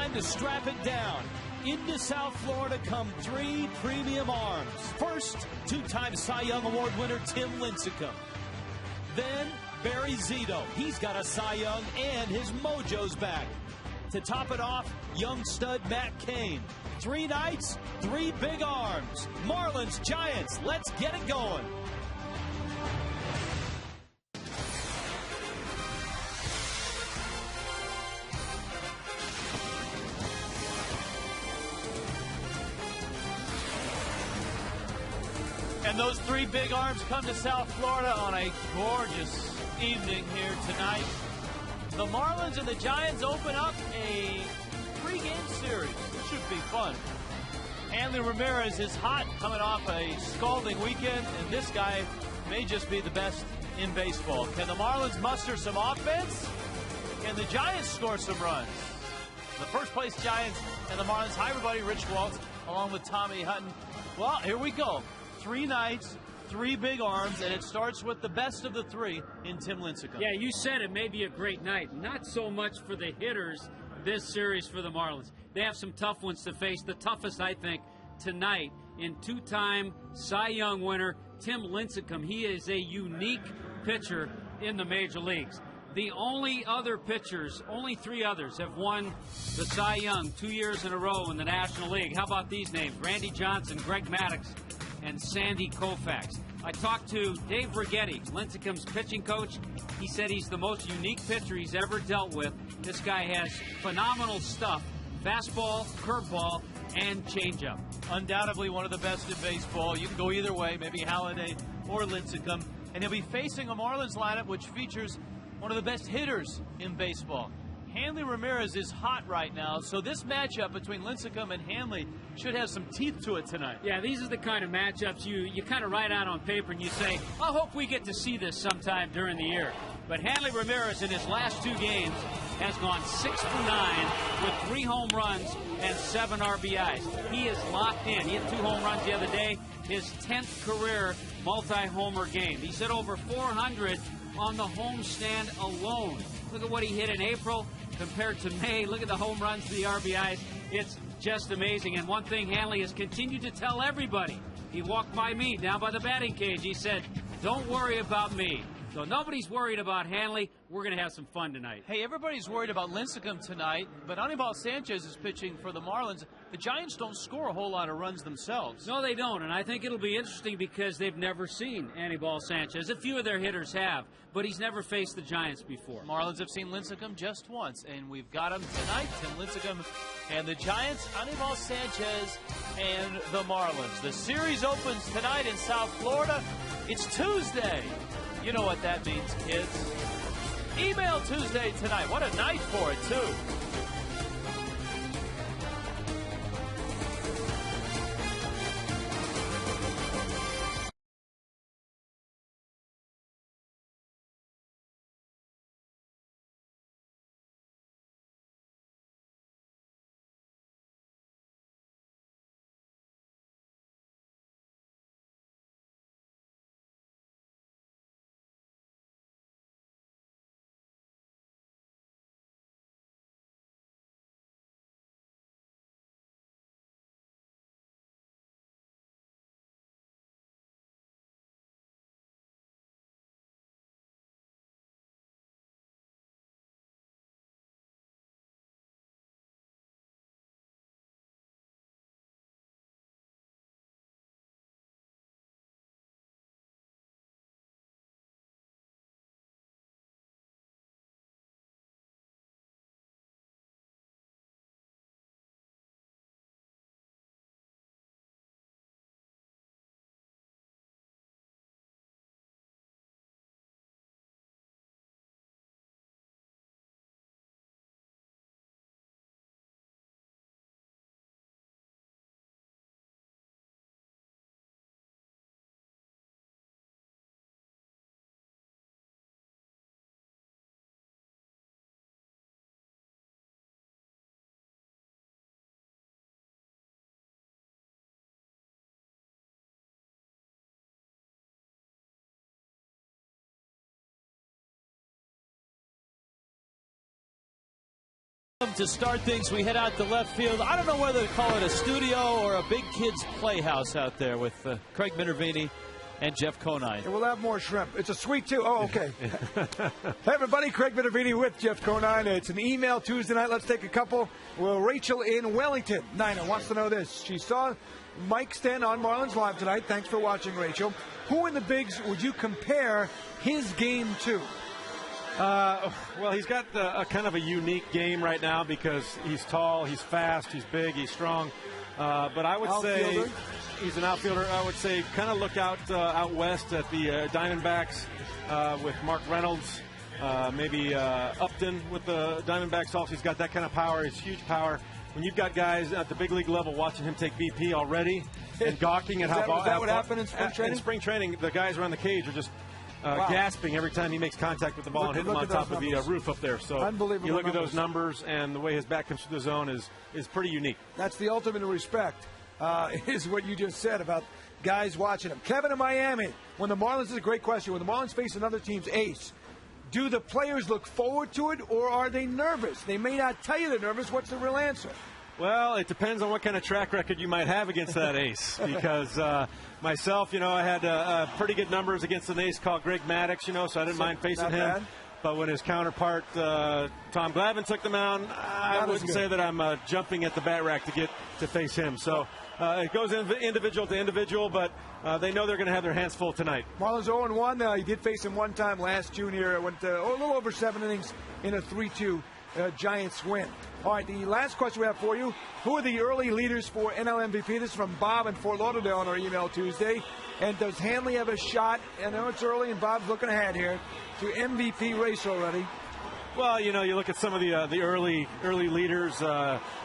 time to strap it down. Into South Florida come 3 premium arms. First, 2-time Cy Young Award winner Tim Lincecum. Then, Barry Zito. He's got a Cy Young and his mojo's back. To top it off, young stud Matt Cain. 3 nights, 3 big arms. Marlins, Giants, let's get it going. And those 3 big arms come to South Florida on a gorgeous evening here tonight. The Marlins and the Giants open up a 3-game series. It should be fun. Hanley Ramirez is hot, coming off a scalding weekend, and this guy may just be the best in baseball. Can the Marlins muster some offense? Can the Giants score some runs? The first place Giants and the Marlins. Hi, everybody. Rich Waltz, along with Tommy Hutton. Well, here we go. 3 nights, 3 big arms, and it starts with the best of the 3 in Tim Lincecum. Yeah, you said it may be a great night. Not so much for the hitters this series for the Marlins. They have some tough ones to face. The toughest, I think, tonight in 2-time Cy Young winner Tim Lincecum. He is a unique pitcher in the major leagues. The only other pitchers, only 3 others, have won the Cy Young 2 years in a row in the National League. How about these names? Randy Johnson, Greg Maddux, and Sandy Koufax. I talked to Dave Righetti, Lincecum's pitching coach. He said he's the most unique pitcher he's ever dealt with. This guy has phenomenal stuff: fastball, curveball, and changeup. Undoubtedly one of the best in baseball. You can go either way, maybe Halladay or Lincecum. And he'll be facing a Marlins lineup which features one of the best hitters in baseball. Hanley Ramirez is hot right now, so this matchup between Lincecum and Hanley should have some teeth to it tonight. Yeah, these are the kind of matchups you kind of write out on paper and you say, I hope we get to see this sometime during the year. But Hanley Ramirez in his last 2 games has gone 6 for 9 with 3 home runs and 7 RBIs. He is locked in. He hit 2 home runs the other day, his 10th career multi-homer game. He's hit over 400 on the homestand alone. Look at what he hit in April compared to May. Look at the home runs, the RBIs. It's just amazing. And one thing Hanley has continued to tell everybody. He walked by me down by the batting cage. He said, don't worry about me. So nobody's worried about Hanley. We're going to have some fun tonight. Hey, everybody's worried about Lincecum tonight, but Anibal Sanchez is pitching for the Marlins. The Giants don't score a whole lot of runs themselves. No, they don't, and I think it'll be interesting because they've never seen Anibal Sanchez. A few of their hitters have, but he's never faced the Giants before. Marlins have seen Lincecum just once, and we've got him tonight. Tim Lincecum and the Giants, Anibal Sanchez and the Marlins. The series opens tonight in South Florida. It's Tuesday. You know what that means, kids. Email Tuesday tonight. What a night for it, too. welcome to start things. We head out to left field. I don't know whether to call it a studio or a big kids playhouse out there with Craig Minervini and Jeff Conine. And we'll have more shrimp. It's a sweet too. Oh, okay. Hey, everybody. Craig Minervini with Jeff Conine. It's an email Tuesday night. Let's take a couple. Well, Rachel in Wellington, Nina, wants to know this. She saw Mike Sten on Marlins Live tonight. Thanks for watching, Rachel. Who in the bigs would you compare his game to? Well, he's got a kind of a unique game right now because he's tall, he's fast, he's big, he's strong. But I would say he's an outfielder. I would say kind of look out west at the Diamondbacks with Mark Reynolds, maybe Upton with the Diamondbacks also. He's got that kind of power. He's huge power. When you've got guys at the big league level watching him take BP already and gawking at Is that what happened in spring training? In spring training, the guys around the cage are just gasping every time he makes contact with the ball and hitting him on top of the roof up there. So you look at those numbers, and the way his bat comes through the zone is pretty unique. That's the ultimate in respect, is what you just said about guys watching him. Kevin in Miami, when the Marlins, this is a great question, when the Marlins face another team's ace, do the players look forward to it, or are they nervous? They may not tell you they're nervous. What's the real answer? Well, it depends on what kind of track record you might have against that ace. Because myself, I had pretty good numbers against an ace called Greg Maddux, so I didn't mind facing him. Bad. But when his counterpart, Tom Glavine, took the mound, I wouldn't say that I'm jumping at the bat rack to face him. So it goes individual to individual, but they know they're going to have their hands full tonight. Marlins 0-1. He did face him one time last June here. It went a little over 7 innings in a 3-2 Giants win. All right, the last question we have for you. Who are the early leaders for NL MVP? This is from Bob in Fort Lauderdale on our email Tuesday. And does Hanley have a shot? I know it's early, and Bob's looking ahead here to MVP race already. Well, you look at some of the early leaders.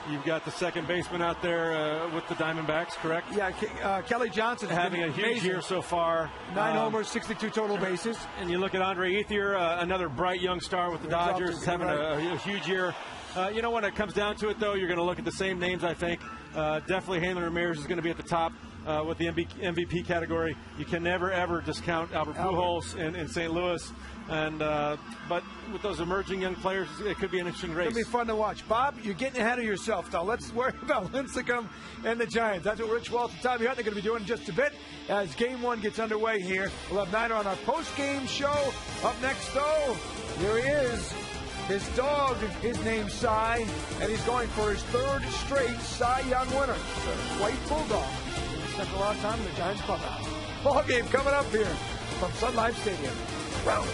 You've got the second baseman out there with the Diamondbacks, correct? Yeah, Kelly Johnson having a huge year so far. 9 homers, 62 total bases. And you look at Andre Ethier, another bright young star with the Dodgers, having a huge year. When it comes down to it, though, you're going to look at the same names, I think. Definitely Hanley Ramirez is going to be at the top with the MVP category. You can never, ever discount Albert Pujols in St. Louis. But with those emerging young players, it could be an interesting race. It'll be fun to watch. Bob, you're getting ahead of yourself, though. Let's worry about Lincecum and the Giants. That's what Rich Walsh and Tommy Hunt are going to be doing in just a bit as Game 1 gets underway here. We'll have Niner on our post-game show. Up next, though, here he is. His dog, his name's Cy, and he's going for his 3rd straight Cy Young winner. The White Bulldog. He spent a lot of time in the Giants clubhouse. Ball game coming up here from Sun Life Stadium. Wow.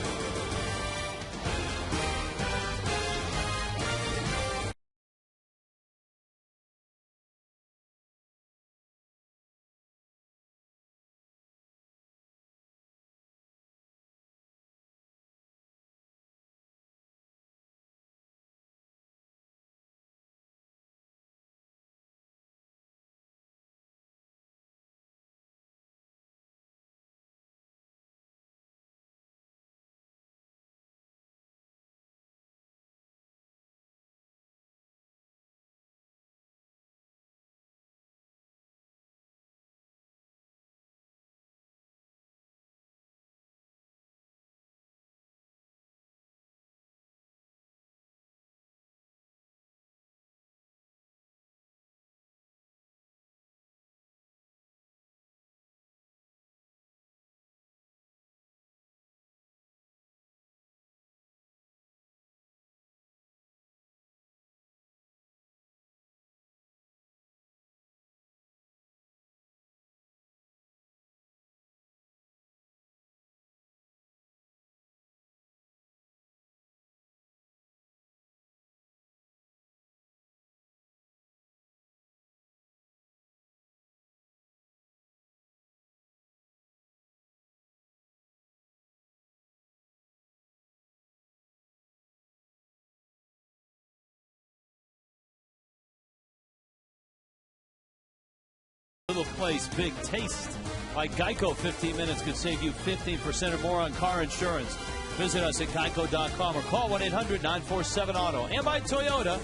Little place, big taste. Like Geico, 15 minutes could save you 15% or more on car insurance. Visit us at geico.com or call 1-800-947-AUTO. And by Toyota,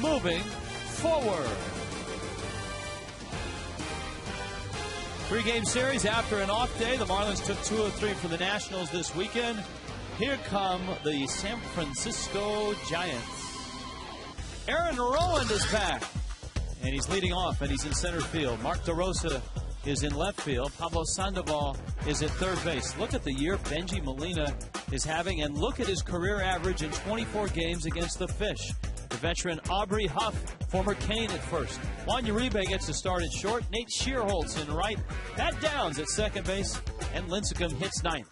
moving forward. 3-game series after an off day. The Marlins took 2 of 3 from the Nationals this weekend. Here come the San Francisco Giants. Aaron Rowan is back, and he's leading off, and he's in center field. Mark DeRosa is in left field. Pablo Sandoval is at third base. Look at the year Benji Molina is having, and look at his career average in 24 games against the Fish. The veteran Aubrey Huff, former Kane at first. Juan Uribe gets to start at short. Nate Shearholtz in right. Pat Downs at second base, and Lincecum hits ninth.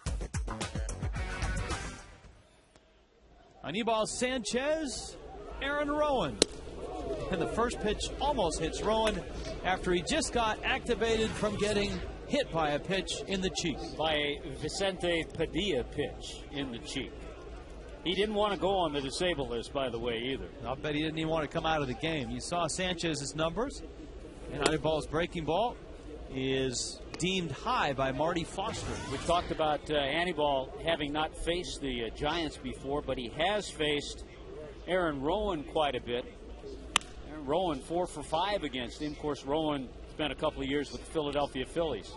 Anibal Sanchez, Aaron Rowan. And the first pitch almost hits Rowan after he just got activated from getting hit by a pitch in the cheek. By a Vicente Padilla pitch in the cheek. He didn't want to go on the disabled list, by the way, either. I'll bet he didn't even want to come out of the game. You saw Sanchez's numbers, and Anibal's breaking ball is deemed high by Marty Foster. We talked about Anibal having not faced the Giants before, but he has faced Aaron Rowan quite a bit. Aaron Rowan 4 for 5 against him. Of course, Rowan spent a couple of years with the Philadelphia Phillies.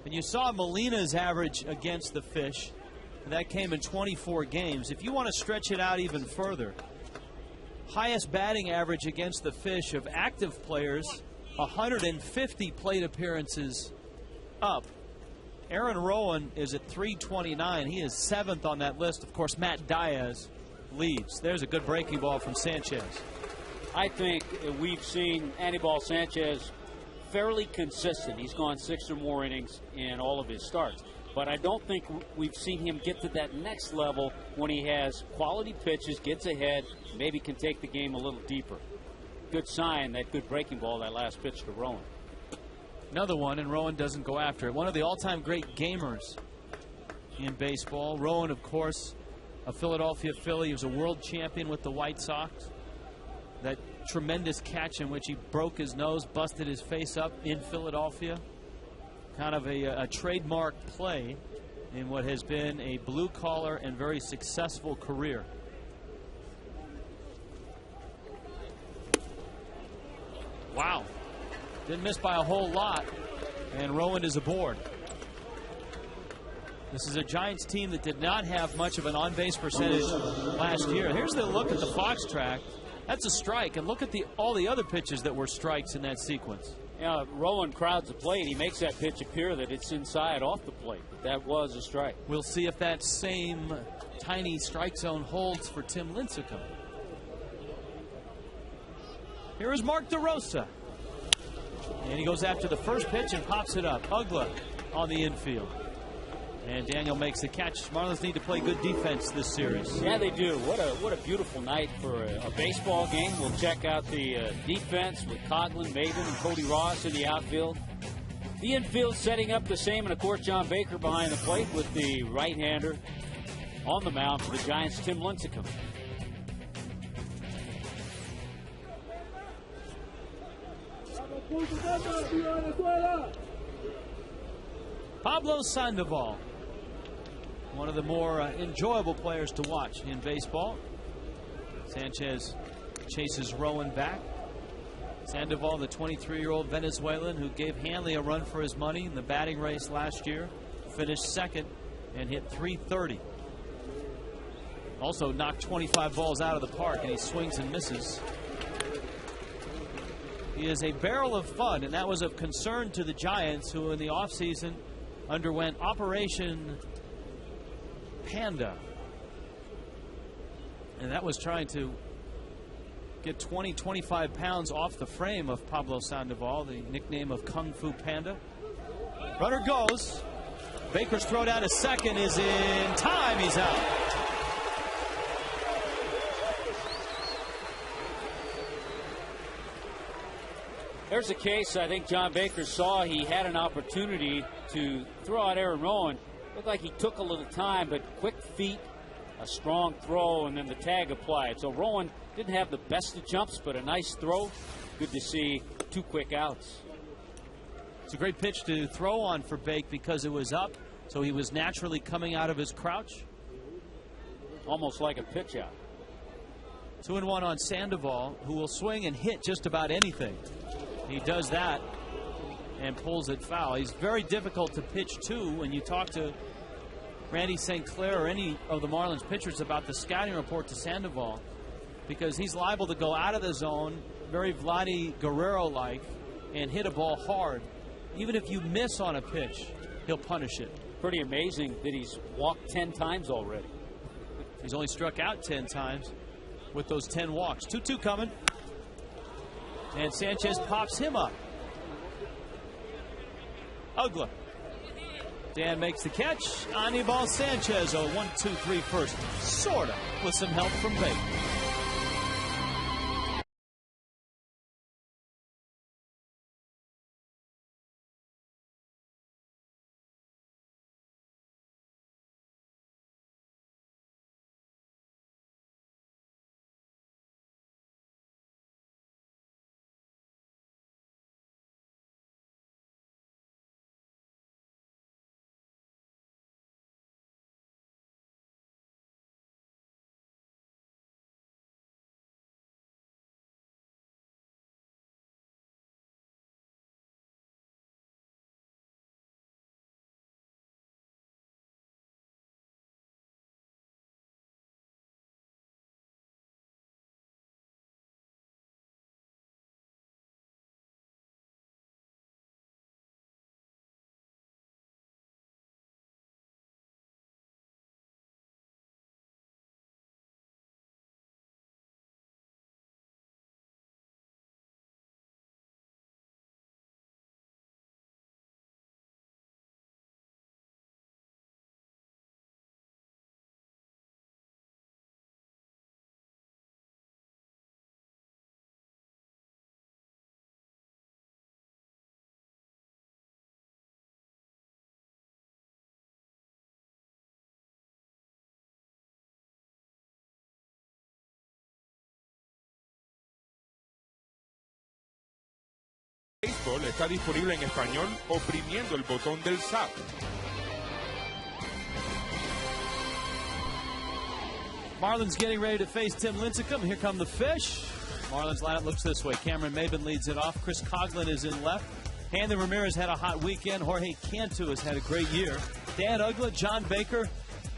And you saw Molina's average against the Fish. And that came in 24 games. If you want to stretch it out even further, highest batting average against the Fish of active players, 150 plate appearances up. Aaron Rowan is at 329. He is 7th on that list. Of course, Matt Diaz leads. There's a good breaking ball from Sanchez. I think we've seen Anibal Sanchez fairly consistent. He's gone 6 or more innings in all of his starts. But I don't think we've seen him get to that next level when he has quality pitches, gets ahead, maybe can take the game a little deeper. Good sign, that good breaking ball, that last pitch to Rowan. Another one, and Rowan doesn't go after it. One of the all-time great gamers in baseball. Rowan, of course, a Philadelphia Philly. He was a world champion with the White Sox. That tremendous catch in which he broke his nose, busted his face up in Philadelphia. Kind of a trademark play in what has been a blue-collar and very successful career. Wow. Didn't miss by a whole lot, and Rowan is aboard. This is a Giants team that did not have much of an on-base percentage last year. Here's the look at the Fox track. That's a strike, and look at all the other pitches that were strikes in that sequence. Yeah, Rowan crowds the plate. He makes that pitch appear that it's inside off the plate. That was a strike. We'll see if that same tiny strike zone holds for Tim Lincecum. Here is Mark DeRosa. And he goes after the first pitch and pops it up. Uggla on the infield. And Daniel makes the catch. Marlins need to play good defense this series. Yeah, they do. What a beautiful night for a baseball game. We'll check out the defense with Coghlan, Maven, and Cody Ross in the outfield. The infield setting up the same, and of course John Baker behind the plate with the right-hander on the mound for the Giants, Tim Lincecum. Pablo Sandoval, one of the more enjoyable players to watch in baseball. Sanchez chases Rowan back. Sandoval, the 23-year-old Venezuelan who gave Hanley a run for his money in the batting race last year, finished second and hit .330. Also knocked 25 balls out of the park, and he swings and misses. He is a barrel of fun, and that was of concern to the Giants, who in the offseason underwent Operation Panda. And that was trying to get 20, 25 pounds off the frame of Pablo Sandoval, the nickname of Kung Fu Panda. Runner goes. Baker's throw down to second is in time. He's out. There's a case I think John Baker saw. He had an opportunity to throw out Aaron Rowan. Looked like he took a little time, but quick feet, a strong throw, and then the tag applied. So Rowan didn't have the best of jumps, but a nice throw. Good to see 2 quick outs. It's a great pitch to throw on for Bake because it was up, so he was naturally coming out of his crouch. Almost like a pitch out. 2-1 on Sandoval, who will swing and hit just about anything. He does that and pulls it foul. He's very difficult to pitch to. When you talk to Randy St. Clair or any of the Marlins pitchers about the scouting report to Sandoval, because he's liable to go out of the zone, very Vladdy Guerrero-like, and hit a ball hard. Even if you miss on a pitch, he'll punish it. Pretty amazing that he's walked 10 times already. He's only struck out 10 times with those 10 walks. 2-2 coming. And Sanchez pops him up. Uggla. Dan makes the catch. Anibal Sanchez, a 1-2-3 first. Sort of, with some help from Bate. Béisbol está disponible en español oprimiendo el botón del zap. Marlins getting ready to face Tim Lincecum. Here come the Fish. Marlins lineup looks this way. Cameron Maben leads it off. Chris Coughlin is in left. Hanley Ramirez had a hot weekend. Jorge Cantu has had a great year. Dan Uggla, John Baker.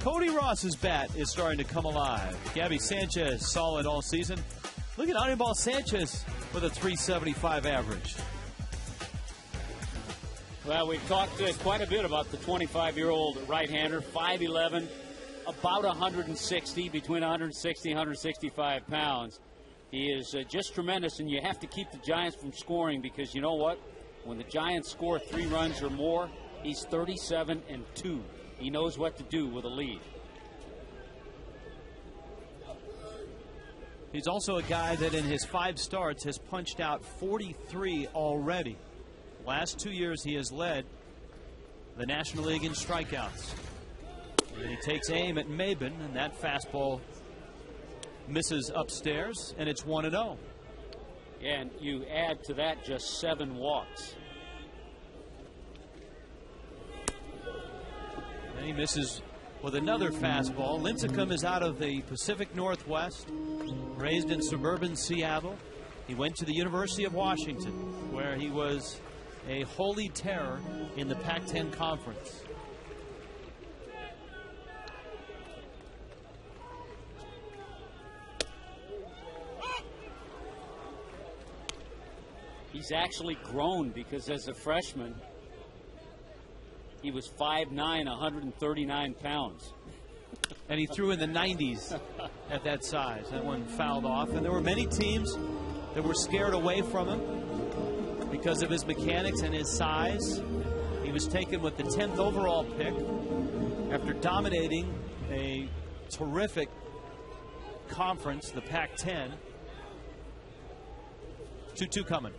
Cody Ross's bat is starting to come alive. Gabby Sanchez solid all season. Look at Anibal Sanchez with a 375 average. Well, we've talked quite a bit about the 25-year-old right-hander, 5'11", about 160, between 160 and 165 pounds. He is just tremendous, and you have to keep the Giants from scoring because you know what? When the Giants score 3 runs or more, he's 37-2. He knows what to do with a lead. He's also a guy that in his 5 starts has punched out 43 already. Last 2 years he has led the National League in strikeouts. And he takes aim at Maben, and that fastball misses upstairs, and it's 1-0. And you add to that just 7 walks. And he misses with another fastball. Lincecum is out of the Pacific Northwest, raised in suburban Seattle. He went to the University of Washington, where he was a holy terror in the Pac-10 Conference. He's actually grown because as a freshman, he was 5'9", 139 pounds. And he threw in the 90s at that size. That one fouled off. And there were many teams that were scared away from him because of his mechanics and his size. He was taken with the 10th overall pick after dominating a terrific conference, the Pac-10. 2-2 coming.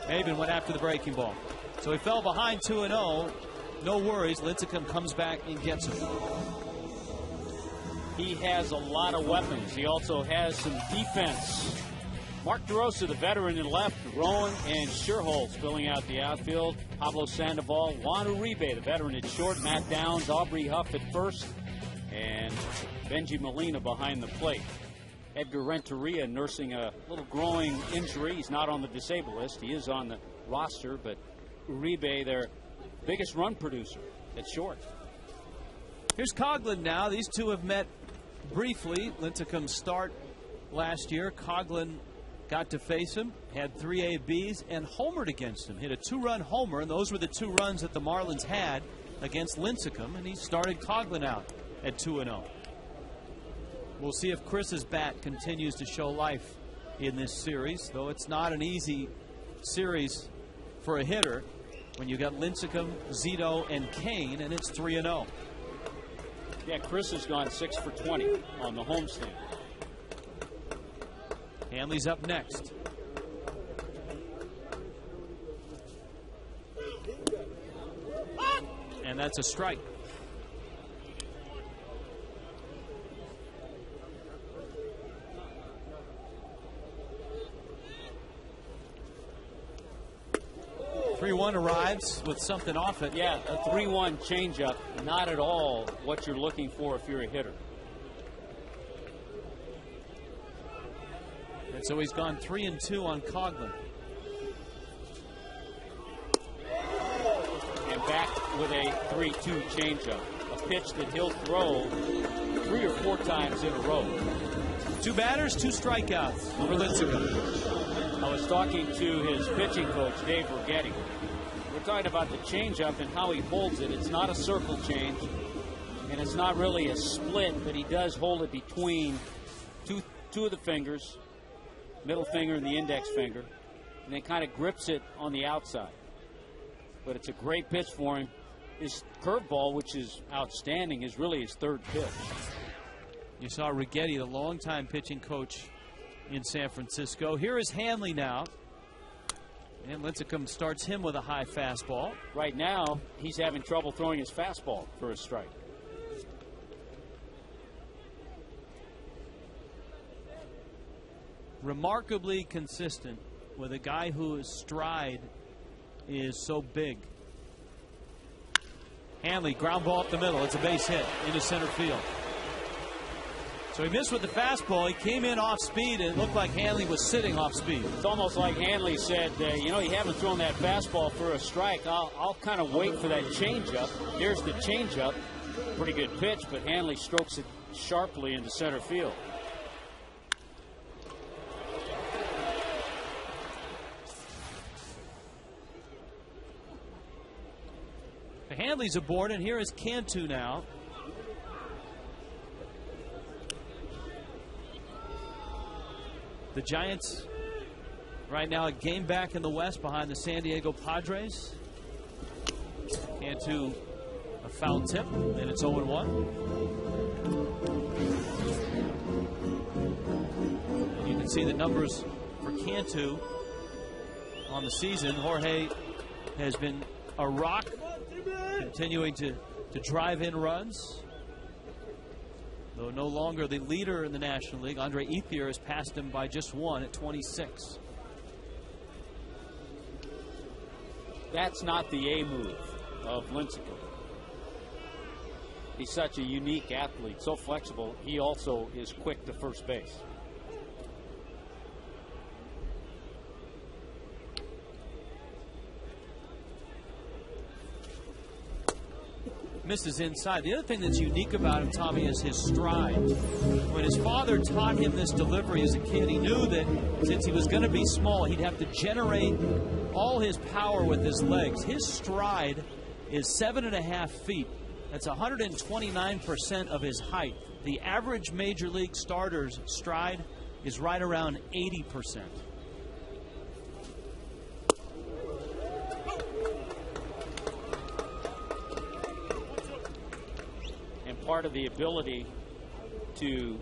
Maben went after the breaking ball. So he fell behind 2-0. No worries. Lincecum comes back and gets him. He has a lot of weapons. He also has some defense. Mark DeRosa, the veteran in left, Rowan and Sherholtz filling out the outfield. Pablo Sandoval, Juan Uribe, the veteran at short, Matt Downs, Aubrey Huff at first, and Benji Molina behind the plate. Edgar Renteria nursing a little growing injury. He's not on the disabled list. He is on the roster, but Uribe, their biggest run producer at short. Here's Coughlin now. These two have met briefly. Lincecum's start last year. Coughlin got to face him, had 3 ABs, and homered against him. Hit a 2-run homer, and those were the 2 runs that the Marlins had against Lincecum, and he started Coughlin out at 2-0. We'll see if Chris's bat continues to show life in this series, though it's not an easy series for a hitter when you got Lincecum, Zito, and Kane, and it's 3-0. Yeah, Chris has gone 6 for 20 on the homestand. Hanley's up next. And that's a strike. .3-1 arrives with something off it. Yeah, a 3-1 changeup. Not at all what you're looking for if you're a hitter. And so he's gone 3-2 on Coughlin. And back with a 3-2 changeup. A pitch that he'll throw 3 or 4 times in a row. 2 batters, 2 strikeouts for Lincecum. I was talking to his pitching coach, Dave Samson. We're talking about the changeup and how he holds it. It's not a circle change, and it's not really a split, but he does hold it between two of the fingers, middle finger and the index finger, and then kind of grips it on the outside. But it's a great pitch for him. His curveball, which is outstanding, is really his 3rd pitch. You saw Righetti, the longtime pitching coach in San Francisco. Here is Hanley now. And Lincecum starts him with a high fastball. Right now, he's having trouble throwing his fastball for a strike. Remarkably consistent with a guy whose stride is so big. Hanley, ground ball up the middle. It's a base hit into center field. So he missed with the fastball. He came in off speed, and it looked like Hanley was sitting off speed. It's almost like Hanley said, you know, you haven't thrown that fastball for a strike. I'll kind of wait for that changeup. Here's the changeup. Pretty good pitch, but Hanley strokes it sharply into center field. Hanley's aboard, and here is Cantu now. The Giants right now a game back in the West behind the San Diego Padres. Cantu, a foul tip, and it's 0-1. And you can see the numbers for Cantu on the season. Jorge has been a rock, continuing to drive in runs. Though no longer the leader in the National League, Andre Ethier has passed him by just 1 at 26. That's not the A move of Lincecum. He's such a unique athlete, so flexible. He also is quick to first base. Misses inside. The other thing that's unique about him, Tommy, is his stride. When his father taught him this delivery as a kid, he knew that since he was going to be small, he'd have to generate all his power with his legs. His stride is 7.5 feet. That's 129% of his height. The average major league starter's stride is right around 80%. Part of the ability to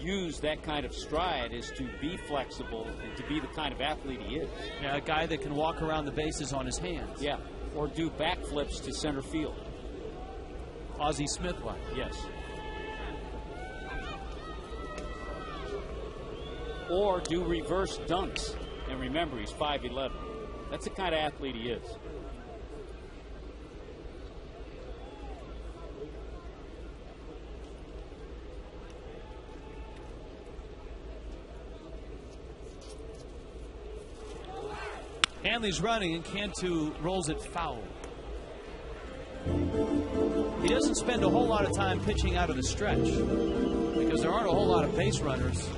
use that kind of stride is to be flexible and to be the kind of athlete he is. Yeah, a guy that can walk around the bases on his hands. Yeah, or do backflips to center field. Ozzie Smith-like. Yes. Or do reverse dunks. And remember, he's 5'11". That's the kind of athlete he is. Hanley's running, and Cantu rolls it foul. He doesn't spend a whole lot of time pitching out of the stretch because there aren't a whole lot of base runners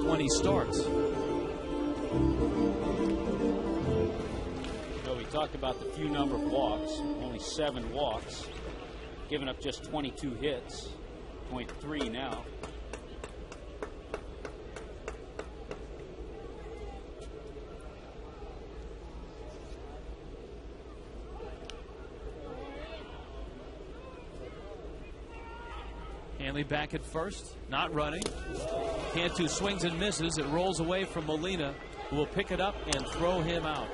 when he starts. We talked about the few number of walks, only 7 walks, giving up just 22 hits, 0.3 now. Hanley back at first, not running. Cantu swings and misses. It rolls away from Molina, who will pick it up and throw him out.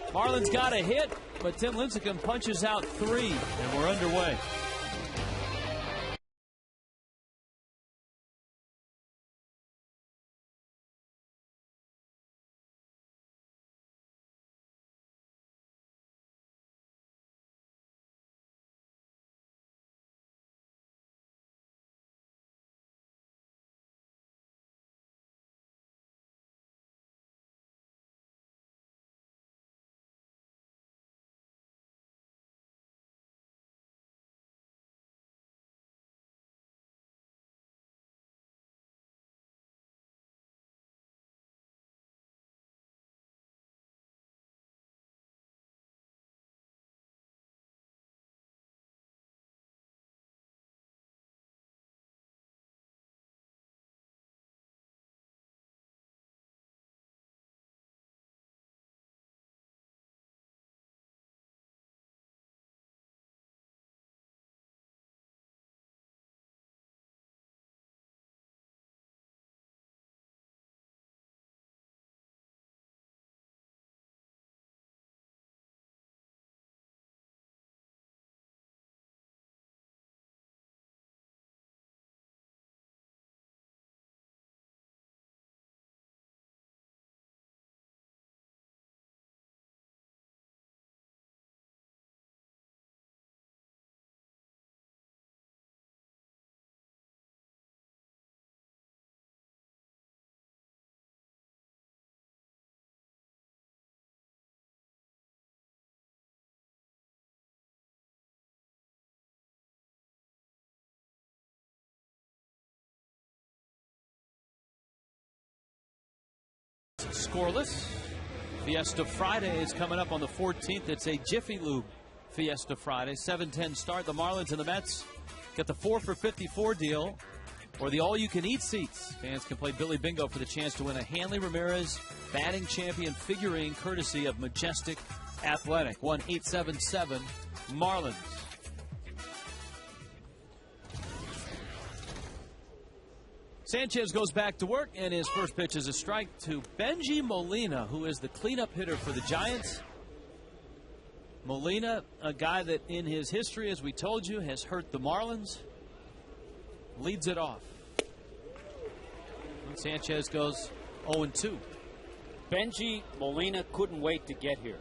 Marlins got a hit, but Tim Lincecum punches out 3, and we're underway. Scoreless. Fiesta Friday is coming up on the 14th. It's a Jiffy Lube Fiesta Friday. 7:10 start. The Marlins and the Mets get the 4 for $54 deal or the all-you-can-eat seats. Fans can play Billy Bingo for the chance to win a Hanley Ramirez batting champion figurine courtesy of Majestic Athletic. 1-877-Marlins. Sanchez goes back to work, and his first pitch is a strike to Benji Molina, who is the cleanup hitter for the Giants. Molina, a guy that in his history, as we told you, has hurt the Marlins, leads it off. And Sanchez goes 0-2. Benji Molina couldn't wait to get here.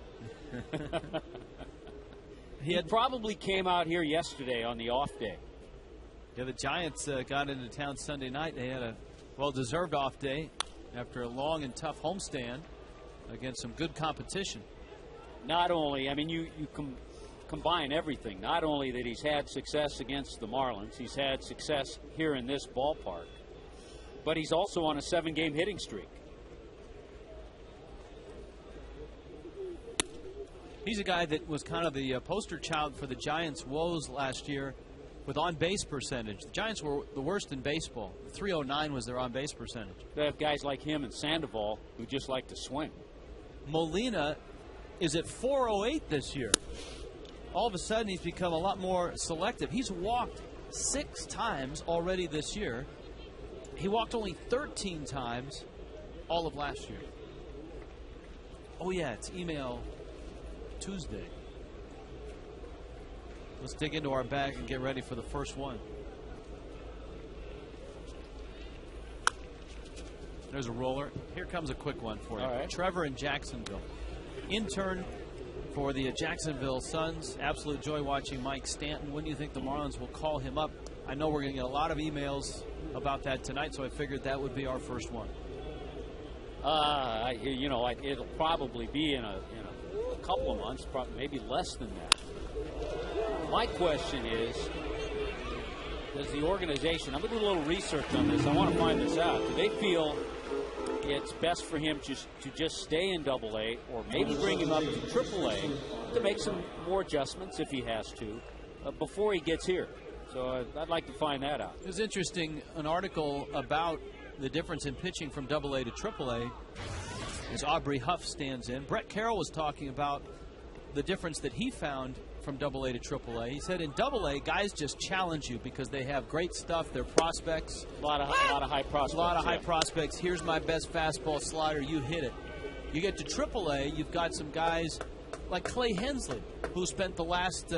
He probably came out here yesterday on the off day. Yeah, the Giants got into town Sunday night. They had a well-deserved off day after a long and tough homestand against some good competition. Not only, I mean, you combine everything. Not only that he's had success against the Marlins, he's had success here in this ballpark, but he's also on a 7-game hitting streak. He's a guy that was kind of the poster child for the Giants' woes last year with on-base percentage. The Giants were the worst in baseball. 309 was their on-base percentage. They have guys like him and Sandoval who just like to swing. Molina is at 408 this year. All of a sudden, he's become a lot more selective. He's walked 6 times already this year. He walked only 13 times all of last year. Oh, yeah, it's email Tuesday. Let's dig into our bag and get ready for the first one. There's a roller. Here comes a quick one for you. All right. Trevor in Jacksonville. Intern for the Jacksonville Suns. Absolute joy watching Mike Stanton. When do you think the Marlins will call him up? I know we're going to get a lot of emails about that tonight, so I figured that would be our first one. You know, it'll probably be in a couple of months, probably maybe less than that. My question is, does the organization, I'm going to do a little research on this. I want to find this out. Do they feel it's best for him to just stay in AA, or maybe bring him up to AAA to make some more adjustments if he has to before he gets here? So I'd like to find that out. It was interesting, an article about the difference in pitching from AA to AAA as Aubrey Huff stands in. Brett Carroll was talking about the difference that he found from AA to AAA. He said in AA, guys just challenge you because they have great stuff. They're prospects. A lot of high prospects. A lot of high prospects. Here's my best fastball slider. You hit it. You get to AAA, you've got some guys like Clay Hensley, who spent the last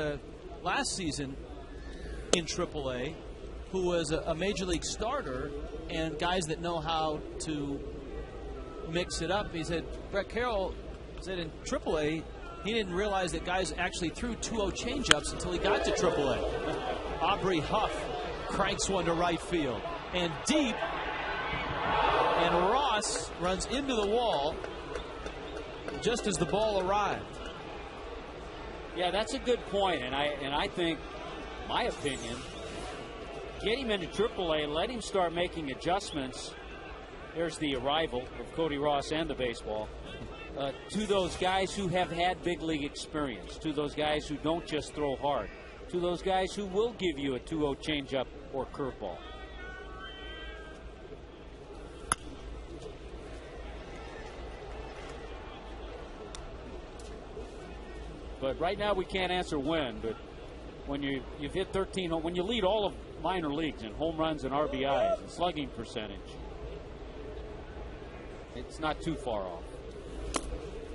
season in AAA, who was a major league starter, and guys that know how to mix it up. He said, Brett Carroll said in AAA, he didn't realize that guys actually threw 2-0 changeups until he got to AAA. Aubrey Huff cranks one to right field. And deep, and Ross runs into the wall just as the ball arrived. Yeah, that's a good point, and I think, my opinion, get him into AAA, let him start making adjustments. There's the arrival of Cody Ross and the baseball. To those guys who have had big league experience, to those guys who don't just throw hard, to those guys who will give you a 2-0 changeup or curveball. But right now we can't answer when, but when you've hit 13, when you lead all of minor leagues in home runs and RBIs and slugging percentage, it's not too far off.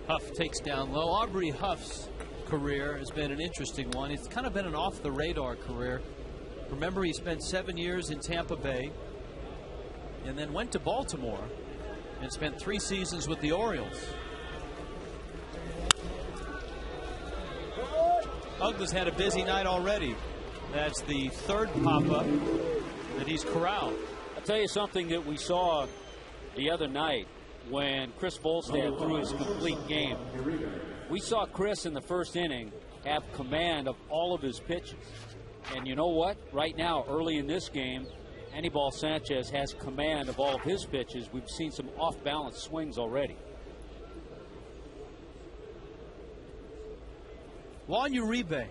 Huff takes down low. Aubrey Huff's career has been an interesting one. It's kind of been an off-the-radar career. Remember, he spent 7 years in Tampa Bay and then went to Baltimore and spent 3 seasons with the Orioles. Uggla's had a busy night already. That's the third pop-up that he's corralled. I'll tell you something that we saw the other night when Chris Volstad threw his complete game. We saw Chris in the first inning have command of all of his pitches. And you know what? Right now, early in this game, Anibal Sanchez has command of all of his pitches. We've seen some off-balance swings already. Juan Uribe,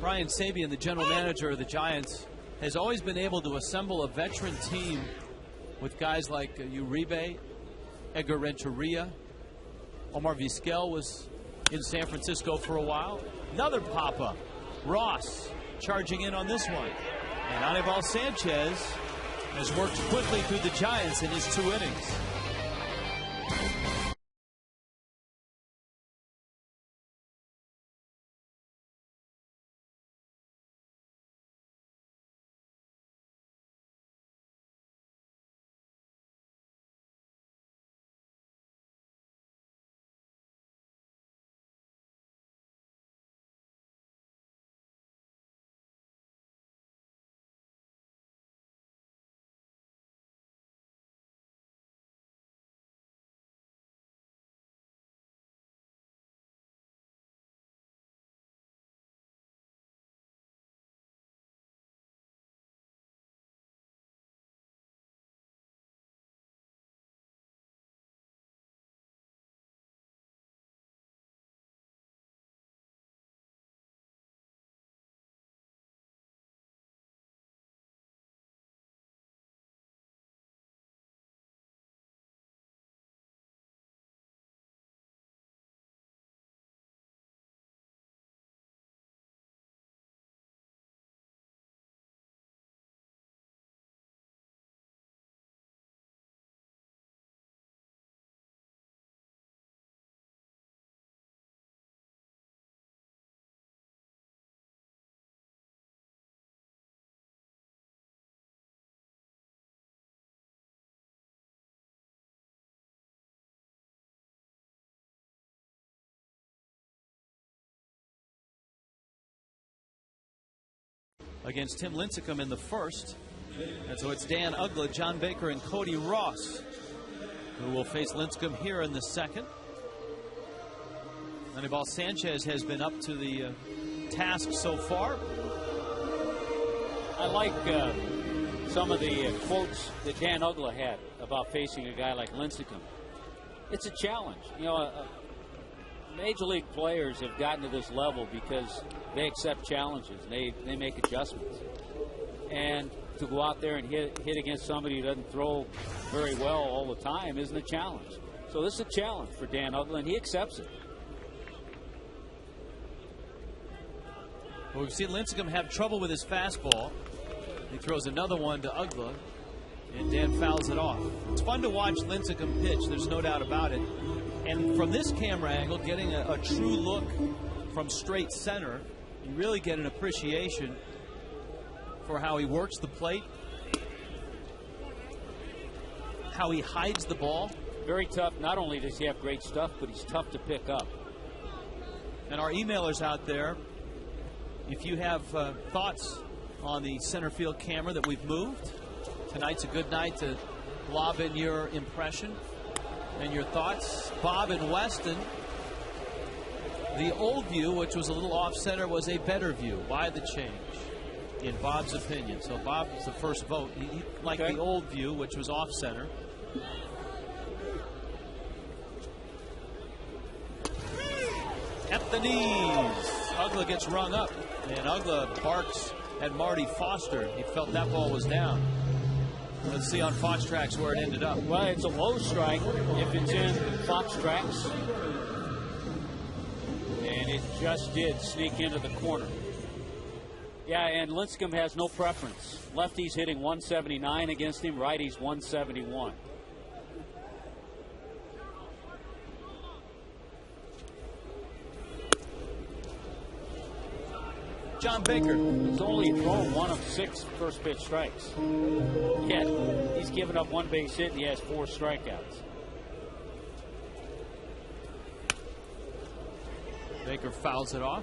Brian Sabian, the general manager of the Giants, has always been able to assemble a veteran team with guys like Uribe, Edgar Renteria. Omar Vizquel was in San Francisco for a while. Another pop-up. Ross charging in on this one. And Anibal Sanchez has worked quickly through the Giants in his 2 innings. Against Tim Lincecum in the first. And so it's Dan Uggla, John Baker, and Cody Ross who will face Lincecum here in the second. Anibal Sanchez has been up to the task so far. I like some of the quotes that Dan Uggla had about facing a guy like Lincecum. It's a challenge. You know, major league players have gotten to this level because they accept challenges. They make adjustments. And to go out there and hit against somebody who doesn't throw very well all the time isn't a challenge. So this is a challenge for Dan Uggla, and he accepts it. Well, we've seen Lincecum have trouble with his fastball. He throws another one to Uggla, and Dan fouls it off. It's fun to watch Lincecum pitch, there's no doubt about it. And from this camera angle, getting a true look from straight center, you really get an appreciation for how he works the plate, how he hides the ball. Very tough. Not only does he have great stuff, but he's tough to pick up. And our emailers out there, if you have thoughts on the center field camera that we've moved, tonight's a good night to lob in your impression and your thoughts. Bob in Weston, the old view, which was a little off center, was a better view. Why the change, in Bob's opinion? So Bob was the first vote. He liked the old view, which was off center. At the knees, Uggla gets rung up, and Uggla barks at Marty Foster. He felt that ball was down. Let's see on Fox Tracks where it ended up. Well, it's a low strike if it's in Fox Tracks. And it just did sneak into the corner. Yeah, and Lincecum has no preference. Lefties hitting 179 against him, righties 171. John Baker. He's only thrown 1 of 6 first pitch strikes. Yet he's given up 1 base hit and he has 4 strikeouts. Baker fouls it off.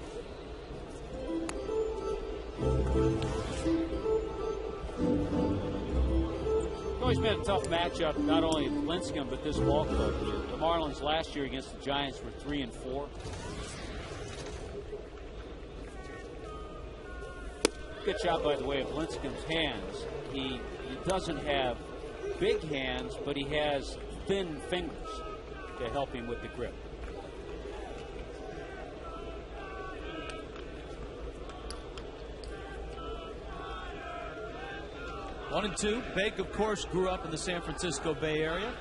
It's always been a tough matchup, not only Lincecum, but this ball club here. The Marlins last year against the Giants were 3-4. Good job, by the way, of Lincecum's hands. He doesn't have big hands, but he has thin fingers to help him with the grip. One and two. Bake, of course, grew up in the San Francisco Bay Area.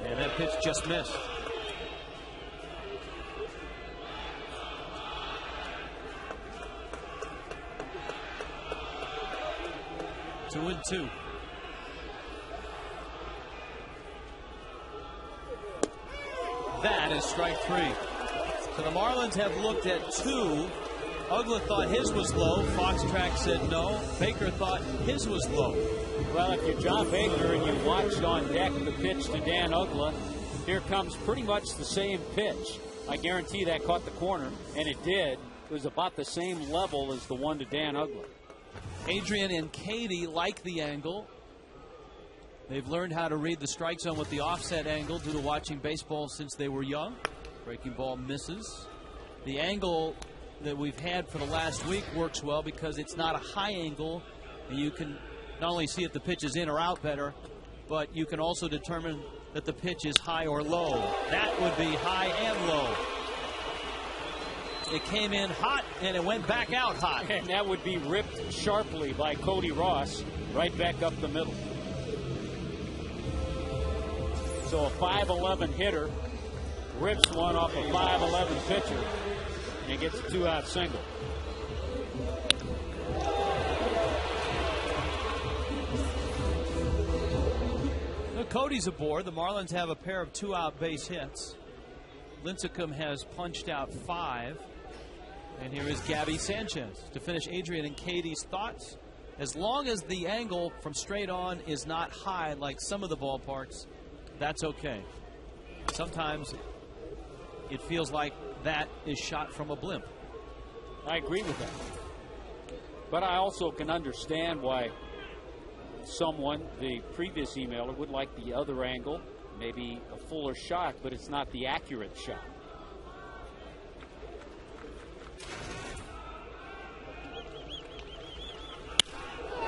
And that pitch just missed. Two and two. That is strike 3. So the Marlins have looked at 2. Uggla thought his was low. Fox Track said no. Baker thought his was low. Well, if you're John Baker and you watched on deck the pitch to Dan Uggla, here comes pretty much the same pitch. I guarantee that caught the corner, and it did. It was about the same level as the one to Dan Uggla. Adrian and Katie like the angle. They've learned how to read the strike zone with the offset angle due to watching baseball since they were young. Breaking ball misses. The angle that we've had for the last week works well because it's not a high angle. You can not only see if the pitch is in or out better, but you can also determine that the pitch is high or low. That would be high and low. It came in hot and it went back out hot. And that would be ripped sharply by Cody Ross right back up the middle. So a 5'11" hitter rips one off a 5'11" pitcher and gets a 2-out single. Well, Cody's aboard. The Marlins have a pair of 2-out base hits. Lincecum has punched out 5. And here is Gabby Sanchez to finish Adrian and Katie's thoughts. As long as the angle from straight on is not high like some of the ballparks, that's okay. Sometimes it feels like that is shot from a blimp. I agree with that. But I also can understand why someone, the previous emailer, would like the other angle, maybe a fuller shot, but it's not the accurate shot.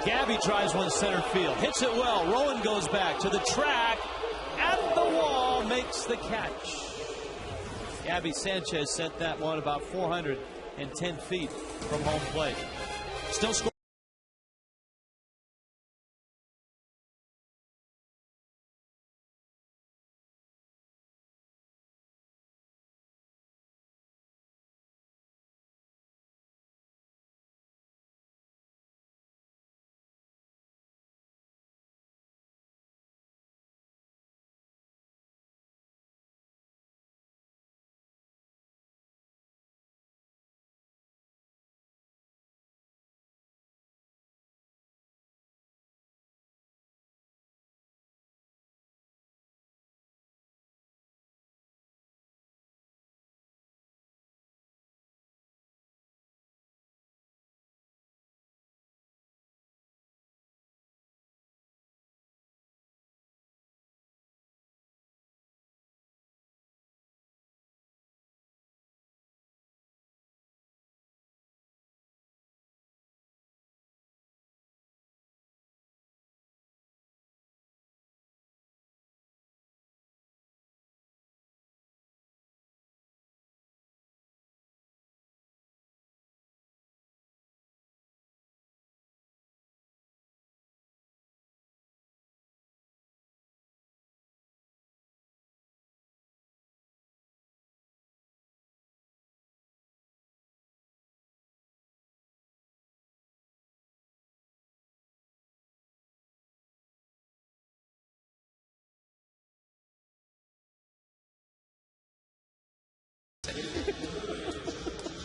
Gabby tries one center field. Hits it well. Rowan goes back to the track. At the wall. Makes the catch. Gabby Sanchez sent that one about 410 feet from home plate. Still scoring.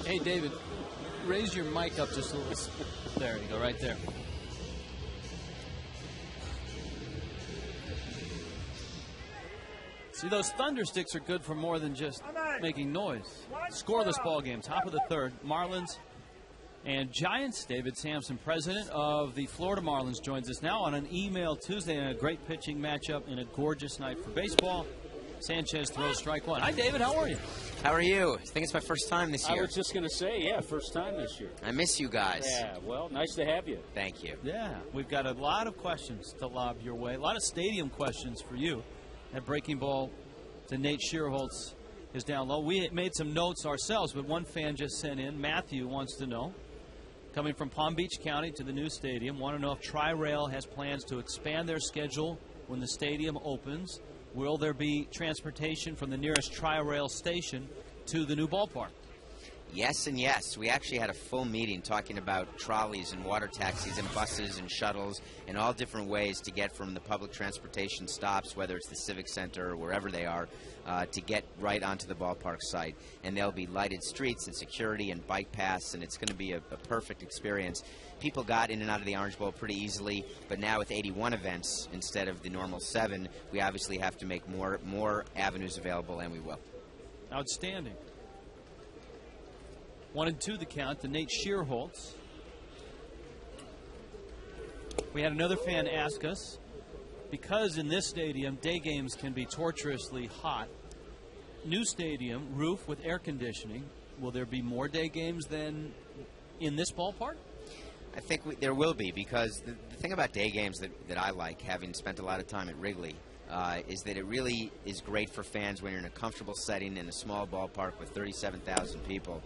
Hey, David, raise your mic up just a little. There you go, right there. See, those thunder sticks are good for more than just making noise. Scoreless ball game, top of the third. Marlins and Giants. David Samson, president of the Florida Marlins, joins us now on an email Tuesday and a great pitching matchup in a gorgeous night for baseball. Sanchez throws strike one. Hi, David. How are you? How are you? I think it's my first time this year. I was just going to say, yeah, first time this year. I miss you guys. Yeah, well, nice to have you. Thank you. Yeah, we've got a lot of questions to lob your way. A lot of stadium questions for you. That breaking ball to Nate Schierholtz is down low. We made some notes ourselves, but one fan just sent in. Matthew wants to know, coming from Palm Beach County to the new stadium, want to know if Tri-Rail has plans to expand their schedule when the stadium opens. Will there be transportation from the nearest Tri-Rail station to the new ballpark? Yes and yes. We actually had a full meeting talking about trolleys and water taxis and buses and shuttles and all different ways to get from the public transportation stops, whether it's the Civic Center or wherever they are, to get right onto the ballpark site. And there'll be lighted streets and security and bike paths, and it's going to be a perfect experience. People got in and out of the Orange Bowl pretty easily, but now with 81 events instead of the normal 7, we obviously have to make more avenues available, and we will. Outstanding. 1-2 the count to Nate Schierholtz. We had another fan ask us, because in this stadium day games can be torturously hot, new stadium, roof with air conditioning, will there be more day games than in this ballpark? I think there will be, because the thing about day games that I like, having spent a lot of time at Wrigley, is that it really is great for fans when you're in a comfortable setting in a small ballpark with 37,000 people.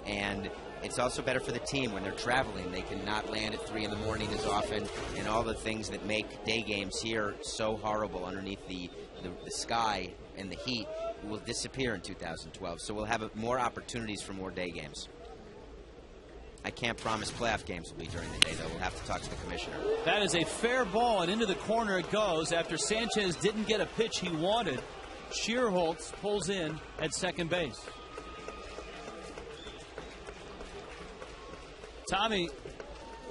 And it's also better for the team when they're traveling. They can not land at 3 in the morning as often, and all the things that make day games here so horrible underneath the sky and the heat will disappear in 2012. So we'll have more opportunities for more day games. I can't promise playoff games will be during the day, though. We'll have to talk to the commissioner. That is a fair ball, and into the corner it goes. After Sanchez didn't get a pitch he wanted, Schierholtz pulls in at second base. Tommy,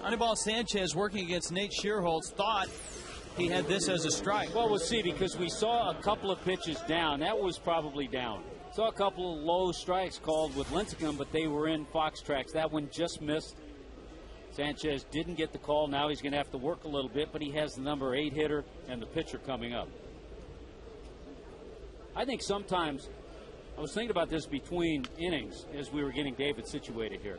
Anibal Sanchez working against Nate Schierholtz thought he had this as a strike. Well, we'll see, because we saw a couple of pitches down. That was probably down. Saw a couple of low strikes called with Lincecum, but they were in fox tracks. That one just missed. Sanchez didn't get the call. Now he's going to have to work a little bit, but he has the number 8 hitter and the pitcher coming up. I think sometimes, I was thinking about this between innings as we were getting David situated here.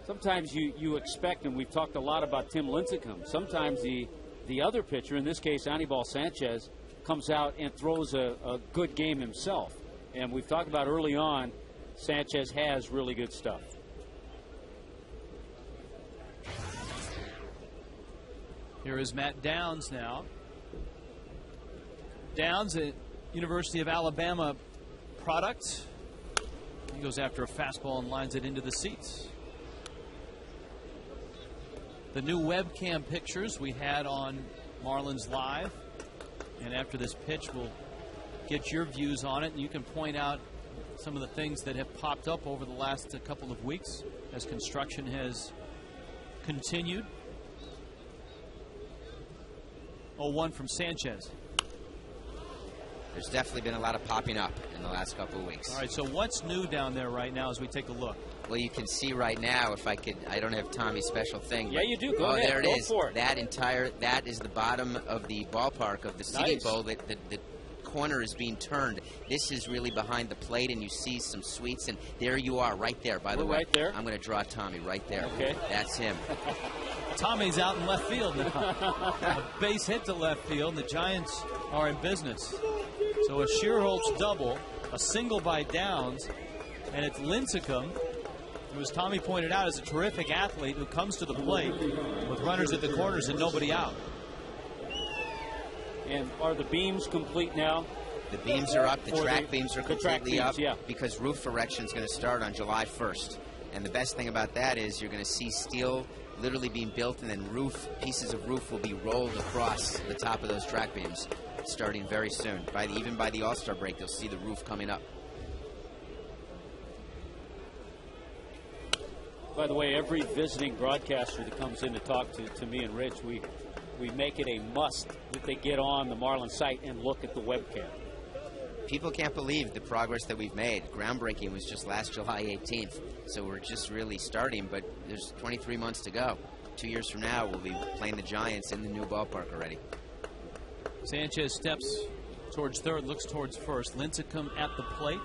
sometimes you expect, and we've talked a lot about Tim Lincecum, sometimes the other pitcher, in this case Anibal Sanchez, comes out and throws a good game himself. And we've talked about early on, Sanchez has really good stuff. Here is Matt Downs now. Downs, a University of Alabama product. He goes after a fastball and lines it into the seats. The new webcam pictures we had on Marlins Live. And after this pitch, we'll get your views on it. And you can point out some of the things that have popped up over the last couple of weeks as construction has continued. 0-1 from Sanchez. There's definitely been a lot of popping up in the last couple of weeks. All right, so what's new down there right now as we take a look? Well, you can see right now, if I could, I don't have Tommy's special thing. Yeah, you do. Go ahead. There it is. For it. That is the bottom of the ballpark of the seating bowl. The corner is being turned. This is really behind the plate, and you see some suites, and there you are, right there, by the way. Right there? I'm going to draw Tommy right there. Okay. That's him. Tommy's out in left field now. A base hit to left field, and the Giants are in business. So a Shearholtz double, a single by Downs, and it's Lincecum, who, as Tommy pointed out, is a terrific athlete who comes to the plate with runners at the corners and nobody out. And are the beams complete now? The beams are up. The track beams are completely up. Yeah. Because roof erection is going to start on July 1st. And the best thing about that is you're going to see steel literally being built, and then pieces of roof will be rolled across the top of those track beams starting very soon. Even by the All-Star break, you'll see the roof coming up. By the way, every visiting broadcaster that comes in to talk to me and Rich, we make it a must that they get on the Marlins site and look at the webcam. People can't believe the progress that we've made. Groundbreaking was just last July 18th, so we're just really starting, but there's 23 months to go. 2 years from now, we'll be playing the Giants in the new ballpark already. Sanchez steps towards third, looks towards first. Lincecum at the plate.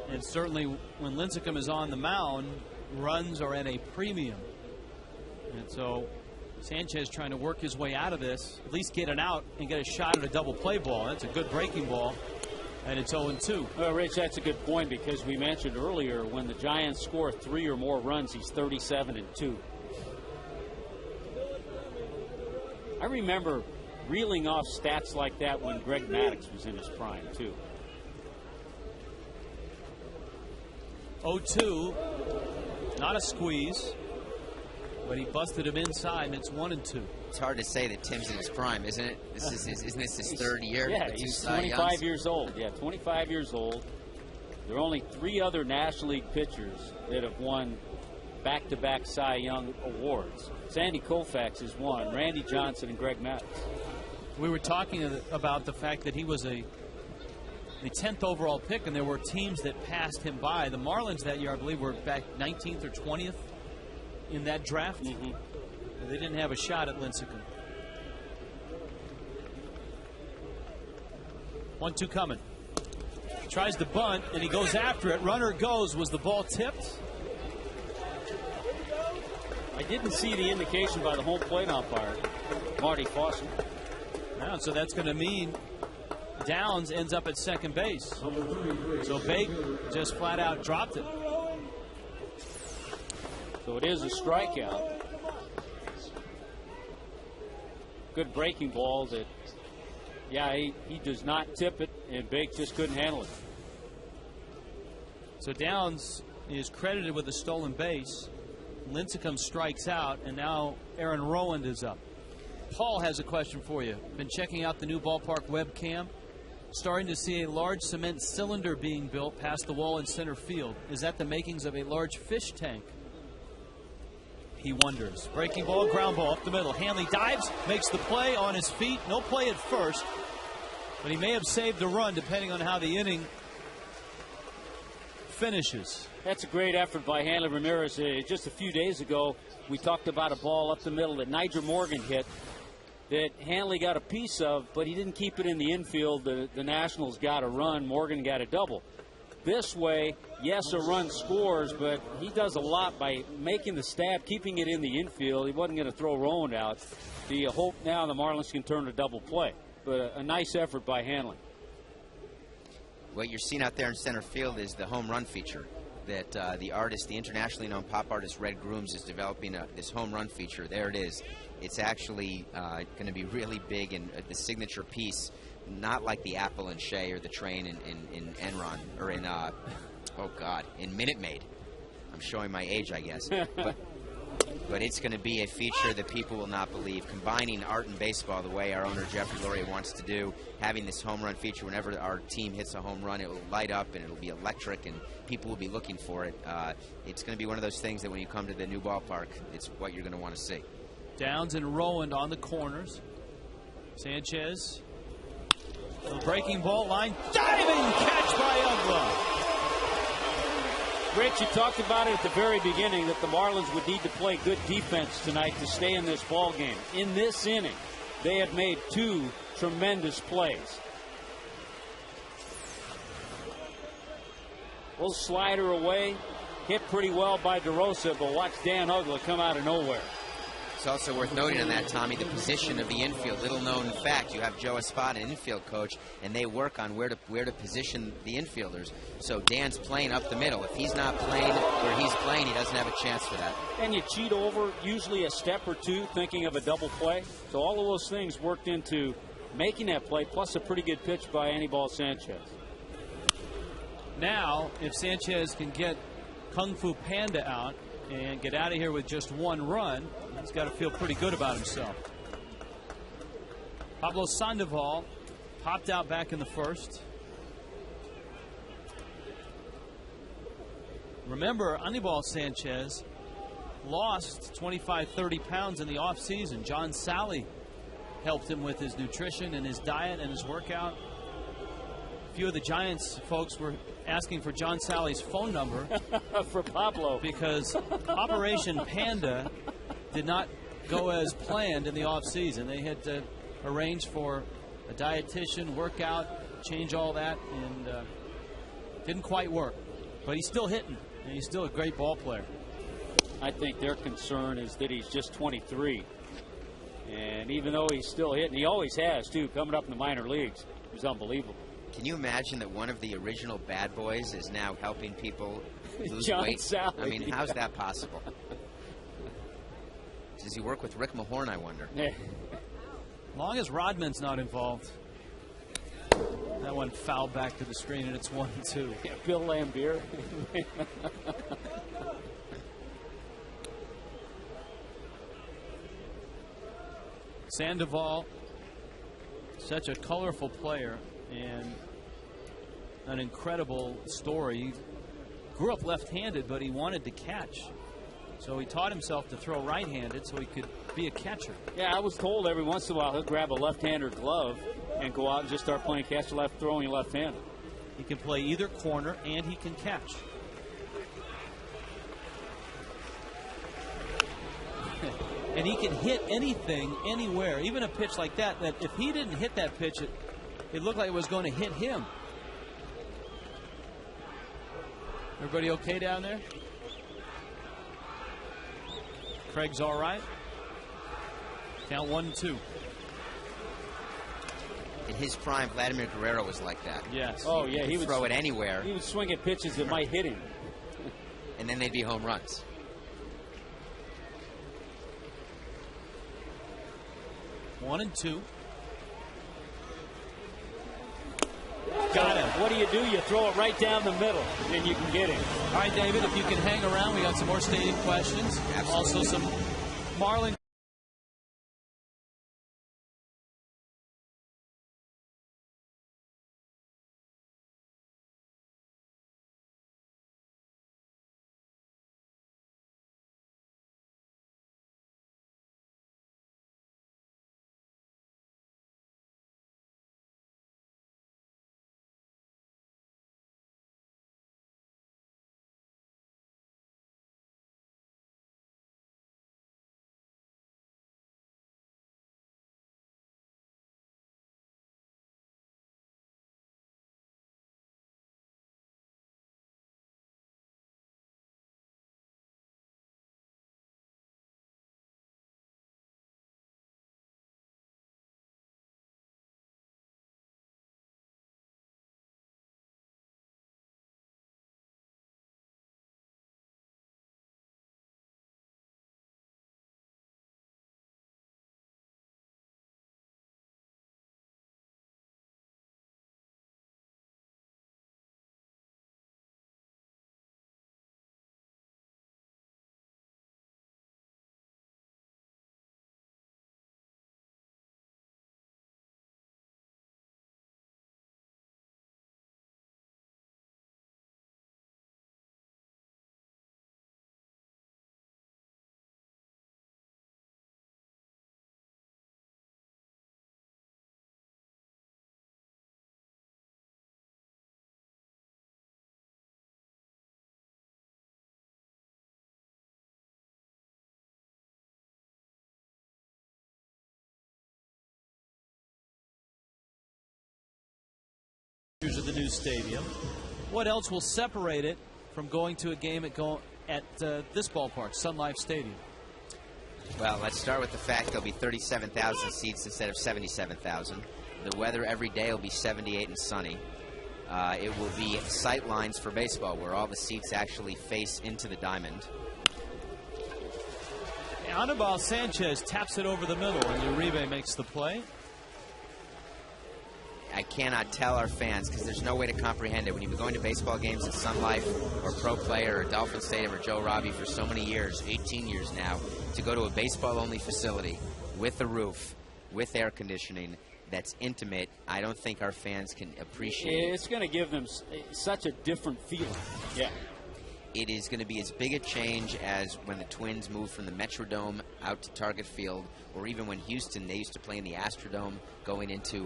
And certainly when Lincecum is on the mound, runs are at a premium. And so Sanchez trying to work his way out of this, at least get an out and get a shot at a double play ball. That's a good breaking ball, and it's 0-2. Well, Rich, that's a good point, because we mentioned earlier when the Giants score 3 or more runs, he's 37-2. I remember reeling off stats like that when Greg Maddux was in his prime, too. 0-2, not a squeeze, but he busted him inside, and it's 1-2. It's hard to say that Tim's in his prime, isn't it? Isn't this his third year? Yeah, he's 25 years old. Yeah, 25 years old. There are only 3 other National League pitchers that have won back-to-back Cy Young awards. Sandy Koufax is one, Randy Johnson and Greg Maddux. We were talking about the fact that he was the 10th overall pick, and there were teams that passed him by. The Marlins that year, I believe, were back 19th or 20th in that draft. Mm-hmm. They didn't have a shot at Lincecum. 1-2 coming. Tries to bunt, and he goes after it. Runner goes. Was the ball tipped? I didn't see the indication by the home plate umpire, Marty Foster. Now, so that's going to mean Downs ends up at second base. So Bake just flat out dropped it. So it is a strikeout. Good breaking ball that, yeah, he does not tip it, and Bake just couldn't handle it. So Downs is credited with a stolen base. Lincecum strikes out, and now Aaron Rowand is up. Paul has a question for you. Been checking out the new ballpark webcam. Starting to see a large cement cylinder being built past the wall in center field. Is that the makings of a large fish tank? He wonders. Breaking ball, ground ball up the middle. Hanley dives, makes the play on his feet. No play at first, but he may have saved a run depending on how the inning finishes. That's a great effort by Hanley Ramirez. Just a few days ago, we talked about a ball up the middle that Nigel Morgan hit that Hanley got a piece of, but he didn't keep it in the infield. The Nationals got a run. Morgan got a double. this way, yes, a run scores, but he does a lot by making the stab, keeping it in the infield. He wasn't going to throw Rowan out. The hope now the Marlins can turn a double play. But a nice effort by Hanley. What you're seeing out there in center field is the home run feature that the artist, the internationally known pop artist Red Grooms, is developing this home run feature. There it is. It's actually going to be really big, and the signature piece, not like the Apple and Shea or the train in Enron, or in, in Minute Maid. I'm showing my age, I guess. But it's going to be a feature that people will not believe. Combining art and baseball the way our owner Jeffrey Lurie wants to do, having this home run feature whenever our team hits a home run, it will light up and it will be electric and people will be looking for it. It's going to be one of those things that when you come to the new ballpark, it's what you're going to want to see. Downs and Rowan on the corners. Sanchez, the breaking ball line, diving catch by Uggla. Rich, you talked about it at the very beginning that the Marlins would need to play good defense tonight to stay in this ball game. In this inning, they have made 2 tremendous plays. Little slider away, hit pretty well by DeRosa, but watch Dan Uggla come out of nowhere. It's also worth noting on that, Tommy, the position of the infield. Little known fact, you have Joe Espada, an infield coach, and they work on where to position the infielders. So Dan's playing up the middle. If he's not playing where he's playing, he doesn't have a chance for that. And you cheat over usually a step or two thinking of a double play. So all of those things worked into making that play, plus a pretty good pitch by Anibal Sanchez. Now, if Sanchez can get Kung Fu Panda out and get out of here with just 1 run, he's got to feel pretty good about himself. Pablo Sandoval popped out back in the first. Remember, Anibal Sanchez lost 25, 30 pounds in the offseason. John Sally helped him with his nutrition and his diet and his workout. A few of the Giants folks were asking for John Sally's phone number for Pablo, because Operation Panda did not go as planned in the offseason. They had to arrange for a dietitian, workout, change all that, and didn't quite work. But he's still hitting, and he's still a great ball player. I think their concern is that he's just 23. And even though he's still hitting, he always has, too, coming up in the minor leagues. He's unbelievable. Can you imagine that one of the original bad boys is now helping people lose John weight? Sally. I mean, how's that possible? Does he work with Rick Mahorn, I wonder? Yeah. As long as Rodman's not involved. That one fouled back to the screen, and it's 1-2. Yeah, Bill Lambier. Sandoval, such a colorful player and an incredible story. He grew up left-handed, but he wanted to catch. So he taught himself to throw right-handed so he could be a catcher. Yeah, I was told every once in a while he'll grab a left-hander glove and go out and just start playing catch left, throwing left-handed. He can play either corner and he can catch. And he can hit anything, anywhere, even a pitch like that, that if he didn't hit that pitch, it looked like it was going to hit him. Everybody okay down there? Craig's all right. Count 1-2. In his prime, Vladimir Guerrero was like that. Yes. Oh, yeah. He would throw it anywhere. He would swing at pitches that might hit him. And then they'd be home runs. One and two. Got him. What do? You throw it right down the middle, and you can get him. All right, David, if you can hang around, we got some more stadium questions. Absolutely. Also some Marlin to the new stadium. What else will separate it from going to a game at this ballpark, Sun Life Stadium? Well, let's start with the fact there'll be 37,000 seats instead of 77,000. The weather every day will be 78 and sunny. It will be sight lines for baseball, where all the seats actually face into the diamond. Anibal Sanchez taps it over the middle, and Uribe makes the play. I cannot tell our fans, because there's no way to comprehend it. When you've been going to baseball games at Sun Life or Pro Player or Dolphin Stadium or Joe Robbie for so many years, 18 years now, to go to a baseball-only facility with a roof, with air conditioning, that's intimate, I don't think our fans can appreciate it. It's going to give them such a different feeling. Yeah. It is going to be as big a change as when the Twins moved from the Metrodome out to Target Field, or even when Houston, they used to play in the Astrodome going into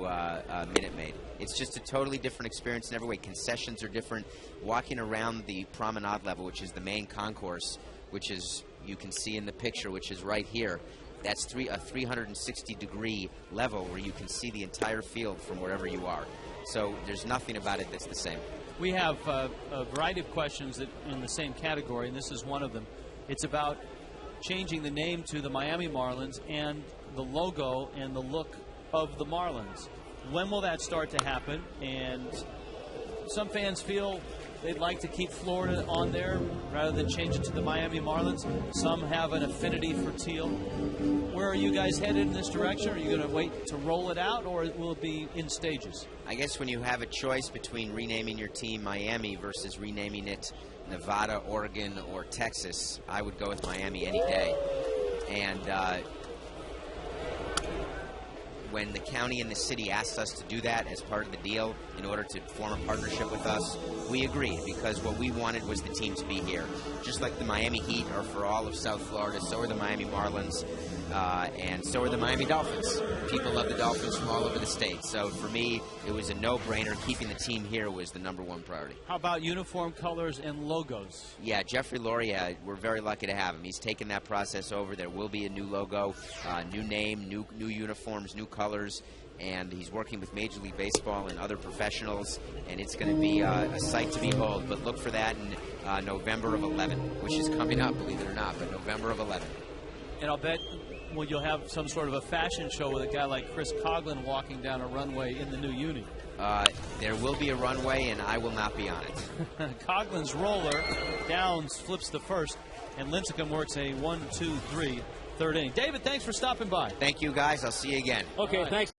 Minute Maid. It's just a totally different experience in every way. Concessions are different. Walking around the promenade level, which is the main concourse, which is, you can see in the picture, which is right here, that's a 360-degree level where you can see the entire field from wherever you are. So there's nothing about it that's the same. We have a variety of questions that in the same category, and this is one of them. It's about changing the name to the Miami Marlins and the logo and the look of the Marlins. When will that start to happen? And some fans feel they'd like to keep Florida on there rather than change it to the Miami Marlins. Some have an affinity for teal. Where are you guys headed in this direction? Are you going to wait to roll it out, or will it be in stages? I guess when you have a choice between renaming your team Miami versus renaming it Nevada, Oregon, or Texas, I would go with Miami any day. And when the county and the city asked us to do that as part of the deal in order to form a partnership with us, we agreed, because what we wanted was the team to be here. Just like the Miami Heat are for all of South Florida, so are the Miami Marlins, and so are the Miami Dolphins. People love the Dolphins from all over the state. So for me, it was a no-brainer. Keeping the team here was the #1 priority. How about uniform colors and logos? Yeah, Jeffrey Loria, we're very lucky to have him. He's taken that process over. There will be a new logo, new name, new uniforms, new colors, and he's working with Major League Baseball and other professionals, and it's going to be a sight to behold. But look for that in November of 11, which is coming up, believe it or not, but November of 11. And I'll bet you'll have some sort of a fashion show with a guy like Chris Coughlin walking down a runway in the new uni. There will be a runway, and I will not be on it. Coughlin's roller, Downs flips the first, and Lincecum works a 1-2-3 third inning. David, thanks for stopping by. Thank you, guys. I'll see you again. Okay, thanks.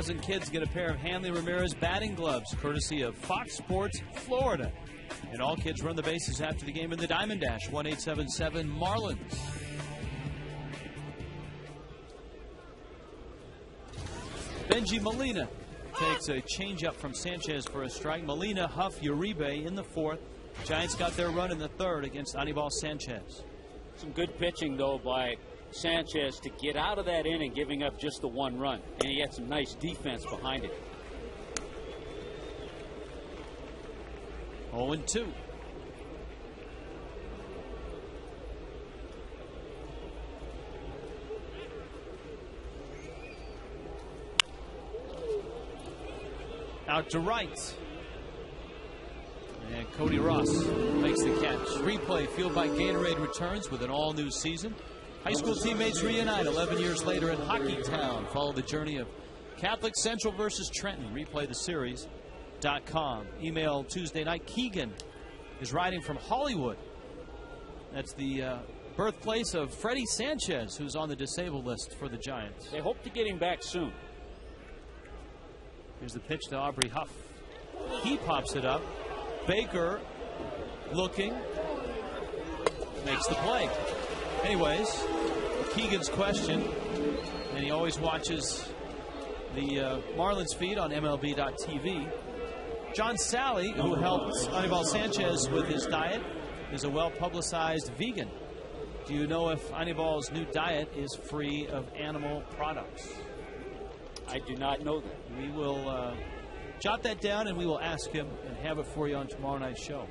2,000 kids get a pair of Hanley Ramirez batting gloves, courtesy of Fox Sports Florida. And all kids run the bases after the game in the Diamond Dash, 1-877 Marlins. Benji Molina takes a changeup from Sanchez for a strike. Molina, Huff, Uribe in the fourth. Giants got their run in the third against Anibal Sanchez. Some good pitching, though, by Sanchez to get out of that inning, giving up just the one run. And he had some nice defense behind it. 0-2. Out to right. And Cody Ross makes the catch. Replay fueled by Gatorade returns with an all-new season. High school teammates reunite 11 years later in Hockeytown. Follow the journey of Catholic Central versus Trenton. Replay the series.com. Email Tuesday night. Keegan is riding from Hollywood. That's the birthplace of Freddie Sanchez, who's on the disabled list for the Giants. They hope to get him back soon. Here's the pitch to Aubrey Huff. He pops it up. Baker looking, makes the play. Anyways, Keegan's question, and he always watches the Marlins feed on MLB.tv. John Sally, who helped Anibal Sanchez with his diet, is a well-publicized vegan. Do you know if Anibal's new diet is free of animal products? I do not know that. We will jot that down, and we will ask him and have it for you on tomorrow night's show.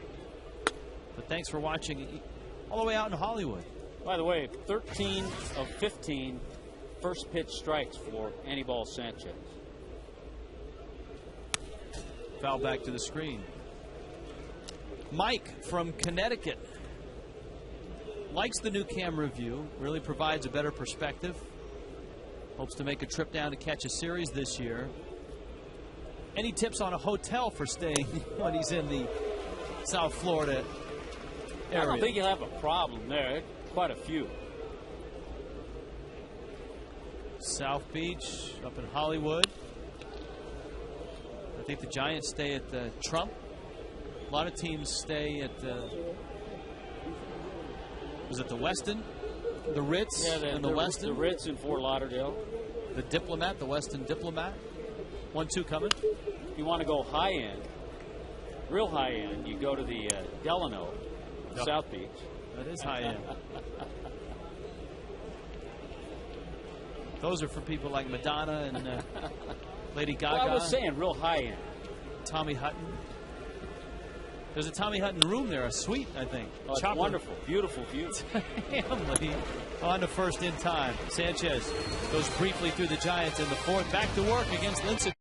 But thanks for watching all the way out in Hollywood. By the way, 13 of 15 first pitch strikes for Anibal Sanchez. Foul back to the screen. Mike from Connecticut likes the new camera view. Really provides a better perspective. Hopes to make a trip down to catch a series this year. Any tips on a hotel for staying when he's in the South Florida area? I don't think you'll have a problem there. Quite a few. South Beach, up in Hollywood. I think the Giants stay at the Trump. A lot of teams stay at the... Was it the Westin? The Ritz and the Westin? The Ritz in Fort Lauderdale. The Diplomat, the Westin Diplomat. 1-2 coming. If you want to go high end, real high end, you go to the Delano, South Beach. That is high end. Those are for people like Madonna and Lady Gaga. Well, I was saying real high end. Tommy Hutton. There's a Tommy Hutton room there, a suite, I think. Oh, it's wonderful. Beautiful view. Hanley on to first in time. Sanchez goes briefly through the Giants in the fourth. Back to work against Lincecum.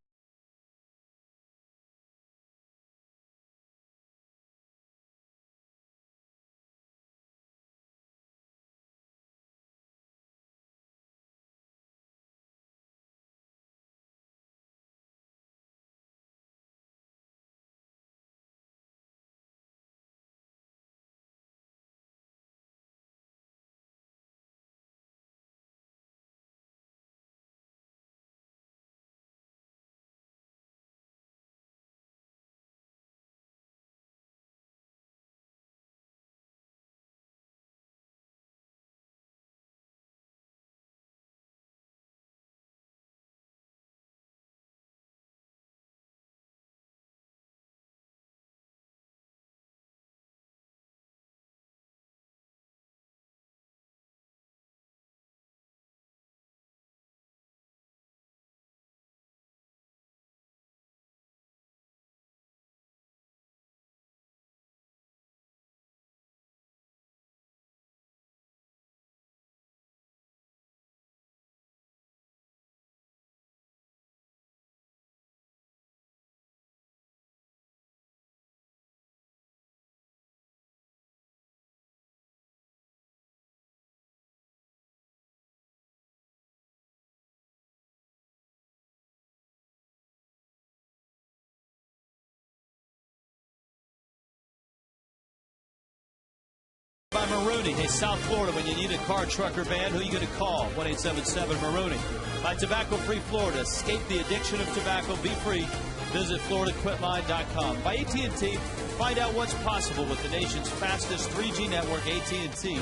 Marooney. Hey, South Florida, when you need a car, truck, or van, who are you going to call? 1-877-Marooney. By Tobacco-Free Florida. Escape the addiction of tobacco. Be free. Visit FloridaQuitMine.com. By AT&T, find out what's possible with the nation's fastest 3G network, AT&T.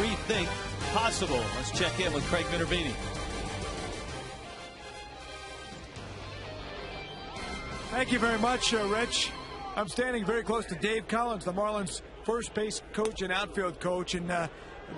Rethink possible. Let's check in with Craig Minervini. Thank you very much, Rich. I'm standing very close to Dave Collins, the Marlins' first base coach and outfield coach, and a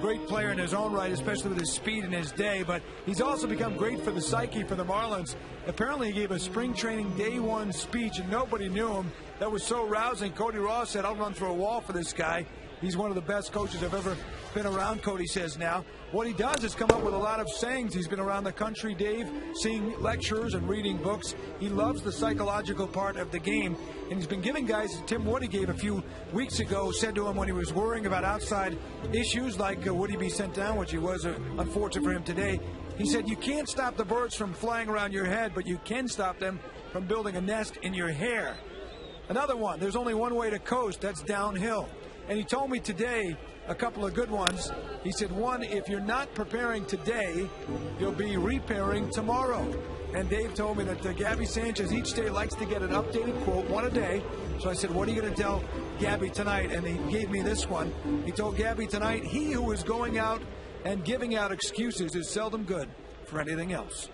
great player in his own right, especially with his speed in his day. But he's also become great for the psyche for the Marlins. Apparently, he gave a spring training day one speech, and nobody knew him. That was so rousing. Cody Ross said, "I'll run through a wall for this guy." He's one of the best coaches I've ever been around, Cody says now. What he does is come up with a lot of sayings. He's been around the country, Dave, seeing lectures and reading books. He loves the psychological part of the game. And he's been giving guys, Tim Woody gave a few weeks ago, said to him when he was worrying about outside issues like would he be sent down, which he was, unfortunate for him today. He said, you can't stop the birds from flying around your head, but you can stop them from building a nest in your hair. Another one, there's only one way to coast, that's downhill. And he told me today a couple of good ones. He said, one, if you're not preparing today, you'll be repairing tomorrow. And Dave told me that Gabby Sanchez each day likes to get an updated quote, one a day. So I said, what are you going to tell Gabby tonight? And he gave me this one. He told Gabby tonight, he who is going out and giving out excuses is seldom good for anything else.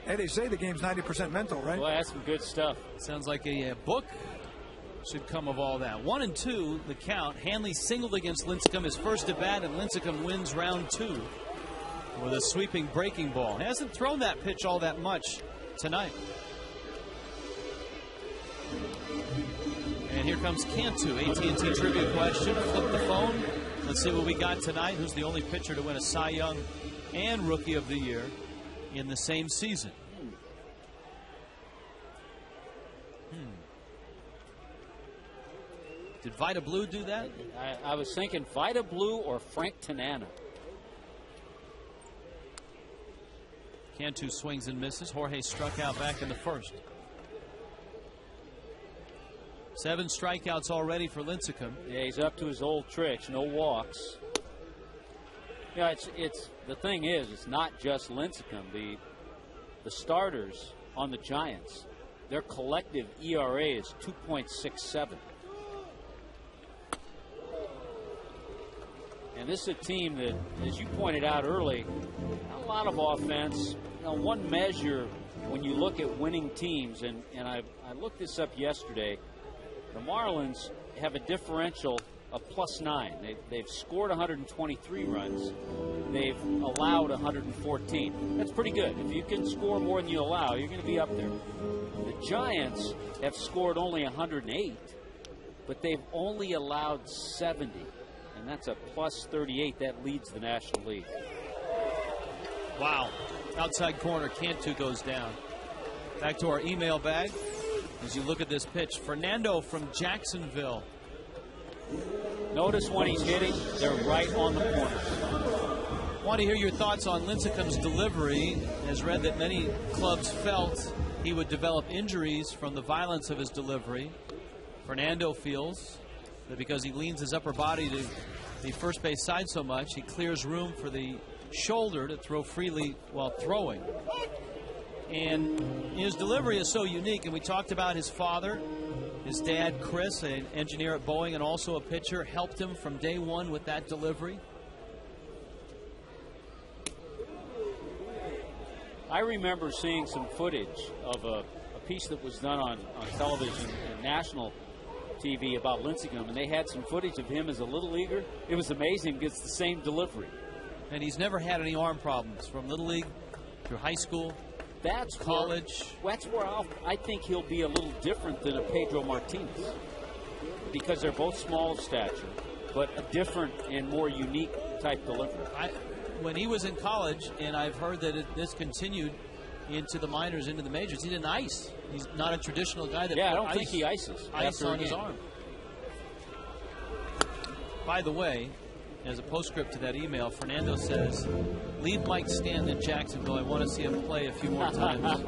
Hey, they say the game's 90% mental, right? Well, that's some good stuff. Sounds like a book should come of all that. 1-2, the count. Hanley singled against Lincecum his first at bat, and Lincecum wins round 2 with a sweeping breaking ball. Hasn't thrown that pitch all that much tonight. And here comes Cantu. AT&T trivia question. Flip the phone. Let's see what we got tonight. Who's the only pitcher to win a Cy Young and Rookie of the Year in the same season? Did Vida Blue do that? I was thinking Vida Blue or Frank Tanana. Cantu swings and misses. Jorge struck out back in the first. 7 strikeouts already for Lincecum. Yeah, he's up to his old tricks. No walks. Yeah, it's the thing is, it's not just Lincecum. The starters on the Giants, their collective ERA is 2.67. And this is a team that, as you pointed out early, not a lot of offense. You know, one measure when you look at winning teams, and I looked this up yesterday, the Marlins have a differential of +9. They've scored 123 runs. They've allowed 114. That's pretty good. If you can score more than you allow, you're going to be up there. The Giants have scored only 108, but they've only allowed 70. And that's a +38. That leads the National League. Wow. Outside corner, Cantu goes down. Back to our email bag. As you look at this pitch, Fernando from Jacksonville. Notice when he's hitting, they're right on the corner. Want to hear your thoughts on Lincecum's delivery. Has read that many clubs felt he would develop injuries from the violence of his delivery. Fernando feels that because he leans his upper body to the first base side so much, he clears room for the shoulder to throw freely while throwing. And his delivery is so unique, and we talked about his father. His dad, Chris, an engineer at Boeing and also a pitcher, helped him from day one with that delivery. I remember seeing some footage of a piece that was done on television and national TV about Lincecum, and they had some footage of him as a little leaguer. It was amazing. It's the same delivery. And he's never had any arm problems from little league through high school. That's college. That's where I think he'll be a little different than a Pedro Martinez, because they're both small of stature, but a different and more unique type delivery. When he was in college, and I've heard that this continued into the minors, into the majors, he didn't ice. He's not a traditional guy that I don't think he ices ice on his arm. By the way, as a postscript to that email, Fernando says, leave Mike Stanton in Jacksonville. I want to see him play a few more times.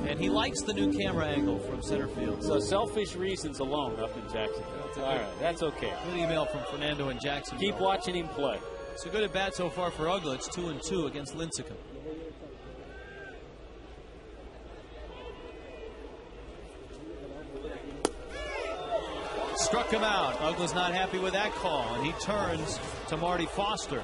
And he likes the new camera angle from center field. So selfish reasons alone up in Jacksonville. All right, that's okay. Good email from Fernando in Jacksonville. Keep watching him play. So good at bat so far for Uggla. It's 2-2 against Lincecum. Struck him out. Uggla's not happy with that call, and he turns to Marty Foster.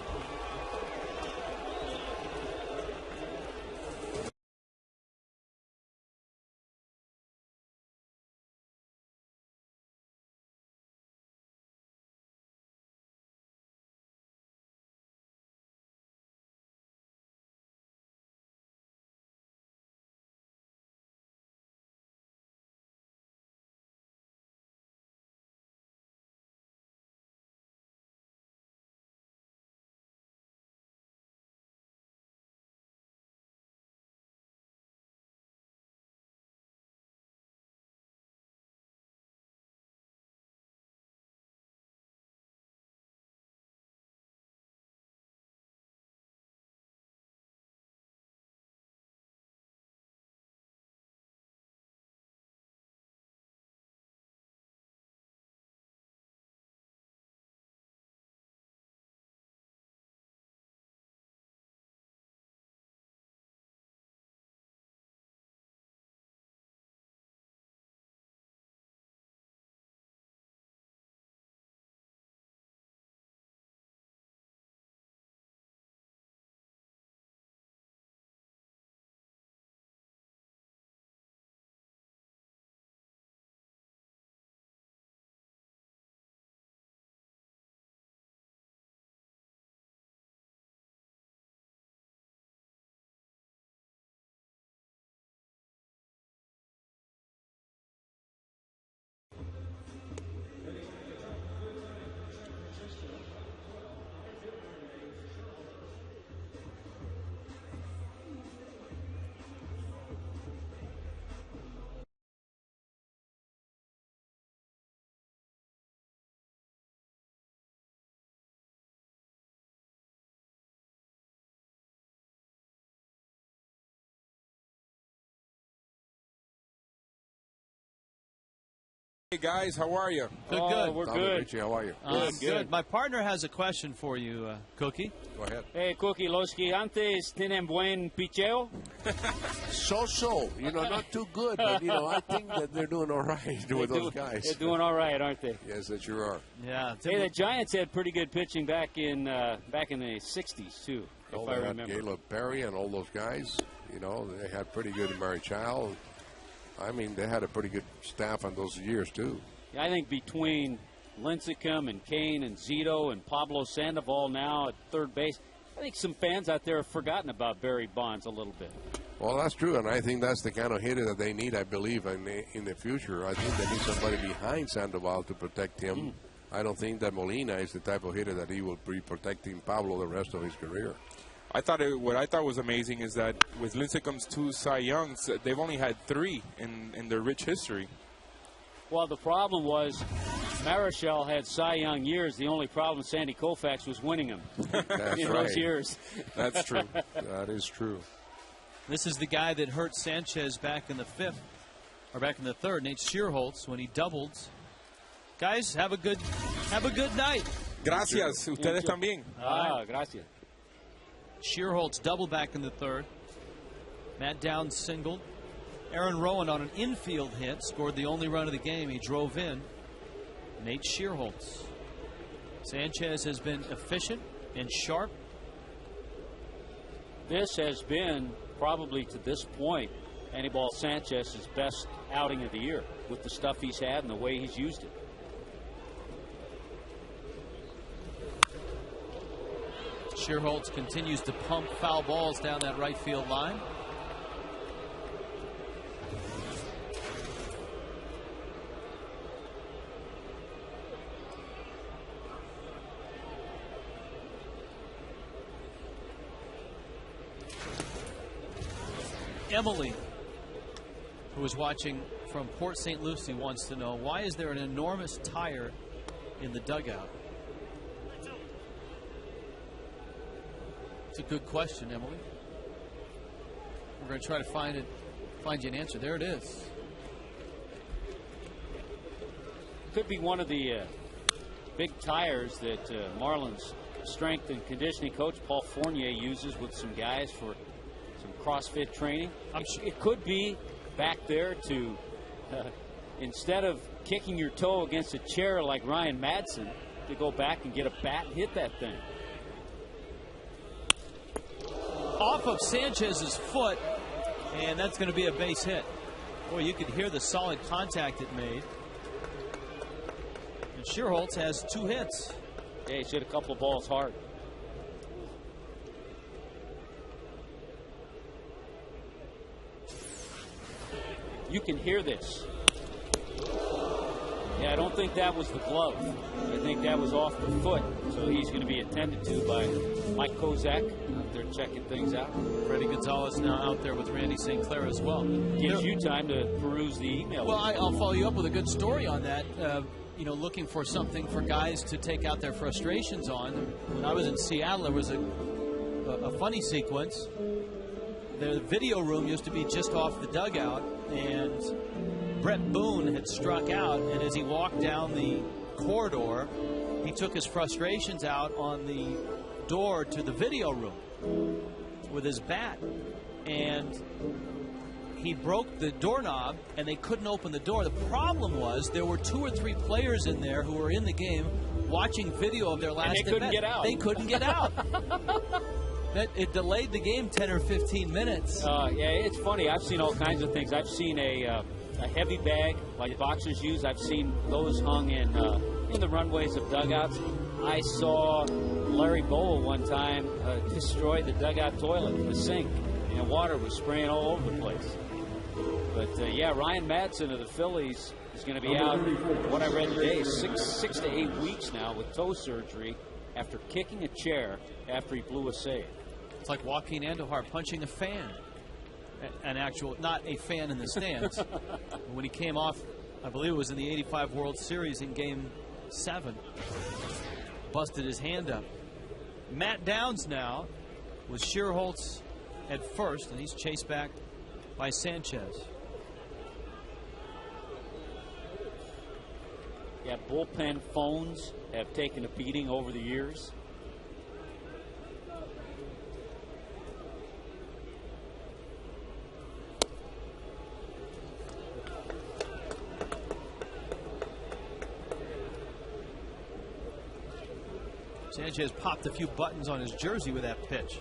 Hey guys, how are you? Good. We're good. Richie, how are you? Good. My partner has a question for you, Cookie. Go ahead. Hey, Cookie, los gigantes tienen buen picheo? So, not too good, but, I think that they're doing all right with those guys. They're doing all right, aren't they? Yes, they sure are. Yeah. Hey, the Giants had pretty good pitching back in the 60s, too, if I remember. Caleb Perry and all those guys, they had pretty good Mary Child. I mean, they had a pretty good staff on those years, too. Yeah, I think between Lincecum and Kane and Zito and Pablo Sandoval now at third base, I think some fans out there have forgotten about Barry Bonds a little bit. Well, that's true, and I think that's the kind of hitter that they need, I believe, in the future. I think they need somebody behind Sandoval to protect him. I don't think that Molina is the type of hitter that he will be protecting Pablo the rest of his career. What I thought was amazing is that with Lincecum's 2 Cy Youngs, they've only had 3 in their rich history. Well, the problem was Marichal had Cy Young years. The only problem, Sandy Koufax was winning them in those years. That's true. That is true. This is the guy that hurt Sanchez back in the 5th, or back in the 3rd, Nate Shearholtz, when he doubled. Guys, have a good night. Gracias. Ustedes también. Gracias. Shearholtz doubled back in the 3rd. Matt Downs singled. Aaron Rowan on an infield hit scored the only run of the game. He drove in. Nate Shearholtz. Sanchez has been efficient and sharp. This has been probably to this point Anibal Sanchez's best outing of the year with the stuff he's had and the way he's used it. Shearholtz continues to pump foul balls down that right field line. Emily, who is watching from Port St. Lucie, wants to know, why is there an enormous tire in the dugout? It's a good question, Emily. We're going to try to find you an answer. There it is. Could be one of the big tires that Marlins strength and conditioning coach Paul Fournier uses with some guys for some CrossFit training. It could be back there to, instead of kicking your toe against a chair like Ryan Madsen, to go back and get a bat and hit that thing. Off of Sanchez's foot, and that's going to be a base hit. Boy, you could hear the solid contact it made. And Schierholtz has 2 hits. Yeah, he's hit a couple of balls hard. You can hear this. Yeah, I don't think that was the glove. I think that was off the foot. So he's going to be attended to by Mike Kozak out there checking things out. Freddie Gonzalez now out there with Randy St. Clair as well. Gives you time to peruse the email. Well, I'll follow you up with a good story on that. Looking for something for guys to take out their frustrations on. When I was in Seattle, there was a funny sequence. The video room used to be just off the dugout, and Brett Boone had struck out, and as he walked down the corridor, he took his frustrations out on the door to the video room with his bat, and he broke the doorknob, and they couldn't open the door. The problem was there were 2 or 3 players in there who were in the game watching video of their last and they couldn't get out. They couldn't get out. It delayed the game 10 or 15 minutes. Yeah, it's funny. I've seen all kinds of things. I've seen a heavy bag like boxers use. I've seen those hung in the runways of dugouts. I saw Larry Bowa one time destroy the dugout toilet, the sink, and water was spraying all over the place. But Ryan Madsen of the Phillies is going to be out, what I read today, 6 to 8 weeks now with toe surgery after kicking a chair after he blew a save. It's like Joaquin Andujar punching a fan. An actual, not a fan in the stands. When he came off, I believe it was in the '85 World Series in Game 7, busted his hand up. Matt Downs now with Schierholtz at first, and he's chased back by Sanchez. Yeah, bullpen phones have taken a beating over the years. Sanchez popped a few buttons on his jersey with that pitch.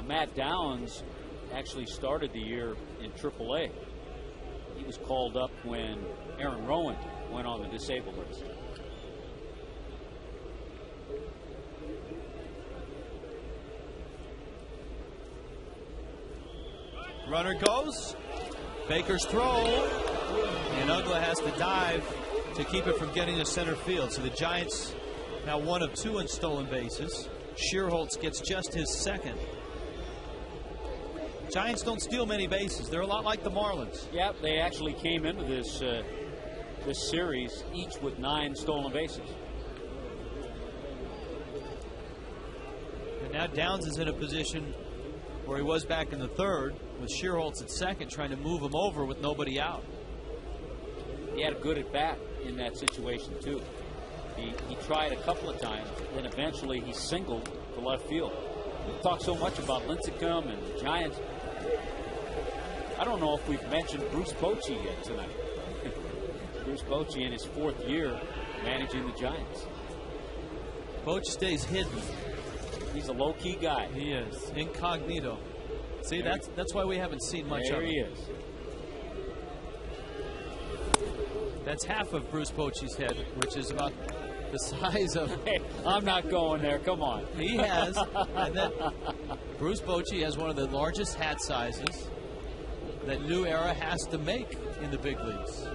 Matt Downs actually started the year in AAA. He was called up when Aaron Rowan went on the disabled list. Runner goes. Baker's throw. And Uggla has to dive to keep it from getting to center field. So the Giants now 1 of 2 in stolen bases. Schierholtz gets just his second. Giants don't steal many bases. They're a lot like the Marlins. Yep, they actually came into this this series each with 9 stolen bases. And now Downs is in a position where he was back in the 3rd with Schierholtz at second, trying to move him over with nobody out. He had a good at bat in that situation too. He tried a couple of times, then eventually he singled to left field. We talk so much about Lincecum and the Giants. I don't know if we've mentioned Bruce Bochy yet tonight. Bruce Bochy in his 4th year managing the Giants. Bochy stays hidden. He's a low-key guy. He is. Incognito. See, that's why we haven't seen much of him. There he is. That's half of Bruce Bochy's head, which is about the size of... Hey, I'm not going there. Come on. He has. And then Bruce Bochy has one of the largest hat sizes that New Era has to make in the big leagues.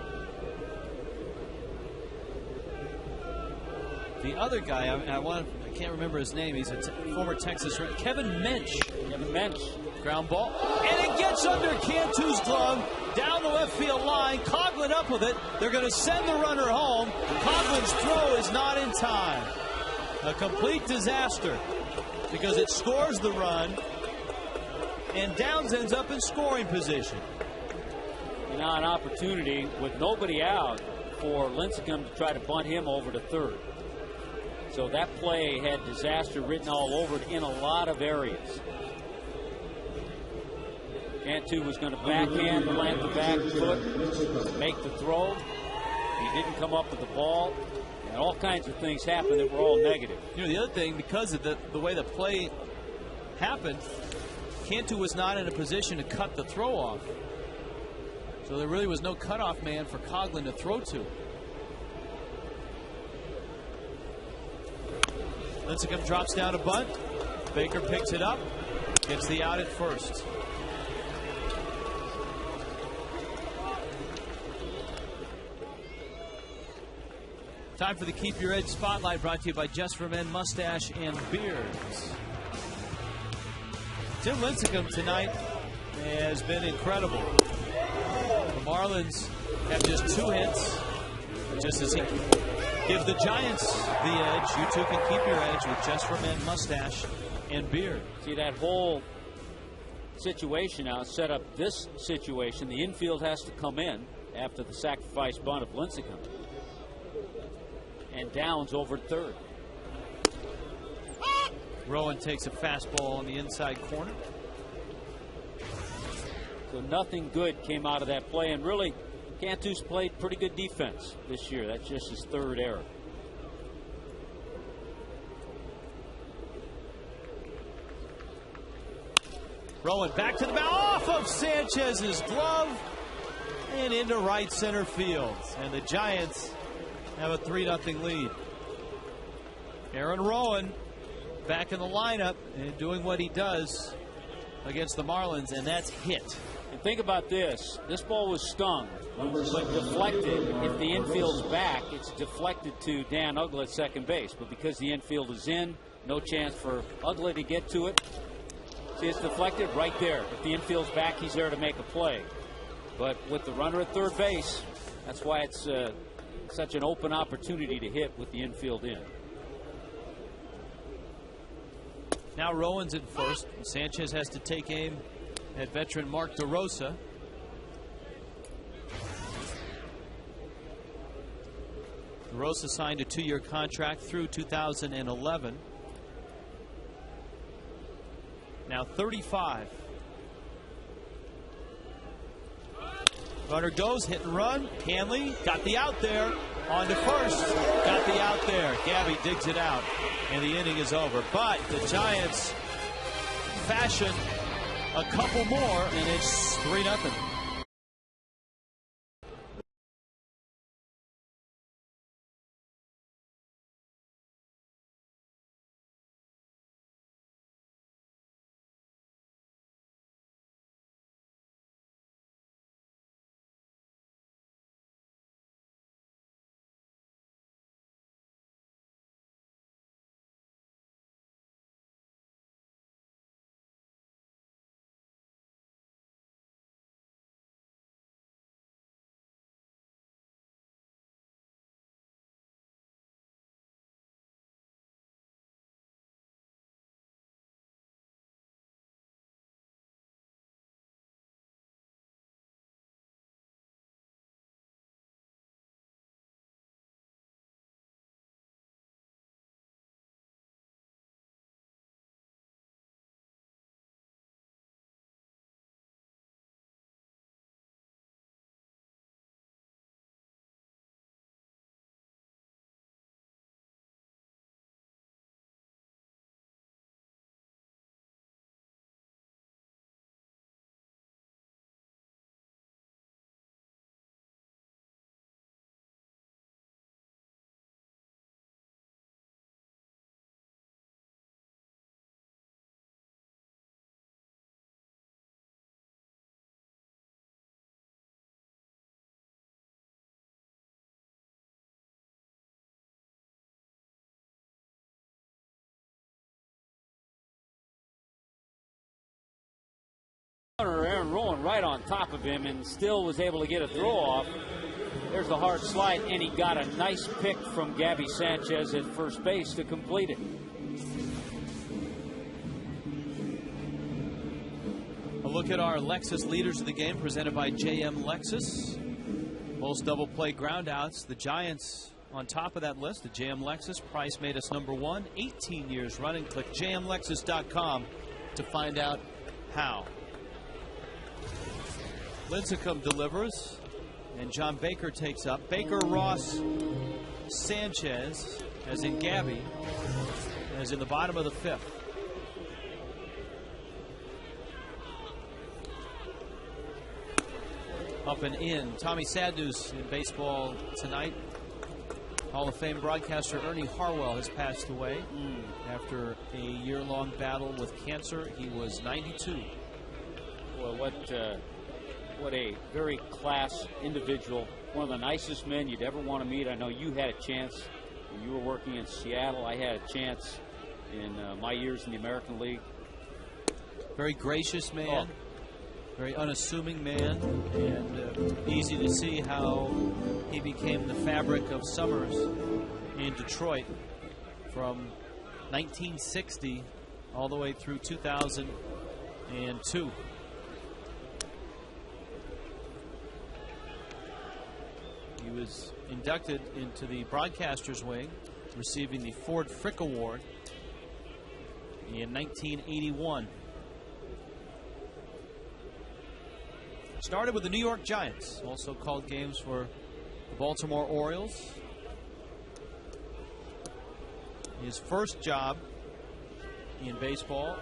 The other guy, I can't remember his name. He's a former Texas Ranger. Kevin Mensch. Kevin Mensch. Ground ball. And it gets under Cantu's glove. Down the left field line. Coughlin up with it. They're going to send the runner home. Coughlin's throw is not in time. A complete disaster because it scores the run, and Downs ends up in scoring position. And now an opportunity with nobody out for Lincecum to try to bunt him over to third. So that play had disaster written all over it in a lot of areas. Cantu was going to backhand, plant the back foot, make the throw. He didn't come up with the ball. And all kinds of things happened that were all negative. You know, the other thing, because of the way the play happened, Cantu was not in a position to cut the throw off. So there really was no cutoff man for Coughlin to throw to. Lincecum drops down a bunt. Baker picks it up, gets the out at first. Time for the Keep Your Edge Spotlight, brought to you by Just for Men Mustache and Beards. Tim Lincecum tonight has been incredible. The Marlins have just 2 hits, just as he gives the Giants the edge. You too can keep your edge with Just for Men Mustache and Beard. See, that whole situation now set up this situation. The infield has to come in after the sacrifice bunt of Lincecum. And Downs over third. Rowan takes a fastball on the inside corner. So nothing good came out of that play, and really Cantu's played pretty good defense this year. That's just his 3rd error. Rowan back to the mound, off of Sanchez's glove and into right center field. And the Giants have a 3-0 lead. Aaron Rowan back in the lineup and doing what he does against the Marlins, and that's hit. And think about this. This ball was stung, but deflected. If the infield's back, it's deflected to Dan Uggla at second base. But because the infield is in, no chance for Uggla to get to it. See, it's deflected right there. If the infield's back, he's there to make a play. But with the runner at third base, that's why it's such an open opportunity to hit with the infield in. Now Rowan's in first. Sanchez has to take aim at veteran Mark DeRosa. DeRosa signed a 2-year contract through 2011. Now 35. Runner goes, hit and run. Hanley got the out there. On to first. Got the out there. Gabby digs it out. And the inning is over. But the Giants fashion a couple more, and it's 3-0. Aaron Rowan right on top of him and still was able to get a throw off. There's the hard slide, and he got a nice pick from Gabby Sanchez at first base to complete it. A look at our Lexus leaders of the game presented by JM Lexus. Most double play groundouts. The Giants on top of that list. The JM Lexus price made us #1, 18 years running. Click jmlexus.com to find out how. Lincecum delivers, and John Baker takes up. Baker, Ross, Sanchez, as in Gabby, as in the bottom of the 5th. Up and in. Tommy Sad News in baseball tonight. Hall of Fame broadcaster Ernie Harwell has passed away after a year-long battle with cancer. He was 92. Well, what a very class individual. One of the nicest men you'd ever want to meet. I know you had a chance when you were working in Seattle. I had a chance in my years in the American League. Very gracious man. Very unassuming man, and easy to see how he became the fabric of summers in Detroit from 1960 all the way through 2002. He was inducted into the broadcasters wing, receiving the Ford Frick Award in 1981. Started with the New York Giants, also called games for the Baltimore Orioles. His first job in baseball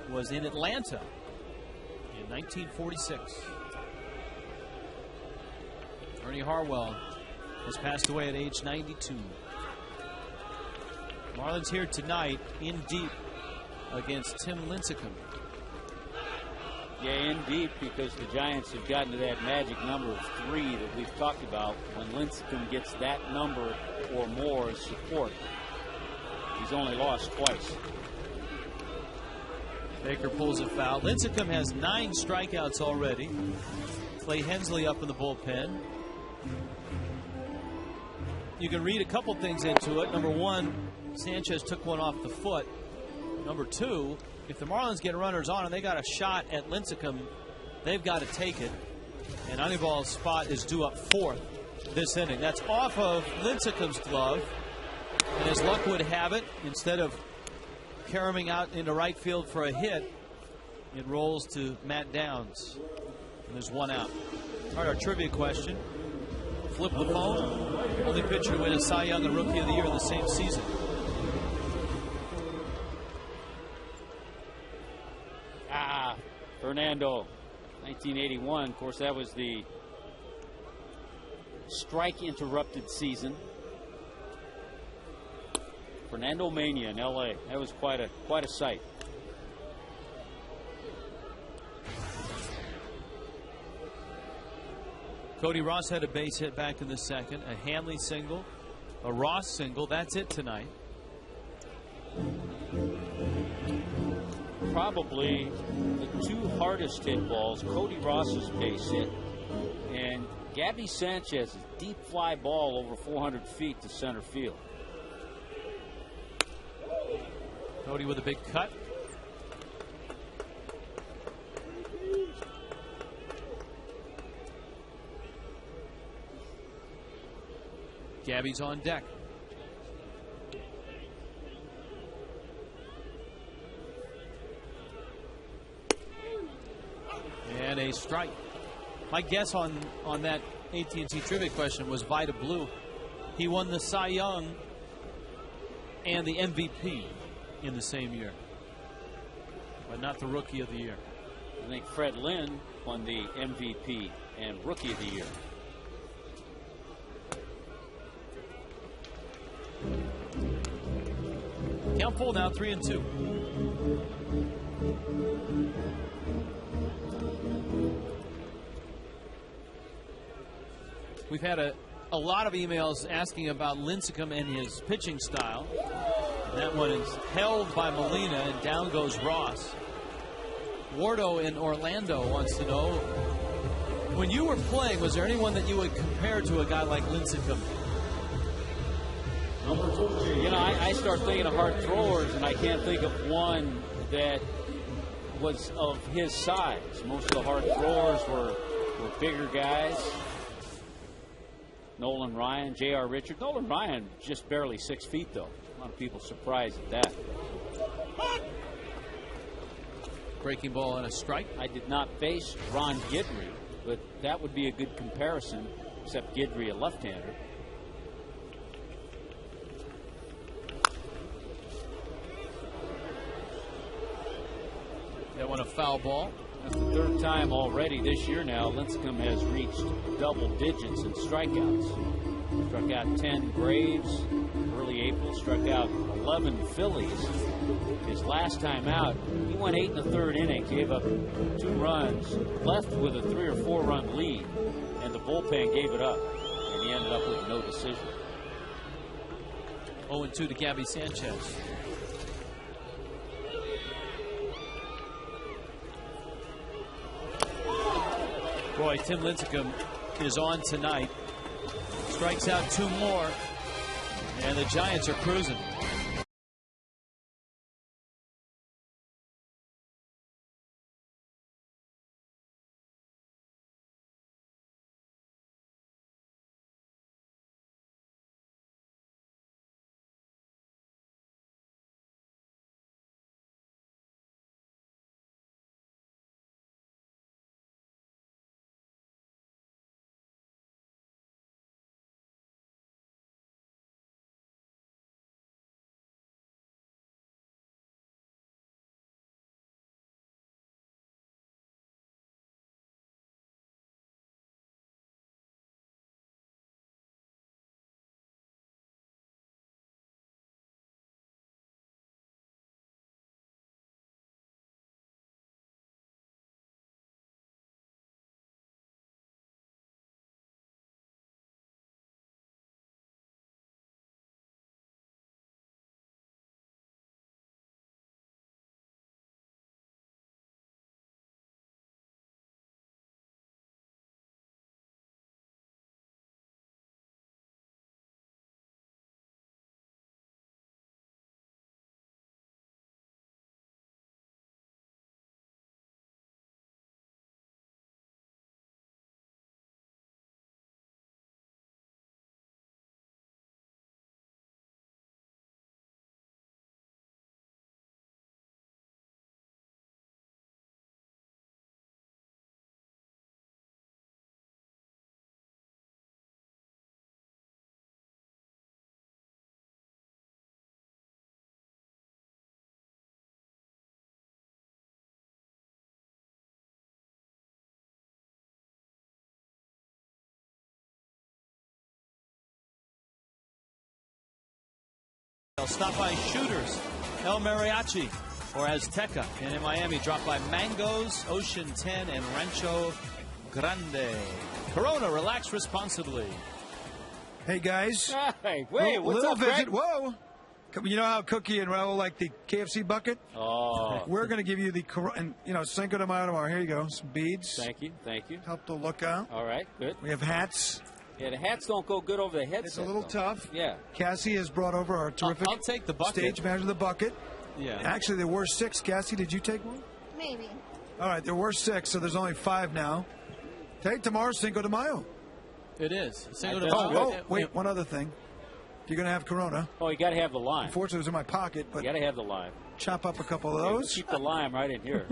was in Atlanta in 1946. Ernie Harwell has passed away at age 92. Marlins here tonight in deep against Tim Lincecum. Yeah, in deep, because the Giants have gotten to that magic number of 3 that we've talked about. When Lincecum gets that number or more as support, he's only lost twice. Baker pulls a foul. Lincecum has 9 strikeouts already. Clay Hensley up in the bullpen. You can read a couple things into it. Number 1, Sanchez took one off the foot. Number 2, if the Marlins get runners on and they got a shot at Lincecum, they've got to take it. And Anibald's spot is due up 4th this inning. That's off of Lincecum's glove. And as luck would have it, instead of caroming out into right field for a hit, it rolls to Matt Downs. And there's 1 out. All right, our trivia question. Flip the phone. Only pitcher to win a Cy Young and Rookie of the Year in the same season. Fernando, 1981. Of course, that was the strike-interrupted season. Fernando Mania in L.A. That was quite a sight. Cody Ross had a base hit back in the 2nd. A Hanley single, a Ross single. That's it tonight. Probably the 2 hardest hit balls, Cody Ross's base hit and Gabby Sanchez's deep fly ball over 400 feet to center field. Cody with a big cut. Gabby's on deck. And a strike. My guess on that AT&T trivia question was Vida Blue. He won the Cy Young and the MVP in the same year, but not the Rookie of the Year. I think Fred Lynn won the MVP and Rookie of the Year. Count full now, 3-2. We've had a lot of emails asking about Lincecum and his pitching style. And that one is held by Molina, and down goes Ross. Wardo in Orlando wants to know When you were playing, was there anyone that you would compare to a guy like Lincecum? You know, I start thinking of hard throwers, and I can't think of one that was of his size. Most of the hard throwers were bigger guys. Nolan Ryan, J.R. Richard. Nolan Ryan just barely 6 feet, though. A lot of people surprised at that. Breaking ball and a strike. I did not face Ron Guidry, but that would be a good comparison, except Guidry a left-hander. That one a foul ball. That's the 3rd time already this year now Lincecum has reached double digits in strikeouts. Struck out 10 Braves early April, struck out 11 Phillies. His last time out, he went 8 1/3 innings, gave up 2 runs, left with a 3 or 4 run lead, and the bullpen gave it up, and he ended up with no decision. 0-2 to Gabby Sanchez. Boy, Tim Lincecum is on tonight. Strikes out 2 more, and the Giants are cruising. They'll stop by Shooters, El Mariachi, or Azteca. And in Miami, drop by Mangoes, Ocean 10, and Rancho Grande. Corona, relax responsibly. Hey, guys. Hey, wait, what's little up, visit. Greg? Whoa. You know how Cookie and Raul like the KFC bucket? Oh. We're going to give you the, and Cinco de Mayo tomorrow. Here you go. Some beads. Thank you, thank you. Help the look out. All right, good. We have hats. Yeah, the hats don't go good over the headset. It's a little tough. Yeah. Cassie has brought over our terrific I'll take the bucket. stage manager of the bucket. Yeah. Actually, there were 6. Cassie, did you take one? Maybe. All right, there were 6, so there's only 5 now. Take tomorrow's Cinco de Mayo. It is. Cinco de That's Mayo. good. Wait, one other thing. You're going to have Corona. Oh, you got to have the lime. Unfortunately, it was in my pocket, but You got to have the lime. chop up a couple of Yeah, those. keep the lime right in here.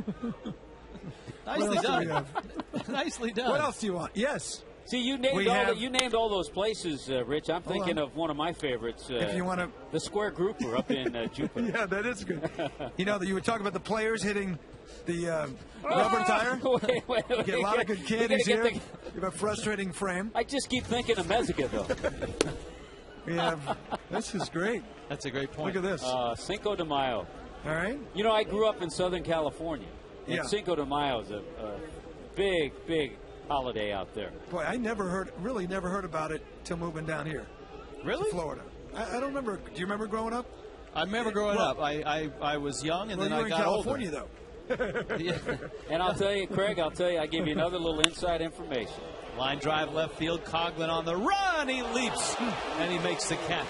Nicely else do we done. have? Nicely done. What else do you want? Yes. See, you We named have- you named all those places, Rich. I'm thinking on. of one of my favorites. If you want to. The Square Grouper up in Jupiter. Yeah, that is good. You know that you were talking about the players hitting the rubber tire. wait. You get a lot of good candies get here. You have a frustrating frame. I just keep thinking of Mezzica, though. We have. This is great. That's a great point. Look at this. Cinco de Mayo. All right. You know, I grew up in Southern California. And Yeah. Cinco de Mayo is a big, big holiday out there. Boy, I never heard about it till moving down here. Really? To Florida. I don't remember. Do you remember growing up? I remember growing Well- up. I was young, and Well, then you were I in got California, older. though. And I'll tell you, Craig, I give you another little inside information. Line drive left field. Coughlin on the run. He leaps and he makes the catch.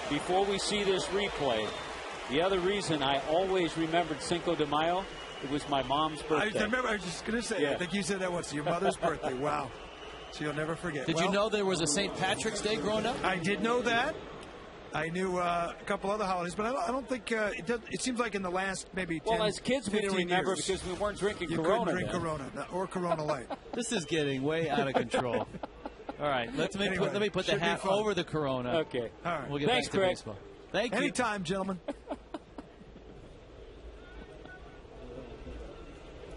Before we see this replay, the other reason I always remembered Cinco de Mayo, it was my mom's birthday. I was just going to say, I think you said that once. Your mother's birthday. Wow. So you'll never forget. Did you know there was a St. Patrick's Day growing up? I did know that. I knew a couple other holidays, but I don't think it seems like in the last maybe 10, well, as kids we didn't remember years, because we weren't drinking you Corona. Couldn't drink Corona or Corona Light. This is getting way out of control. All right, let me put the hat over the Corona. Okay. All right. We'll get Thanks, back to Craig. baseball. Thank you. Anytime, gentlemen.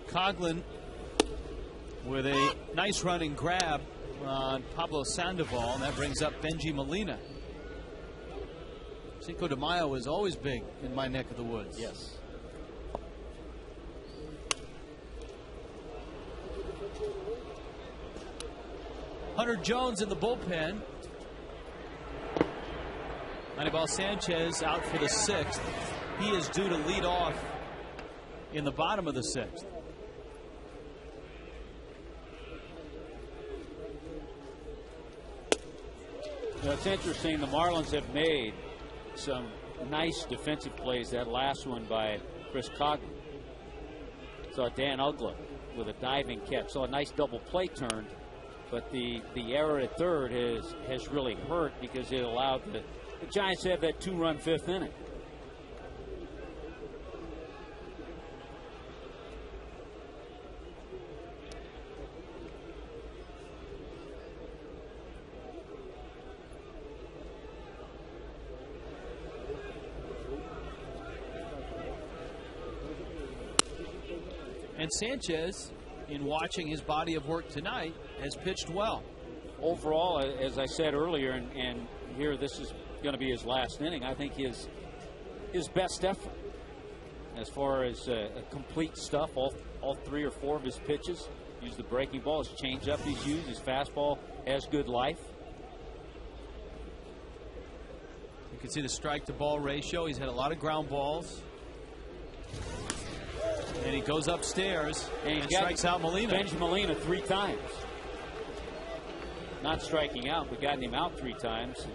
Coughlin with a nice running grab on Pablo Sandoval, and that brings up Benji Molina. Cinco de Mayo is always big in my neck of the woods. Yes. Hunter Jones in the bullpen. Anibal Sanchez out for the 6th. He is due to lead off in the bottom of the 6th. You know, it's interesting. The Marlins have made some nice defensive plays. That last one by Chris Coughlin. Saw Dan Uggla with a diving catch. Saw a nice double play turned, but the error at third has really hurt because it allowed the Giants to have that 2-run 5th inning. And Sanchez, in watching his body of work tonight, has pitched well. Overall, as I said earlier, and here this is going to be his last inning, I think his best effort as far as complete stuff, all 3 or 4 of his pitches. Used the breaking ball, his changeup he's used, his fastball has good life. You can see the strike to ball ratio. He's had a lot of ground balls. And he goes upstairs and strikes out Molina. Benji Molina 3 times. Not striking out, but gotten him out 3 times.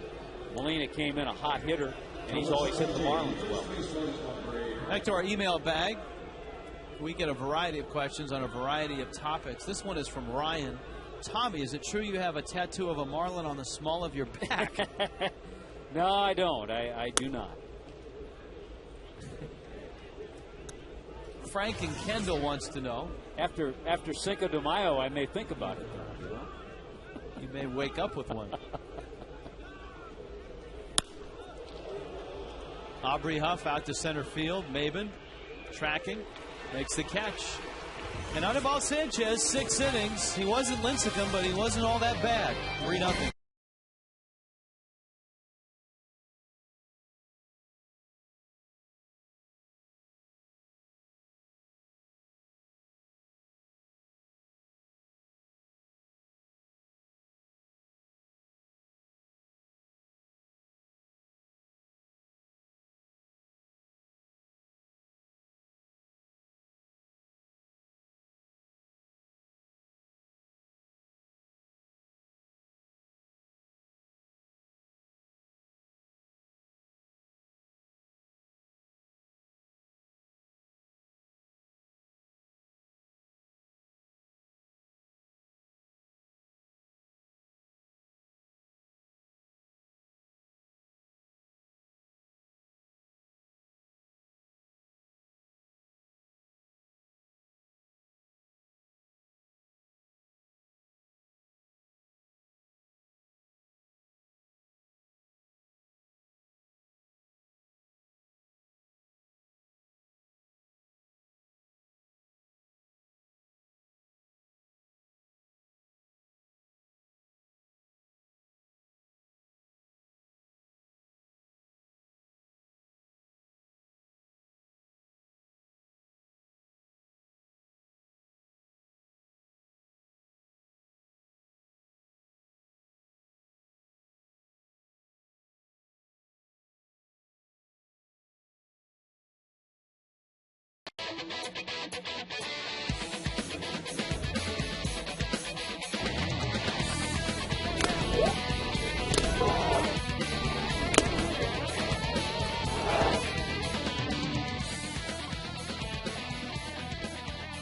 Molina came in a hot hitter, and he's always hit the Marlins well. Back to our email bag. We get a variety of questions on a variety of topics. This one is from Ryan. Tommy, is it true you have a tattoo of a Marlin on the small of your back? No, I don't. I do not. Frank and Kendall wants to know. After Cinco de Mayo, I may think about it. You may wake up with one. Aubrey Huff out to center field. Maben tracking. Makes the catch. And Anibal Sanchez, 6 innings. He wasn't Lincecum, but he wasn't all that bad. 3-0.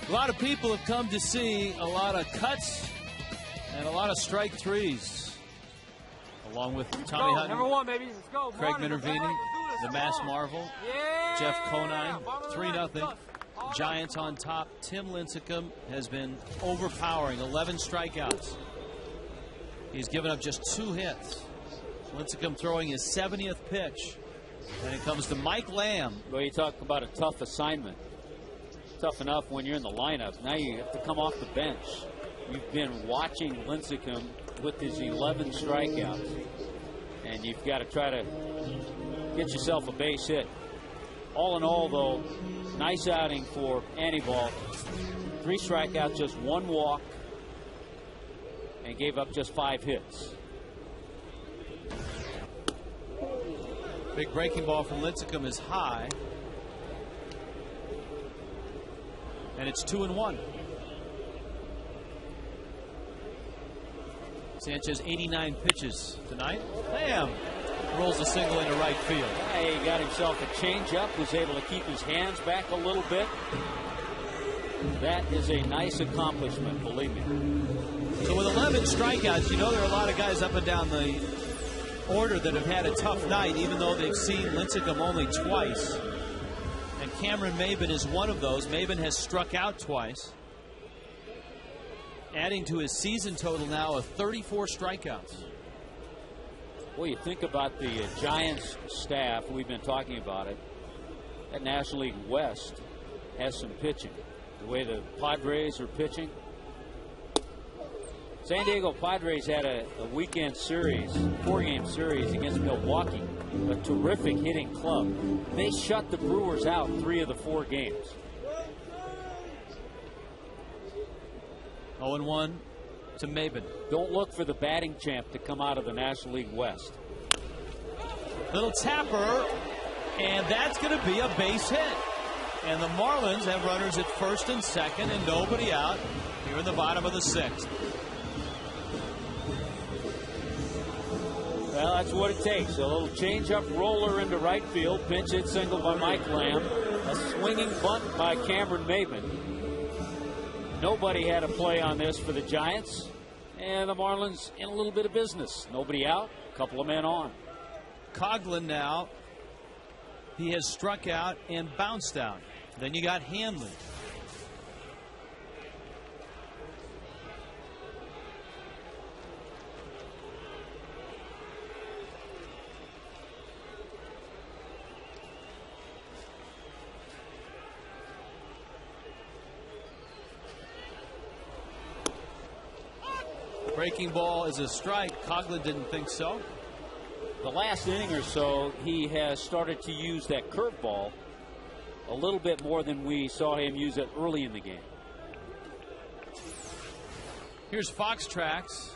A lot of people have come to see a lot of cuts and a lot of strike threes. Along with Tommy Hutton, number one, baby. Let's go. Craig Minervini, the Mass Marvel, Jeff Conine, 3-0. Giants on top. Tim Lincecum has been overpowering, 11 strikeouts. He's given up just 2 hits. Lincecum throwing his 70th pitch. And it comes to Mike Lamb. Well, you talk about a tough assignment. Tough enough when you're in the lineup. Now you have to come off the bench. You've been watching Lincecum with his 11 strikeouts, and you've got to try to get yourself a base hit. All in all, though, nice outing for Anibal. 3 strikeouts, just 1 walk, and gave up just 5 hits. Big breaking ball from Lincecum is high. And it's 2-1. Sanchez 89 pitches tonight. Lamb rolls a single into right field. Yeah, he got himself a changeup, was able to keep his hands back a little bit. That is a nice accomplishment, believe me. So with 11 strikeouts, you know there are a lot of guys up and down the order that have had a tough night, even though they've seen Lincecum only twice. And Cameron Maben is one of those. Maben has struck out twice, adding to his season total now of 34 strikeouts. Well, you think about the Giants staff, we've been talking about it. That National League West has some pitching. The way the Padres are pitching. San Diego Padres had a weekend series, 4-game series against Milwaukee, a terrific hitting club. They shut the Brewers out 3 of the 4 games. 0-1 to Maben. Don't look for the batting champ to come out of the National League West. Little tapper, and that's going to be a base hit. And the Marlins have runners at first and second and nobody out here in the bottom of the 6th. Well, that's what it takes. A little change-up roller into right field. Pinch hit single by Mike Lamb. A swinging bunt by Cameron Maben. Nobody had a play on this for the Giants. And the Marlins in a little bit of business. Nobody out. A couple of men on. Coughlin now. He has struck out and bounced out. Then you got Hanley. Breaking ball is a strike. Coughlin didn't think so. The last inning or so, he has started to use that curveball a little bit more than we saw him use it early in the game. Here's Fox Tracks.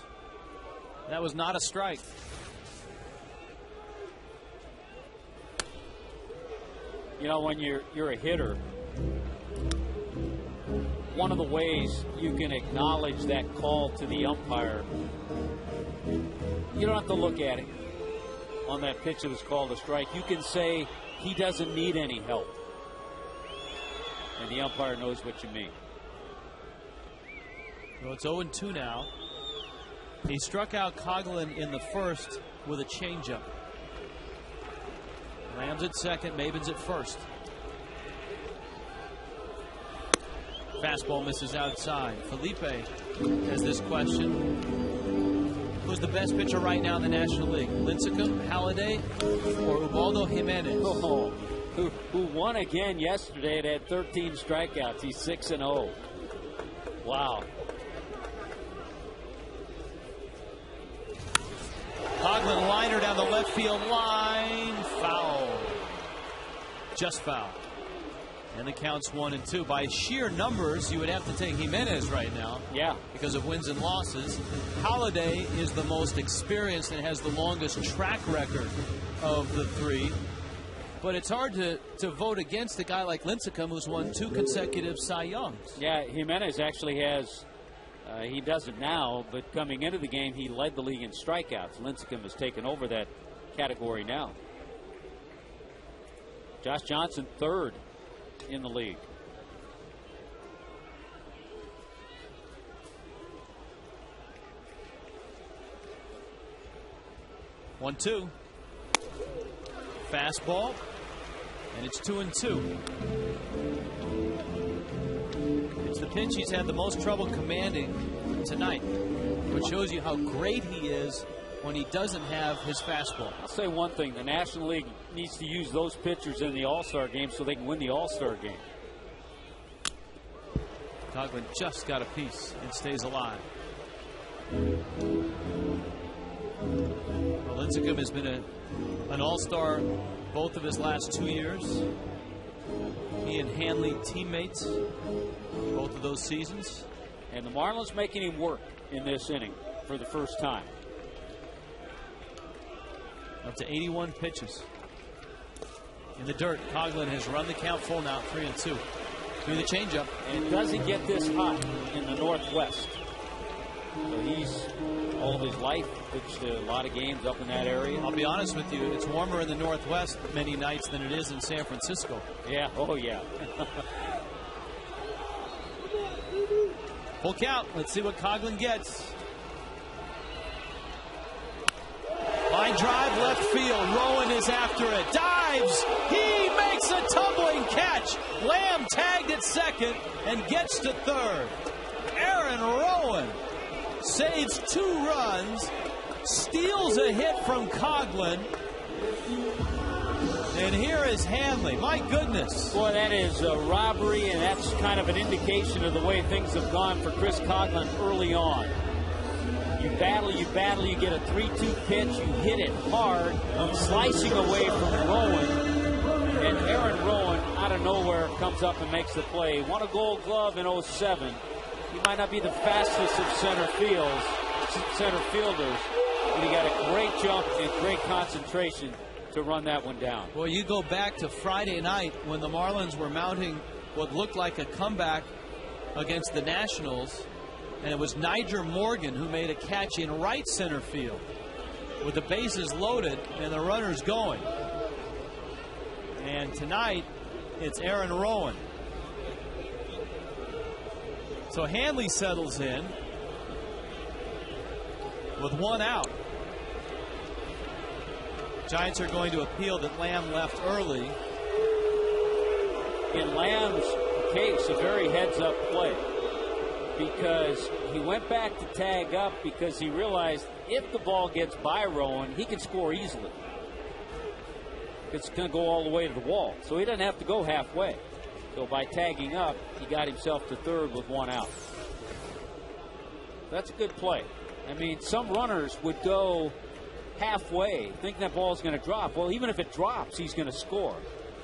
That was not a strike. You know, when you're a hitter, one of the ways you can acknowledge that call to the umpire, you don't have to look at it on that pitch that was called a strike. You can say he doesn't need any help. And the umpire knows what you mean. Well, it's 0-2 now. He struck out Coughlin in the first with a changeup. Lamb's at second, Maben's at first. Fastball misses outside. Felipe has this question. Who's the best pitcher right now in the National League? Lincecum, Halladay, or Ubaldo Jimenez? Oh, who won again yesterday and had 13 strikeouts. He's 6-0. Wow. Coughlin liner down the left field line. Foul. Just foul. And the count's 1-2. By sheer numbers, you would have to take Jimenez right now. Yeah. Because of wins and losses. Halladay is the most experienced and has the longest track record of the 3. But it's hard to vote against a guy like Lincecum, who's won 2 consecutive Cy Youngs. Yeah, Jimenez actually has, he doesn't now, but coming into the game, he led the league in strikeouts. Lincecum has taken over that category now. Josh Johnson, 3rd in the league. One, 2. Fastball. And it's 2-2. It's the pitch he's had the most trouble commanding tonight, which shows you how great he is when he doesn't have his fastball. I'll say one thing. The National League needs to use those pitchers in the All-Star game so they can win the All-Star game. Coghlan just got a piece and stays alive. Well, Lincecum has been an All-Star both of his last 2 years. He and Hanley teammates both of those seasons. And the Marlins making him work in this inning for the first time. Up to 81 pitches. In the dirt, Coghlan has run the count full now, 3-2. Through the changeup. And doesn't get this hot in the Northwest. So he's, all of his life, pitched a lot of games up in that area. I'll be honest with you, it's warmer in the Northwest many nights than it is in San Francisco. Yeah, oh yeah. Full count. Let's see what Coghlan gets. Line drive, left field. Rowan is after it. Dives. He makes a tumbling catch. Lamb tagged at second and gets to third. Aaron Rowan saves 2 runs, steals a hit from Coghlan. And here is Hanley. My goodness. Boy, that is a robbery, and that's kind of an indication of the way things have gone for Chris Coghlan early on. You battle, you get a 3-2 pitch, you hit it hard, slicing away from Rowan. And Aaron Rowan, out of nowhere, comes up and makes the play. Won a Gold Glove in 07. He might not be the fastest of center fielders, but he got a great jump and great concentration to run that one down. Well, you go back to Friday night when the Marlins were mounting what looked like a comeback against the Nationals, and it was Niger Morgan who made a catch in right center field with the bases loaded and the runners going. And tonight, it's Aaron Rowan. So Hanley settles in with 1 out. Giants are going to appeal that Lamb left early. In Lamb's case, a very heads-up play, because he went back to tag up because he realized if the ball gets by Rowan, he can score easily. It's going to go all the way to the wall, so he doesn't have to go halfway. So by tagging up, he got himself to third with 1 out. That's a good play. I mean, some runners would go halfway, thinking that ball is going to drop. Well, even if it drops, he's going to score.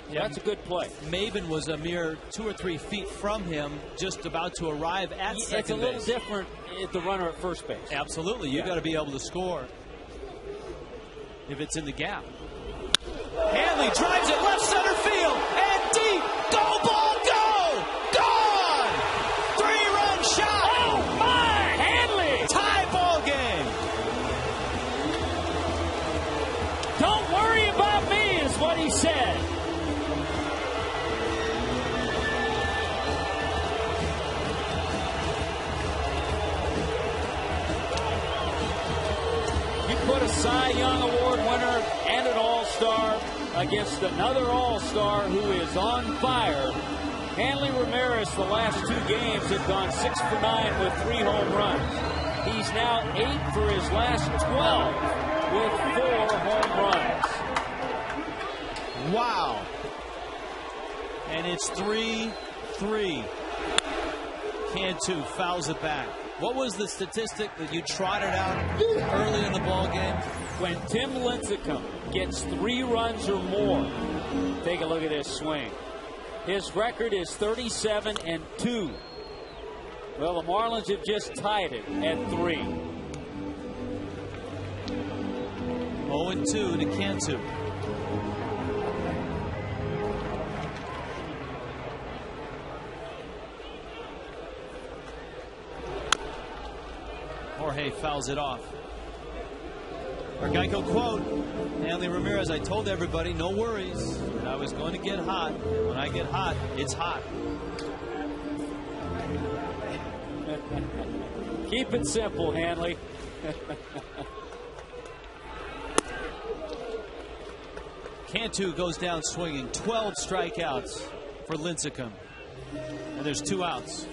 Yeah, that's a good play. Maben was a mere 2 or 3 feet from him, just about to arrive at second base. It's a little different at the runner at first base. Absolutely. You've got to be able to score if it's in the gap. Hanley drives it left center field and deep. Go ball, go! Gone! 3-run shot! Oh, my! Hanley! Tie ball game. Don't worry about me, is what he said. You put a Cy Young Award winner and an All-Star against another All-Star who is on fire. Hanley Ramirez, the last 2 games, have gone 6 for 9 with 3 home runs. He's now 8 for his last 12 with 4 home runs. Wow. And it's 3-3. Cantu fouls it back. What was the statistic that you trotted out early in the ball game? When Tim Lincecum gets 3 runs or more, take a look at this swing. His record is 37-2. Well, the Marlins have just tied it at 3. 0-2 to Cantu. Jorge fouls it off. Our Geico quote, Hanley Ramirez, I told everybody, no worries. I was going to get hot. When I get hot, it's hot. Keep it simple, Hanley. Cantu goes down swinging. 12 strikeouts for Lincecum. And there's 2 outs.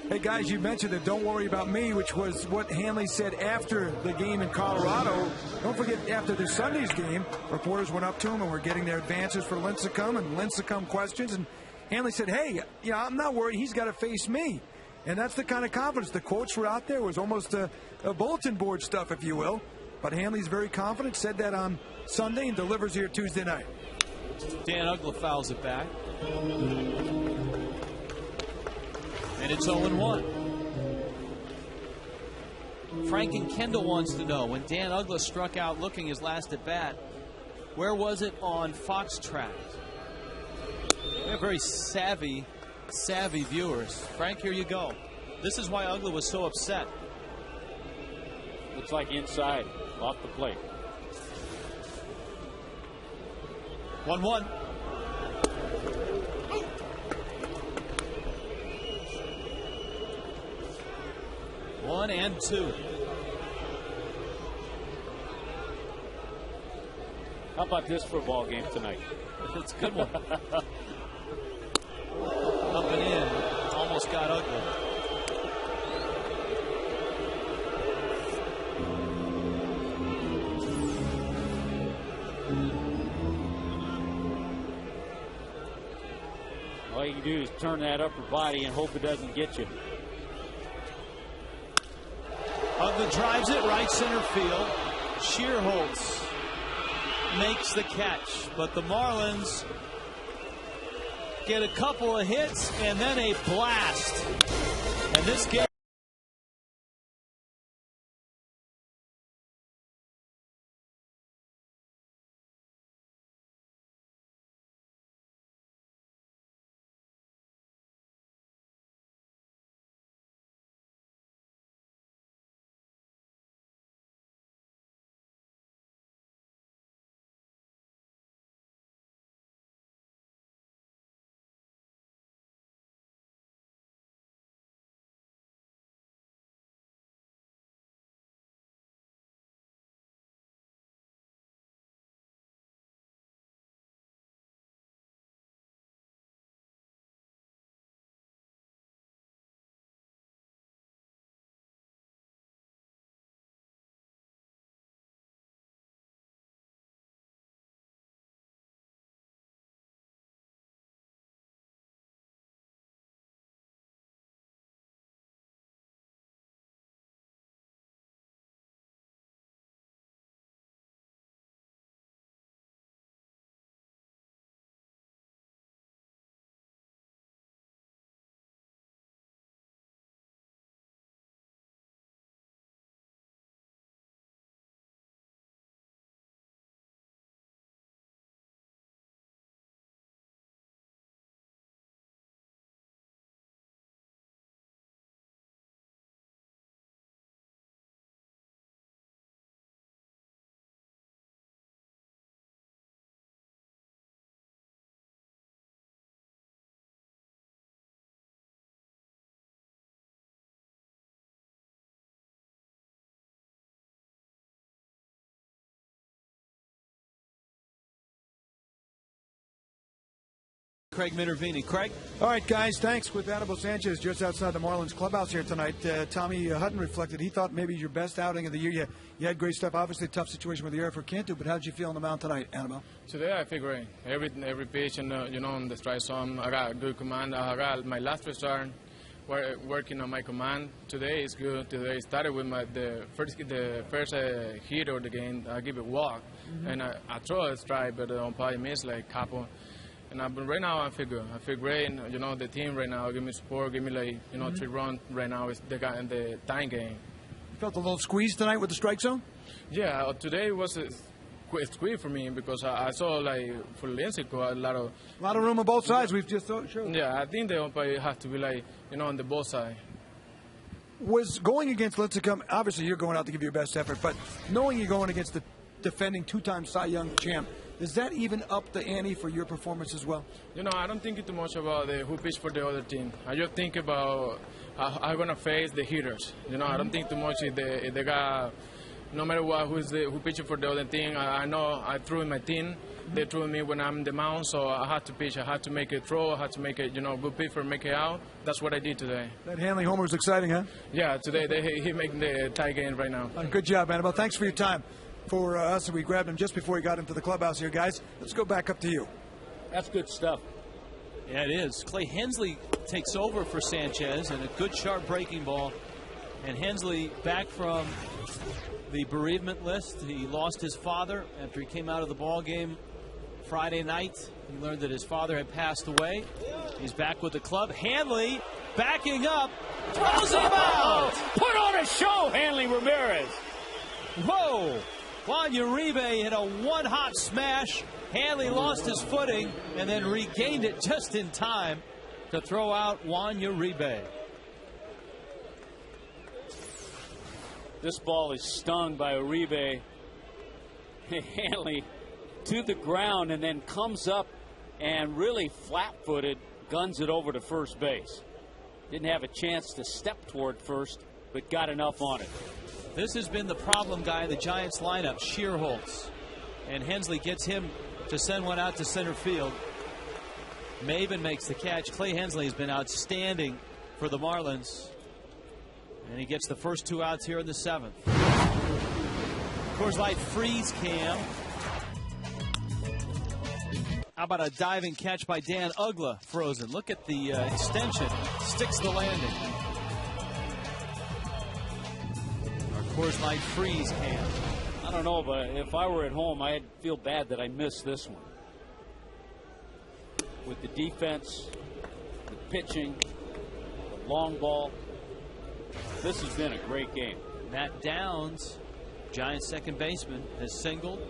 Hey, guys, you mentioned that don't worry about me, which was what Hanley said after the game in Colorado. Don't forget, after the Sunday's game, reporters went up to him and were getting their advances for Lincecum and Lincecum questions. And Hanley said, hey, I'm not worried. He's got to face me. And that's the kind of confidence. The quotes were out there. It was almost a bulletin board stuff, if you will. But Hanley's very confident, said that on Sunday, and delivers here Tuesday night. Dan Uggla fouls it back. And it's 0-1. Frank and Kendall wants to know, when Dan Uggla struck out looking his last at bat, where was it on Fox Track? We have very savvy viewers. Frank, here you go. This is why Uggla was so upset. Looks like inside, off the plate. 1-1. One and 2. How about this for a ball game tonight? It's a good one. Up and in. Almost got Uggla. All you can do is turn that upper body and hope it doesn't get you. Uggla drives it right center field. Shearholtz makes the catch, but the Marlins get a couple of hits and then a blast. And this game. Craig Minervini. Craig? All right, guys, thanks. With Anibal Sanchez just outside the Marlins clubhouse here tonight, Tommy Hutton reflected he thought maybe your best outing of the year. You had great stuff. Obviously, a tough situation with the error for Cantu, but how did you feel on the mound tonight, Anibal? Today, I feel great. Every pitch, and on the strike zone, I got good command. I got my last start working on my command. Today is good. Today started with the first hit of the game. I give it walk, and I throw a strike, but the umpire missed like couple. And right now I feel good. I feel great. And, the team right now give me support, give me 3 runs right now. It's the guy in the tying game. You felt a little squeeze tonight with the strike zone? Yeah, today was a squeeze for me because I saw for Lincecum a lot of room on both sides. We've just showed. Yeah, I think the umpire has to be on the both sides. Was going against Lincecum, obviously you're going out to give your best effort, but knowing you're going against the defending two-time Cy Young champ, does that even up the ante for your performance as well? You know, I don't think too much about who pitched for the other team. I just think about how I'm going to face the hitters. You know, I don't think too much if they got, no matter what, who pitched for the other team. I know I threw in my team. They threw me when I'm in the mound, so I had to pitch. I had to make a throw. I had to make a good pitch for make it out. That's what I did today. That Hanley homer was exciting, huh? Yeah, today he making the tie game right now. Good job, Annabelle. Thanks for your time. For us, we grabbed him just before he got into the clubhouse here, guys. Let's go back up to you. That's good stuff. Yeah, it is. Clay Hensley takes over for Sanchez, and a good sharp breaking ball. And Hensley back from the bereavement list. He lost his father after he came out of the ball game Friday night. He learned that his father had passed away. He's back with the club. Hanley backing up, throws him out. Put on a show, Hanley Ramirez. Whoa! Juan Uribe hit a one-hop smash. Hanley lost his footing and then regained it just in time to throw out Juan Uribe. This ball is stung by Uribe. Hanley to the ground and then comes up and really flat-footed guns it over to first base. Didn't have a chance to step toward first, but got enough on it. This has been the problem guy in the Giants lineup, Shearholtz. And Hensley gets him to send one out to center field. Maven makes the catch. Clay Hensley has been outstanding for the Marlins. And he gets the first two outs here in the seventh. Coors Light freeze cam. How about a diving catch by Dan Uggla, frozen. Look at the extension. Sticks the landing. Coors Light freeze cam. I don't know, but if I were at home, I'd feel bad that I missed this one. With the defense, the pitching, the long ball, this has been a great game. Matt Downs, Giants second baseman, has singled,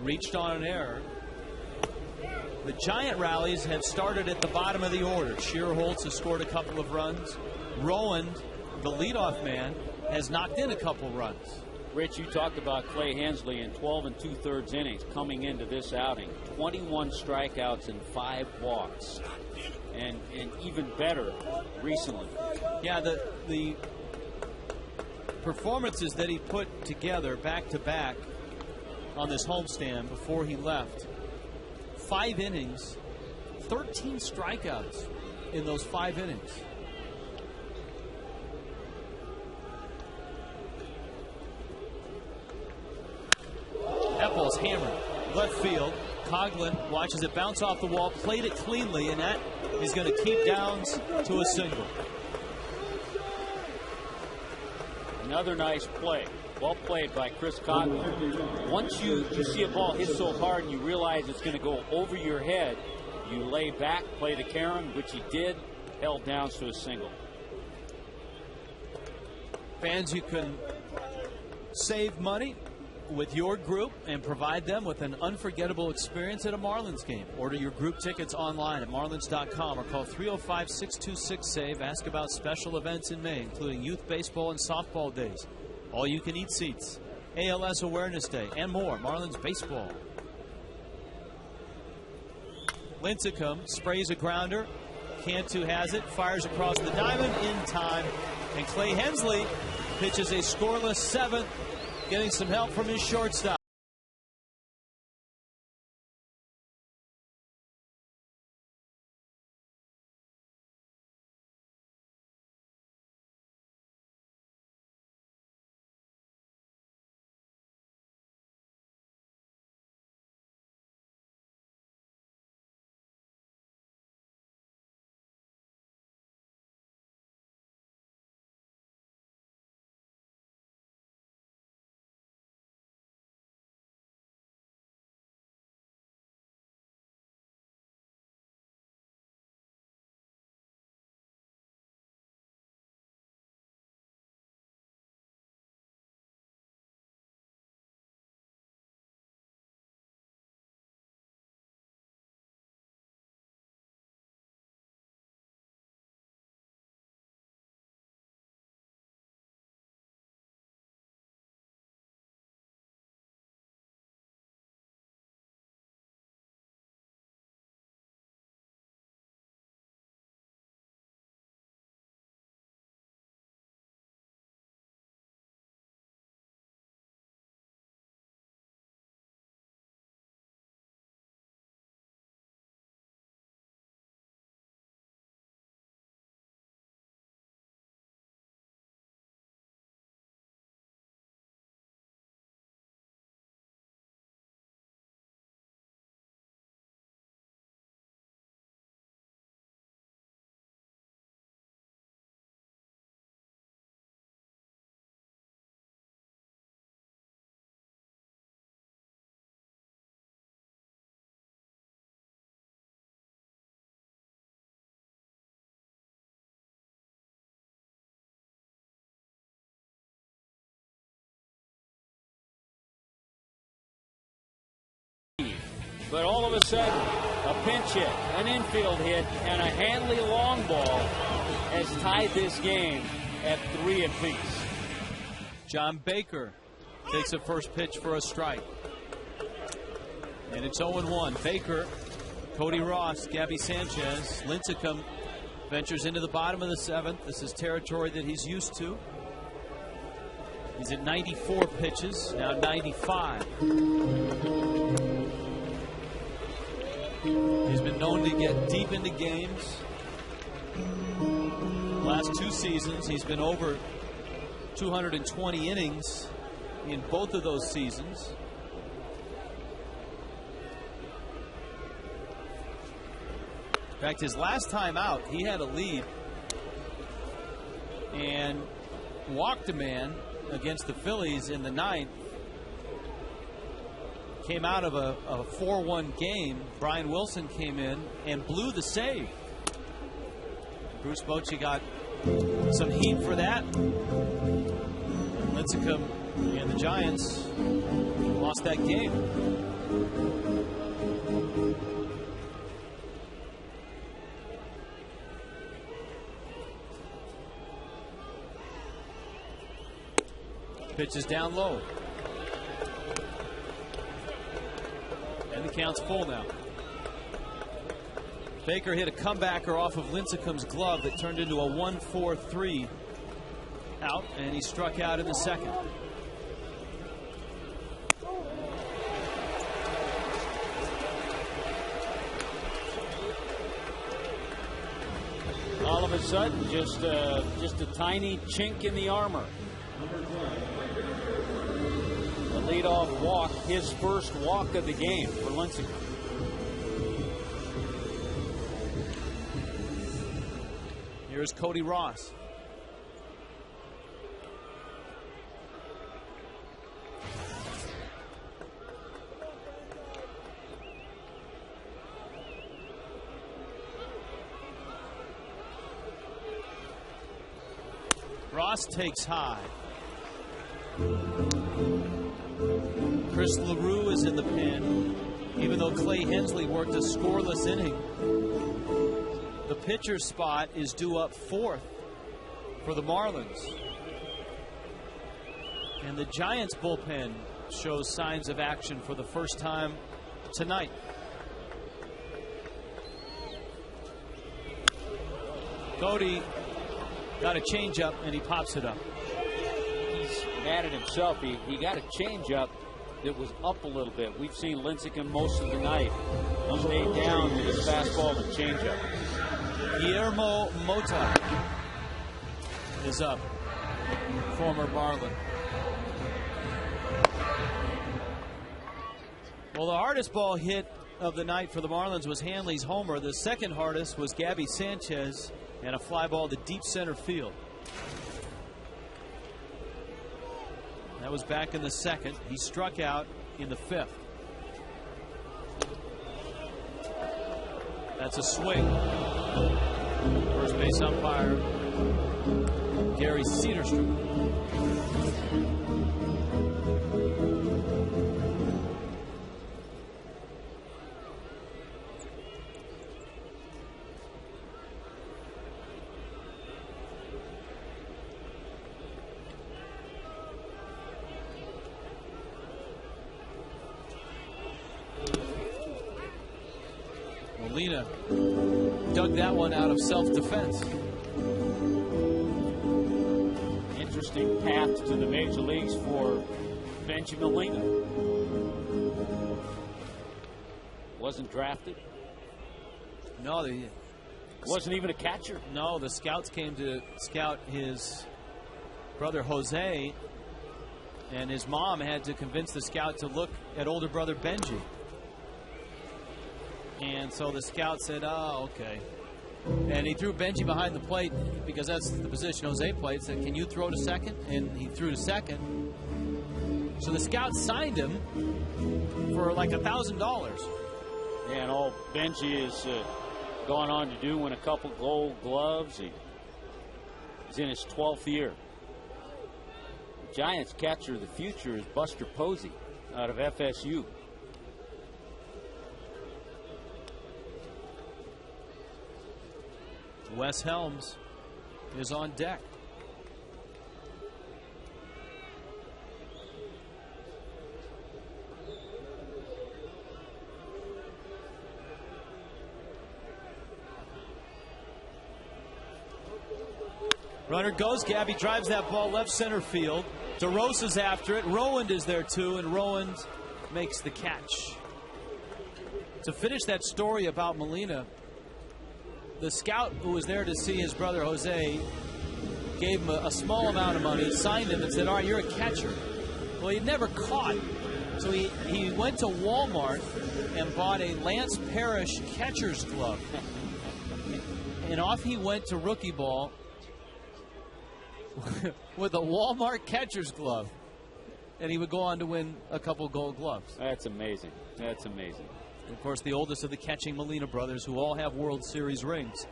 reached on an error. The Giant rallies have started at the bottom of the order. Shearholtz has scored a couple of runs. Rowan, the leadoff man, has knocked in a couple runs. Rich, you talked about Clay Hensley in 12 2/3 innings coming into this outing. 21 strikeouts and 5 walks. And even better recently. Yeah, the performances that he put together back-to-back on this homestand before he left. 5 innings, 13 strikeouts in those 5 innings. That ball's hammered left field. Coughlin watches it bounce off the wall, played it cleanly, and that is going to keep Downs to a single. Another nice play. Well played by Chris Coughlin. Once you see a ball hit so hard and you realize it's going to go over your head, you lay back, play the Karen, which he did, held Downs to a single. Fans, you can save money with your group and provide them with an unforgettable experience at a Marlins game. Order your group tickets online at marlins.com or call 305-626-SAVE. Ask about special events in May, including youth baseball and softball days, all-you-can-eat seats, ALS Awareness Day, and more. Marlins baseball. Lincecum sprays a grounder. Cantu has it, fires across the diamond in time, and Clay Hensley pitches a scoreless seventh, getting some help from his shortstop. But all of a sudden, a pinch hit, an infield hit, and a Hanley long ball has tied this game at 3 apiece. John Baker takes a first pitch for a strike. And it's 0-1. Baker, Cody Ross, Gabby Sanchez, Lincecum ventures into the bottom of the 7th. This is territory that he's used to. He's at 94 pitches, now 95. He's been known to get deep into games. Last 2 seasons, he's been over 220 innings in both of those seasons. In fact, his last time out, he had a lead and walked a man against the Phillies in the 9th. Came out of a 4-1 game. Brian Wilson came in and blew the save. Bruce Bochy got some heat for that. Lincecum and the Giants lost that game. Pitch is down low. And the count's full now. Baker hit a comebacker off of Lincecum's glove that turned into a 1-4-3 out, and he struck out in the 2nd. All of a sudden, just a tiny chink in the armor. The leadoff walk, his first walk of the game for Lincecum. Here's Cody Ross. Ross takes high. Chris LaRue is in the pen. Even though Clay Hensley worked a scoreless inning, the pitcher spot is due up 4th for the Marlins. And the Giants bullpen shows signs of action for the first time tonight. Cody got a changeup and he pops it up. He's mad at himself. He got a changeup that was up a little bit. We've seen Lincecum most of the night stay down to his fastball and changeup. Guillermo Mota is up, former Marlin. Well, the hardest ball hit of the night for the Marlins was Hanley's homer. The second hardest was Gabby Sanchez and a fly ball to deep center field. That was back in the 2nd. He struck out in the 5th. That's a swing. First base umpire Gary Cederstrom. Molina dug that one out of self-defense. Interesting path to the major leagues for Benji Molina. Wasn't drafted. No, wasn't even a catcher. No, the scouts came to scout his brother Jose, and his mom had to convince the scout to look at older brother Benji. And so the scout said, oh, okay. And he threw Benji behind the plate because that's the position Jose played. Said, can you throw to second? And he threw to second. So the scout signed him for like $1,000. Yeah, and all Benji has gone on to do, win a couple gold gloves. He's in his 12th year. The Giants catcher of the future is Buster Posey out of FSU. Wes Helms is on deck. Runner goes. Gabby drives that ball left center field. DeRosa's after it. Rowand is there too, and Rowand makes the catch. To finish that story about Molina, the scout who was there to see his brother Jose gave him a small amount of money, signed him, and said, all right, you're a catcher. Well, he'd never caught. So he went to Walmart and bought a Lance Parrish catcher's glove. And off he went to rookie ball with a Walmart catcher's glove. And he would go on to win a couple Gold Gloves. That's amazing. That's amazing. And of course, the oldest of the catching Molina brothers, who all have World Series rings.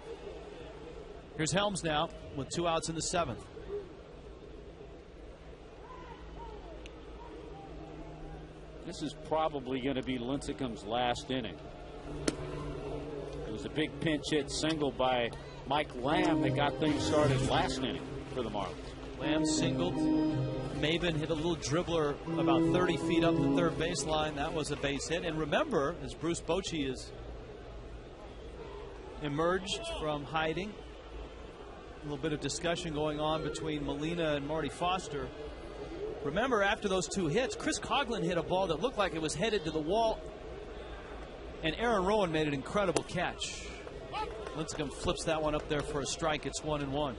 Here's Helms now with 2 outs in the 7th. This is probably going to be Lincecum's last inning. It was a big pinch hit single by Mike Lamb that got things started last inning for the Marlins. Lamb singled. Maben hit a little dribbler about 30 feet up the third baseline. That was a base hit. And remember, as Bruce Bochy has emerged from hiding, a little bit of discussion going on between Molina and Marty Foster. Remember, after those 2 hits, Chris Coughlin hit a ball that looked like it was headed to the wall, and Aaron Rowand made an incredible catch. Lincecum flips that one up there for a strike. It's 1-1.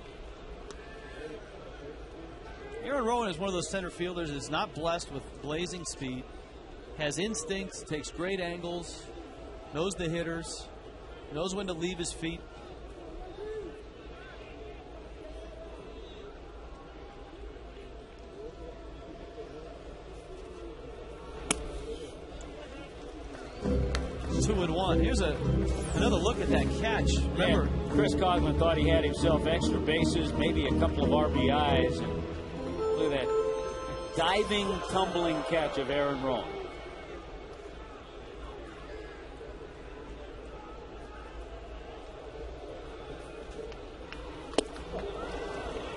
Aaron Rowand is one of those center fielders that's not blessed with blazing speed, has instincts, takes great angles, knows the hitters, knows when to leave his feet. Two and one. Here's another look at that catch. Remember, Chris Coughlin thought he had himself extra bases, maybe a couple of RBIs. And look at that diving, tumbling catch of Aaron Rowand.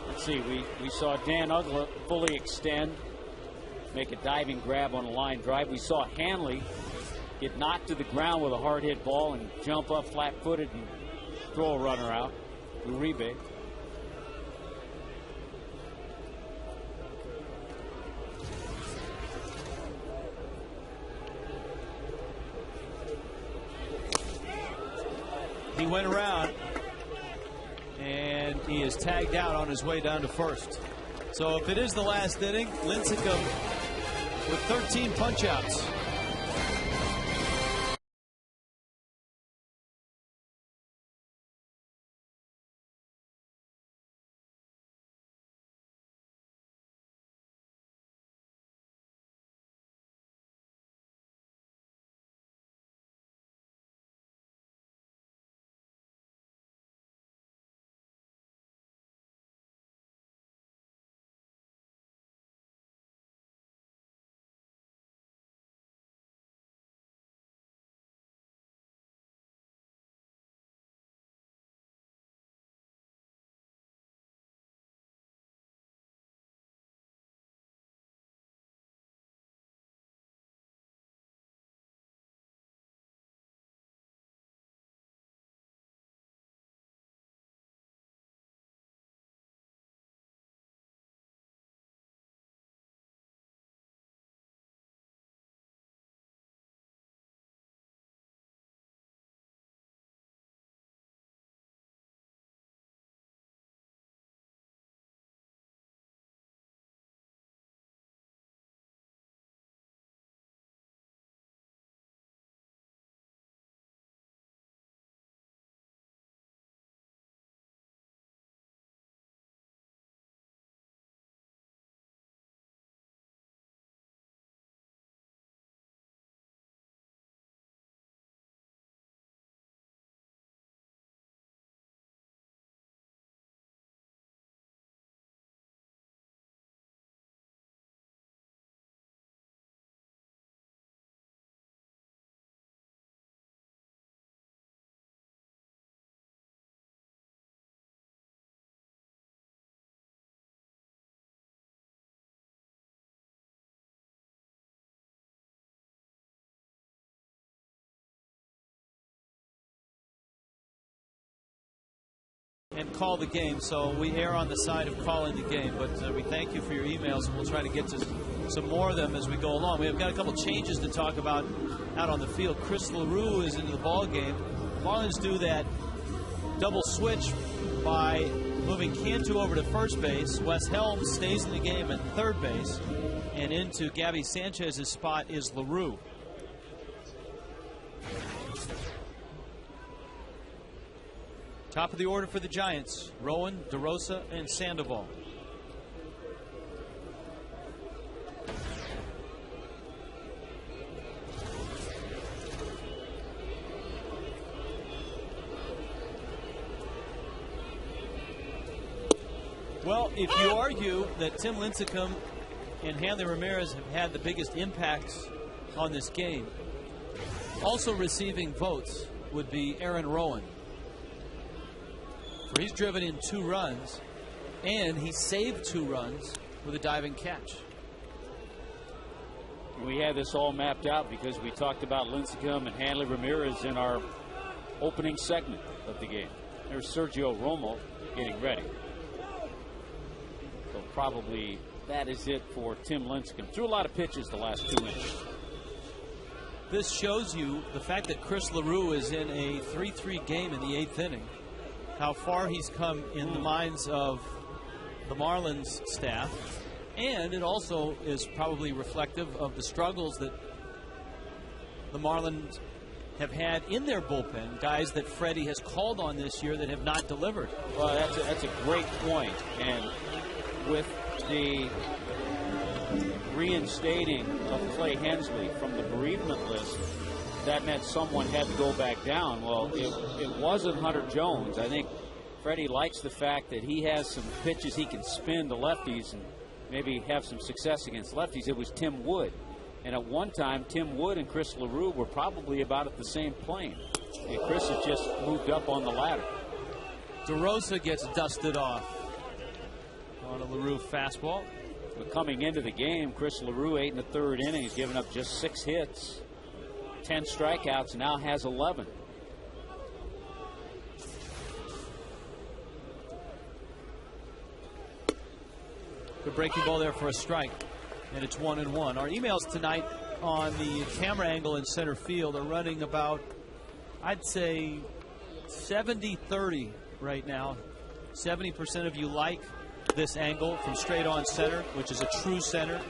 Let's see, we saw Dan Uggla fully extend, make a diving grab on a line drive. We saw Hanley get knocked to the ground with a hard hit ball and jump up flat-footed and throw a runner out. Uribe. He went around, and he is tagged out on his way down to first. So if it is the last inning, Lincecum with 13 punch-outs. and call the game. So we err on the side of calling the game. But we thank you for your emails, and we'll try to get to some more of them as we go along. We've got a couple changes to talk about out on the field. Chris LaRue is into the ball game. Marlins do that double switch by moving Cantu over to first base. Wes Helms stays in the game at third base. And into Gabby Sanchez's spot is LaRue. Top of the order for the Giants: Rowan, DeRosa, and Sandoval. Well, if you argue that Tim Lincecum and Hanley Ramirez have had the biggest impacts on this game, also receiving votes would be Aaron Rowan. For he's driven in 2 runs, and he saved 2 runs with a diving catch. We had this all mapped out because we talked about Lincecum and Hanley Ramirez in our opening segment of the game. There's Sergio Romo getting ready. So probably that is it for Tim Lincecum. Threw a lot of pitches the last 2 innings. This shows you the fact that Chris LaRue is in a 3-3 game in the 8th inning, how far he's come in the minds of the Marlins staff. And it also is probably reflective of the struggles that the Marlins have had in their bullpen, guys that Freddie has called on this year that have not delivered. Well, that's a great point. And with the reinstating of Clay Hensley from the bereavement list, that meant someone had to go back down. Well, it wasn't Hunter Jones. I think Freddie likes the fact that he has some pitches he can spin to lefties and maybe have some success against lefties. It was Tim Wood. And at one time, Tim Wood and Chris LaRue were probably about at the same plane. And Chris has just moved up on the ladder. DeRosa gets dusted off on a LaRue fastball. But coming into the game, Chris LaRue, 8 1/3 innings, giving up just 6 hits, 10 strikeouts, now has 11. Good breaking ball there for a strike, and it's 1-1. Our emails tonight on the camera angle in center field are running about, I'd say, 70-30 right now. 70% of you like this angle from straight on center, which is a true center,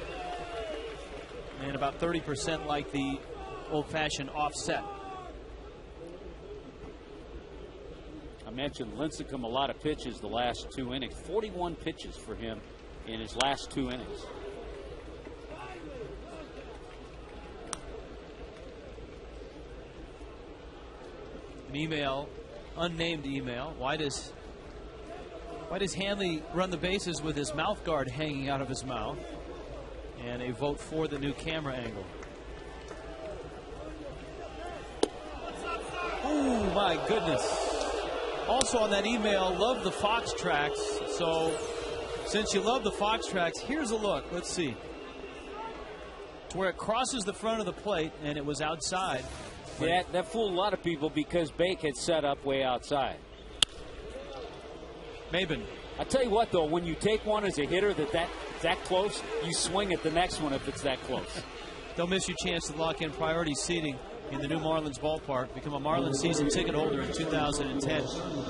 and about 30% like the old-fashioned offset. I mentioned Lincecum, a lot of pitches the last 2 innings. 41 pitches for him in his last 2 innings. An email, unnamed email. Why does Hanley run the bases with his mouth guard hanging out of his mouth? And a vote for the new camera angle. Oh my goodness. Also on that email, love the Fox tracks. So since you love the Fox tracks, here's a look. Let's see. To where it crosses the front of the plate, and it was outside. Yeah, that fooled a lot of people because Bake had set up way outside. Mabin. I tell you what, though, when you take one as a hitter that close, you swing at the next one if it's that close. Don't miss your chance to lock in priority seating in the new Marlins ballpark. Become a Marlins season ticket holder in 2010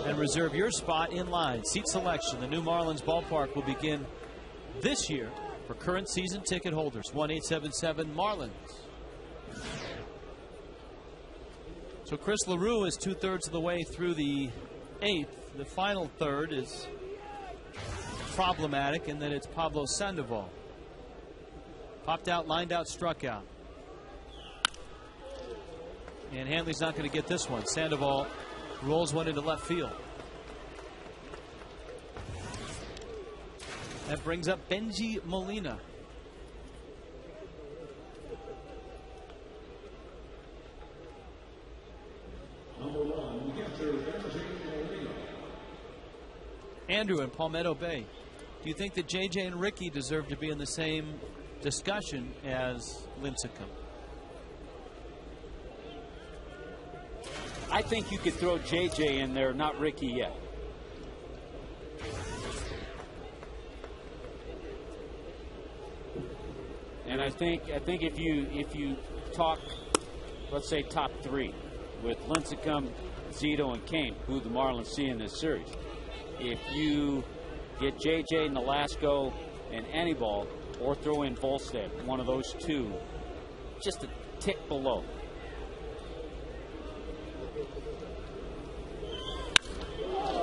and reserve your spot in line. Seat selection. The new Marlins ballpark will begin this year for current season ticket holders. 1-877-MARLINS. So Chris LaRue is 2/3 of the way through the 8th. The final third is problematic in that it's Pablo Sandoval. Popped out, lined out, struck out. And Hanley's not going to get this one. Sandoval rolls one into left field. That brings up Benji Molina. Andrew in Palmetto Bay. Do you think that JJ and Ricky deserve to be in the same discussion as Lincecum? I think you could throw JJ in there, not Ricky yet. And I think if you talk, let's say top 3 with Lincecum, Zito, and Kane, who the Marlins see in this series. If you get JJ Nolasco and Anibal, or throw in Volstead, one of those two, just a tick below.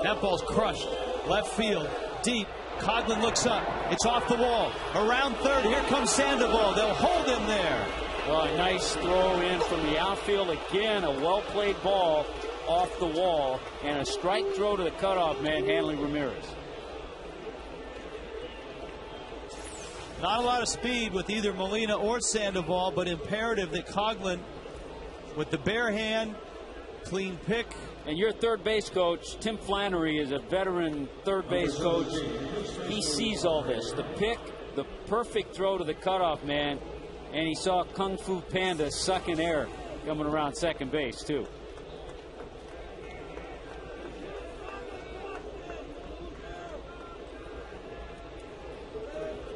That ball's crushed. Left field, deep. Coghlan looks up. It's off the wall. Around third. Here comes Sandoval. They'll hold him there. Well, a nice throw in from the outfield. Again, a well-played ball off the wall. And a strike throw to the cutoff man, Hanley Ramirez. Not a lot of speed with either Molina or Sandoval, but imperative that Coghlan, with the bare hand, clean pick. And your third base coach, Tim Flannery, is a veteran third base coach. He sees all this. The pick, the perfect throw to the cutoff man, and he saw Kung Fu Panda sucking air coming around second base, too.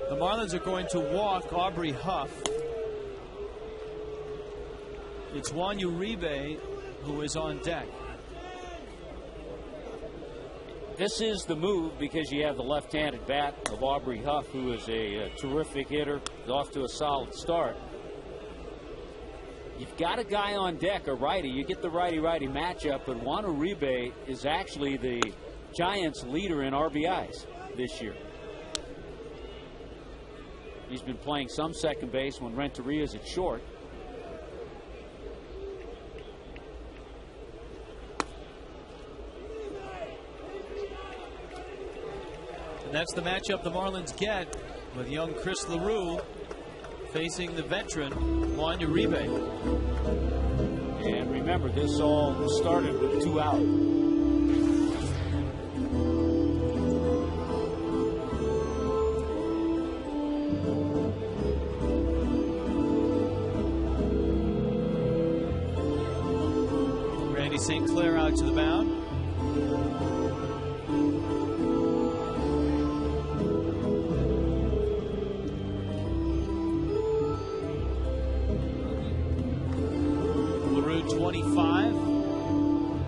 The Marlins are going to walk Aubrey Huff. It's Juan Uribe who is on deck. This is the move because you have the left-handed bat of Aubrey Huff, who is a terrific hitter, is off to a solid start. You've got a guy on deck, a righty. You get the righty-righty matchup, but Juan Uribe is actually the Giants' leader in RBIs this year. He's been playing some second base when Renteria's at short. And that's the matchup the Marlins get with young Chris LaRue facing the veteran Juan Uribe. And remember, this all started with 2 out. Randy St. Clair out to the mound. LaRue 25,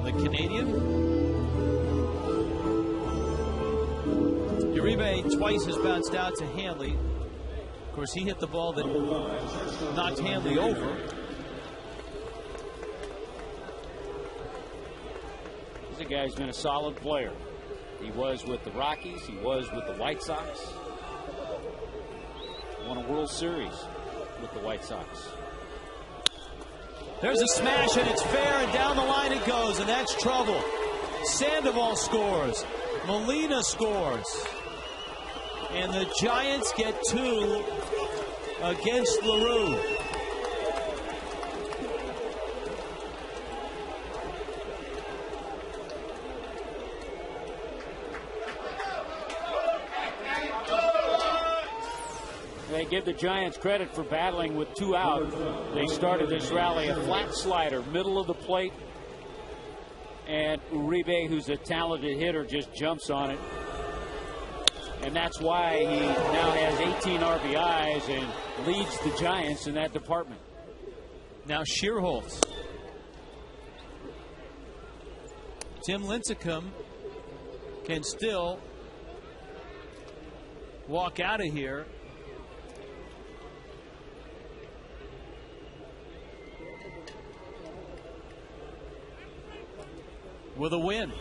the Canadian. Uribe twice has bounced out to Hanley. Of course, he hit the ball that knocked Hanley over. He's a guy who's been a solid player. He was with the Rockies. He was with the White Sox. Won a World Series with the White Sox. There's a smash, and it's fair, and down the line it goes, and that's trouble. Sandoval scores. Molina scores. And the Giants get 2 against LaRue. They give the Giants credit for battling with 2 out. They started this rally a flat slider, middle of the plate, and Uribe, who's a talented hitter, just jumps on it. And that's why he now has 18 RBIs and leads the Giants in that department. Now Shearholtz. Tim Lincecum can still walk out of here. With a win.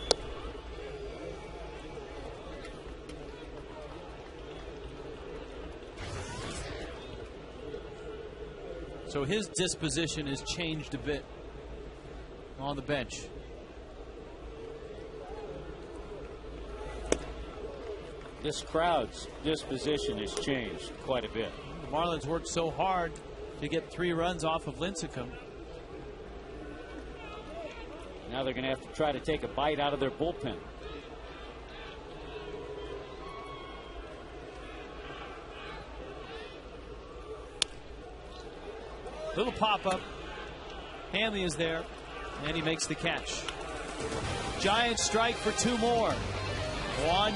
So his disposition has changed a bit on the bench. This crowd's disposition has changed quite a bit. The Marlins worked so hard to get 3 runs off of Lincecum. Now they're going to have to try to take a bite out of their bullpen. Little pop-up. Hanley is there, and he makes the catch. Giants strike for 2 more. Juan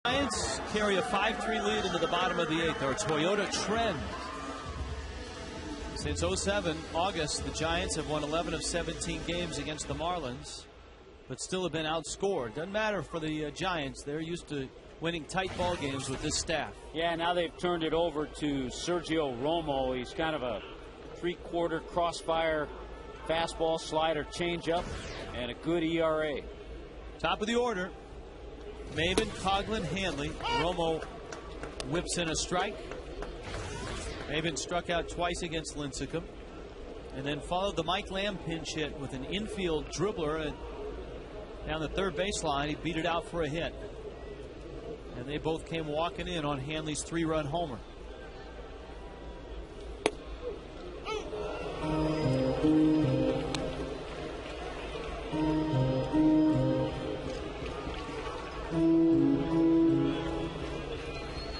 Giants carry a 5-3 lead into the bottom of the 8th. Our Toyota trend. Since 07, August, the Giants have won 11 of 17 games against the Marlins, but still have been outscored. Doesn't matter for the Giants. They're used to winning tight ball games with this staff. Yeah, now they've turned it over to Sergio Romo. He's kind of a three-quarter crossfire fastball, slider, changeup, and a good ERA. Top of the order, Maven, Coughlin, Hanley. Romo whips in a strike. Maven struck out twice against Lincecum, and then followed the Mike Lamb pinch hit with an infield dribbler down the third baseline. He beat it out for a hit, and they both came walking in on Hanley's 3-run homer.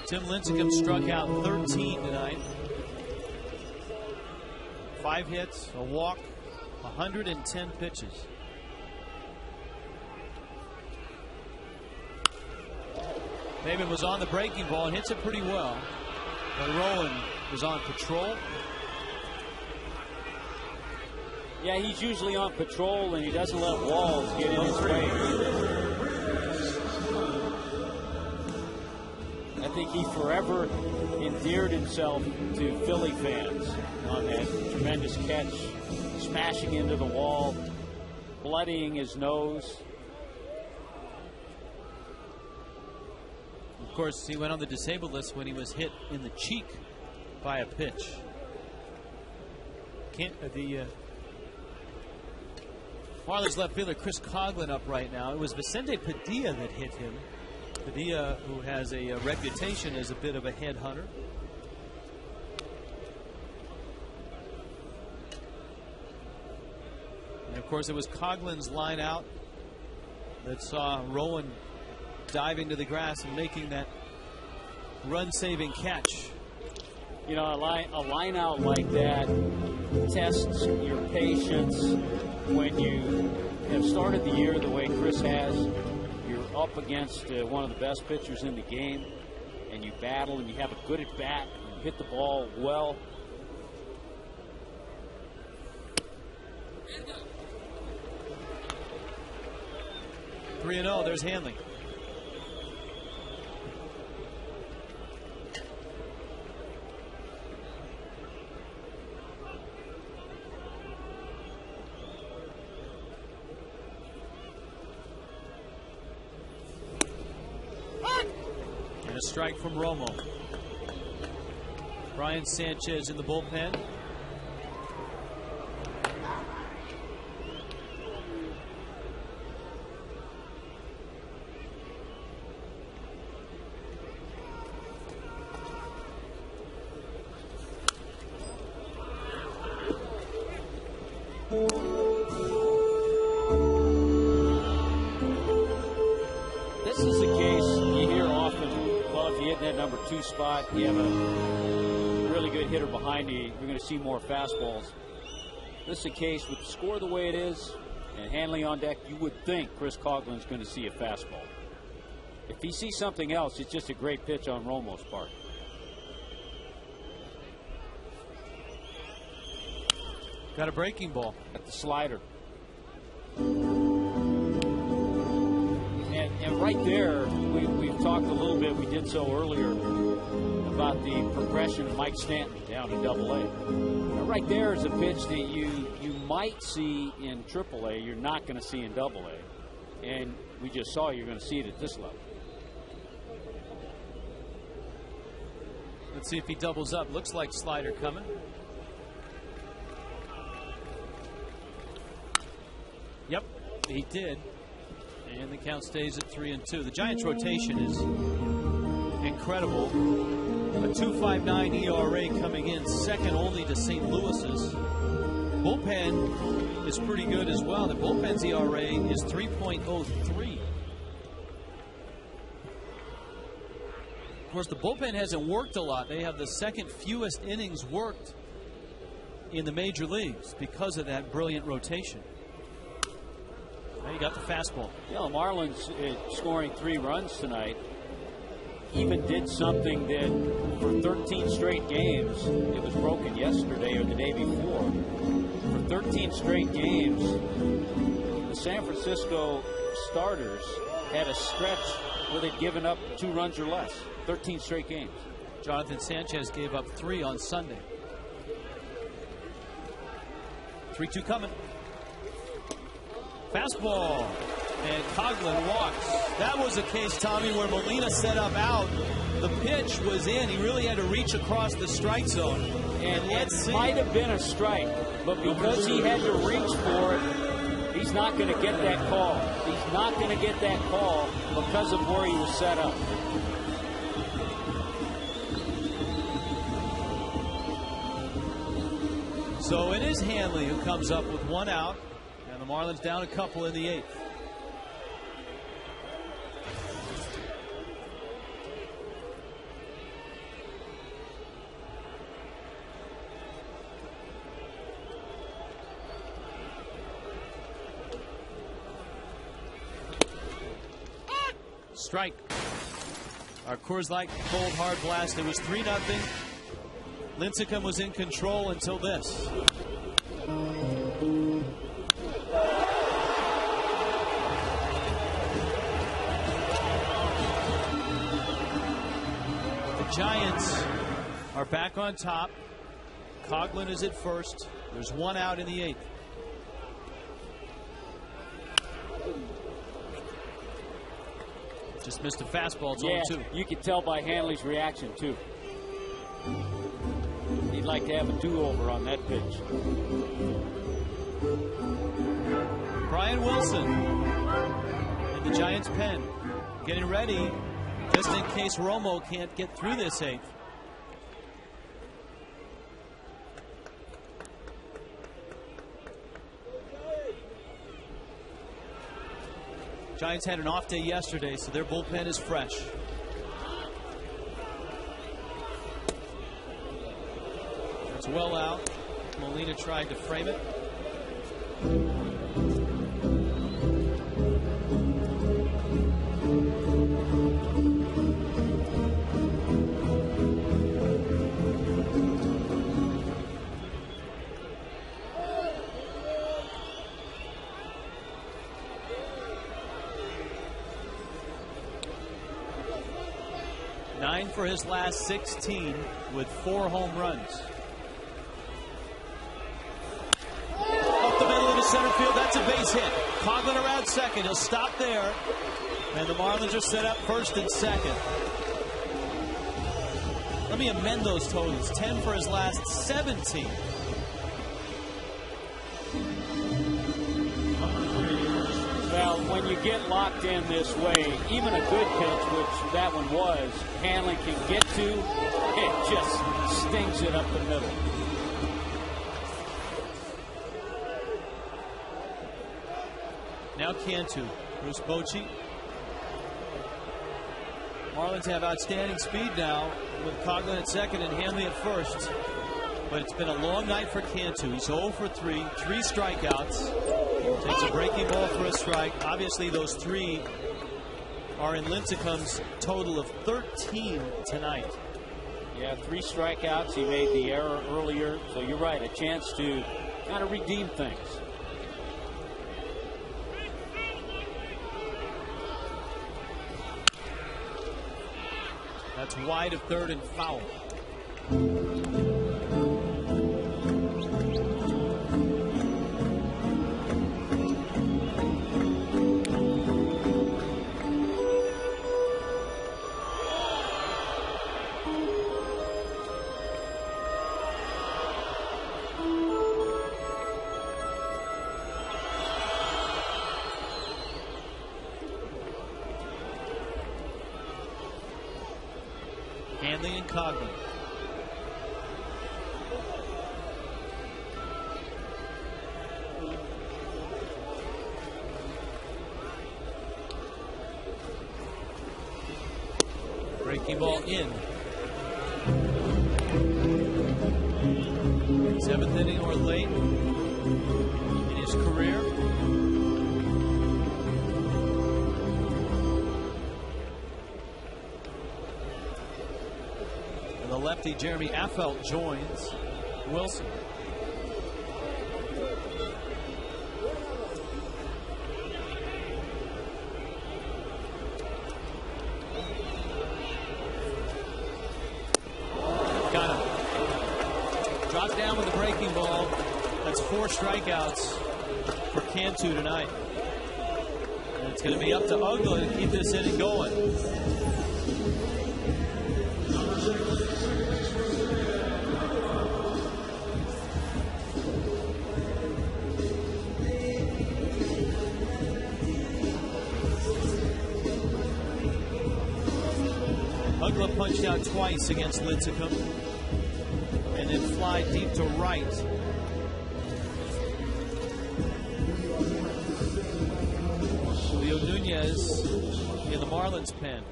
Tim Lincecum struck out 13 tonight. 5 hits, a walk, 110 pitches. Maven was on the breaking ball and hits it pretty well. But Rowan was on patrol. Yeah, he's usually on patrol, and he doesn't let walls get in his way. I think he forever endeared himself to Philly fans on that tremendous catch, smashing into the wall, bloodying his nose. Of course, he went on the disabled list when he was hit in the cheek by a pitch. The Marlins left fielder Chris Coughlin up right now. It was Vicente Padilla that hit him. Padilla, who has a reputation as a bit of a headhunter. And of course, it was Coughlin's line out that saw Rowan diving to the grass and making that run-saving catch. You know, a line out like that tests your patience. When you have started the year the way Chris has, you're up against one of the best pitchers in the game, and you battle and you have a good at bat, and you hit the ball well. Three 3-0. There's Hanley. A strike from Romo. Brian Sanchez in the bullpen. This is the case you hear often. Well, if you hit that number 2 spot, you have a really good hitter behind you, you're going to see more fastballs. This is the case with the score the way it is and Hanley on deck. You would think Chris Coughlin's going to see a fastball. If he sees something else, it's just a great pitch on Romo's part. Got a breaking ball at the slider. And right there, we've talked a little bit, we did so earlier, about the progression of Mike Stanton down to Double-A. Right there is a pitch that you might see in Triple-A, you're not going to see in Double-A. And we just saw you're going to see it at this level. Let's see if he doubles up. Looks like slider coming. Yep, he did. And the count stays at 3-2. The Giants' rotation is incredible. A 2.59 ERA coming in, second only to St. Louis's. Bullpen is pretty good as well. The bullpen's ERA is 3.03. Of course, the bullpen hasn't worked a lot. They have the second fewest innings worked in the major leagues because of that brilliant rotation. Now you got the fastball. Yeah, the Marlins scoring 3 runs tonight. even did something that for 13 straight games, it was broken yesterday or the day before. For 13 straight games, the San Francisco starters had a stretch where they'd given up 2 runs or less. 13 straight games. Jonathan Sanchez gave up 3 on Sunday. 3-2 coming. Fastball. And Coughlin walks. That was a case, Tommy, where Molina set up out. The pitch was in. He really had to reach across the strike zone. And it might have been a strike, but because he had to reach for it, he's not going to get that call. He's not going to get that call because of where he was set up. So it is Hanley who comes up with 1 out, and the Marlins down a couple in the 8th. Strike. Our Coors Light cold hard blast. It was 3-0. Lincecum was in control until this. The Giants are back on top. Coughlin is at first. There's 1 out in the 8th. Just missed a fastball. It's 0-2. You could tell by Hanley's reaction, too. He'd like to have a do-over on that pitch. Brian Wilson in the Giants' pen, getting ready just in case Romo can't get through this 8th. Giants had an off day yesterday, so their bullpen is fresh. It's well out. Molina tried to frame it. For his last 16 with 4 home runs. Up the middle into center field. That's a base hit. Coughlin around second. He'll stop there. And the Marlins are set up first and second. Let me amend those totals. 10 for his last 17. Well, when you get locked in this way, even a good pitch, which that one was, Hanley can get to, it just stings it up the middle. Now Cantu. Bruce Bochy. Marlins have outstanding speed now with Coughlin at second and Hanley at first. But it's been a long night for Cantu. He's 0 for 3, 3 strikeouts. Takes a breaking ball for a strike. Obviously, those 3 are in Lincecum's total of 13 tonight. Yeah, 3 strikeouts. He made the error earlier. So you're right, a chance to kind of redeem things. That's wide of third and foul. Hanley and Coughlin. Breaking ball in. 7th inning or late in his career. The lefty Jeremy Affeldt joins Wilson. Got him. Dropped down with a breaking ball. That's 4 strikeouts for Cantu tonight. And it's going to be up to Uggla to keep this inning going. Uggla punched out twice against Lincecum and then fly deep to right. Leo Nunez in the Marlins pen.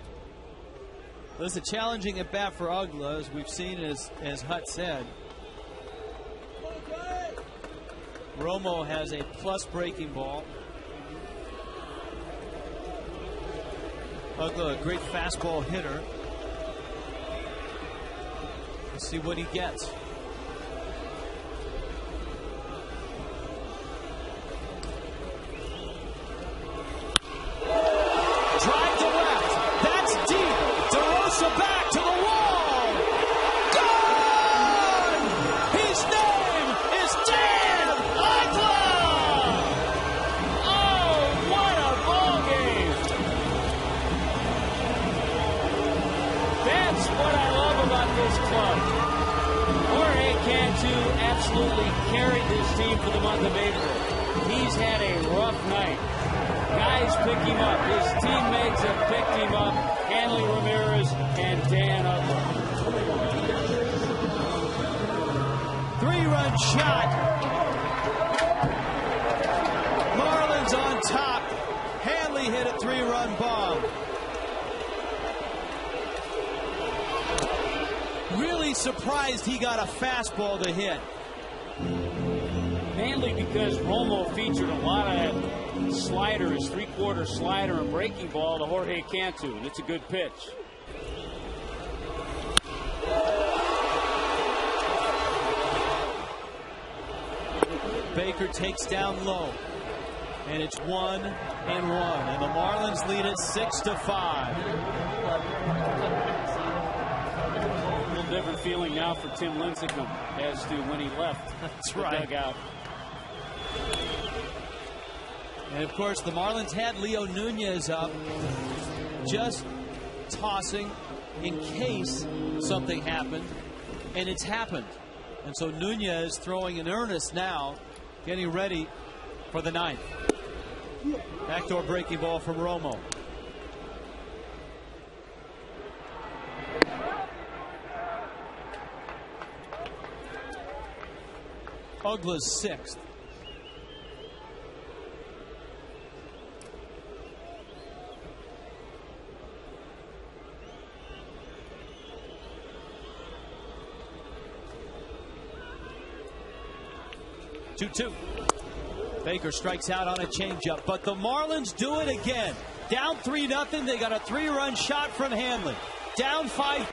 This is a challenging at bat for Uggla, as we've seen, as Hutt said. Romo has a plus breaking ball. Uggla, a great fastball hitter. Let's see what he gets. Drive to left. That's deep. DeRosa back to the wall. Gone! His name is Dan Uggla! Oh, what a ball game! That's what I love about this club. Jorge Cantu absolutely carried this team for the month of April. He's had a rough night. Guys pick him up. His teammates have picked him up. Hanley Ramirez and Dan Uggla. 3-run shot. Marlins on top. Hanley hit a 3-run bomb. Really surprised he got a fastball to hit. Mainly because Romo featured a lot of sliders, 3/4 slider and breaking ball to Jorge Cantu, and it's a good pitch. Baker takes down low, and it's 1-1, and the Marlins lead it 6-5. A little different feeling now for Tim Lincecum as to when he left. That's right. Dugout. And of course, the Marlins had Leo Nunez up, just tossing in case something happened, and it's happened. And so Nunez throwing in earnest now, getting ready for the 9th. Backdoor breaking ball from Romo. Uggla's 6th. Two. Baker strikes out on a changeup, but the Marlins do it again. Down 3-0. They got a 3-run shot from Hanley. Down 5.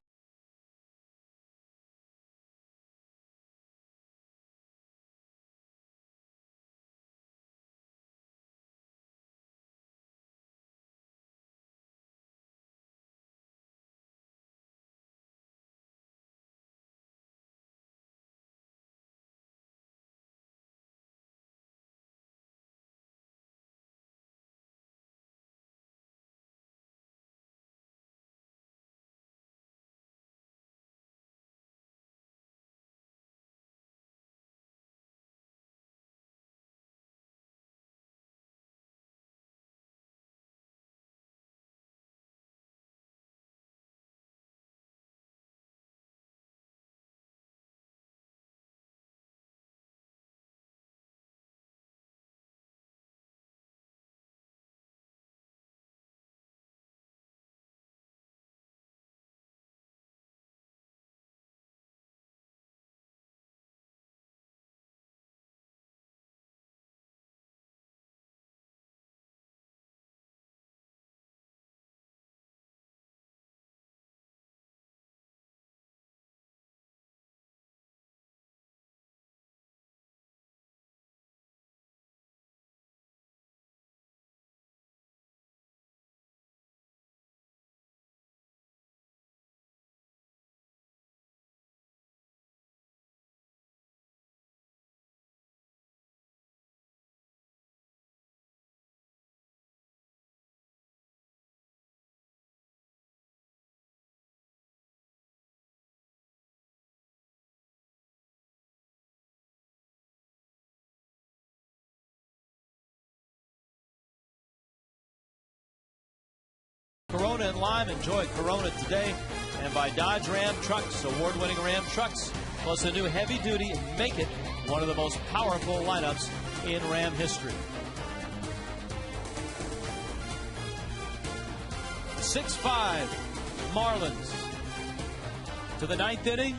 Corona and Lime. Enjoy Corona today. And by Dodge Ram Trucks, award-winning Ram trucks, plus a new heavy-duty, make it one of the most powerful lineups in Ram history. 6-5 Marlins. To the ninth inning,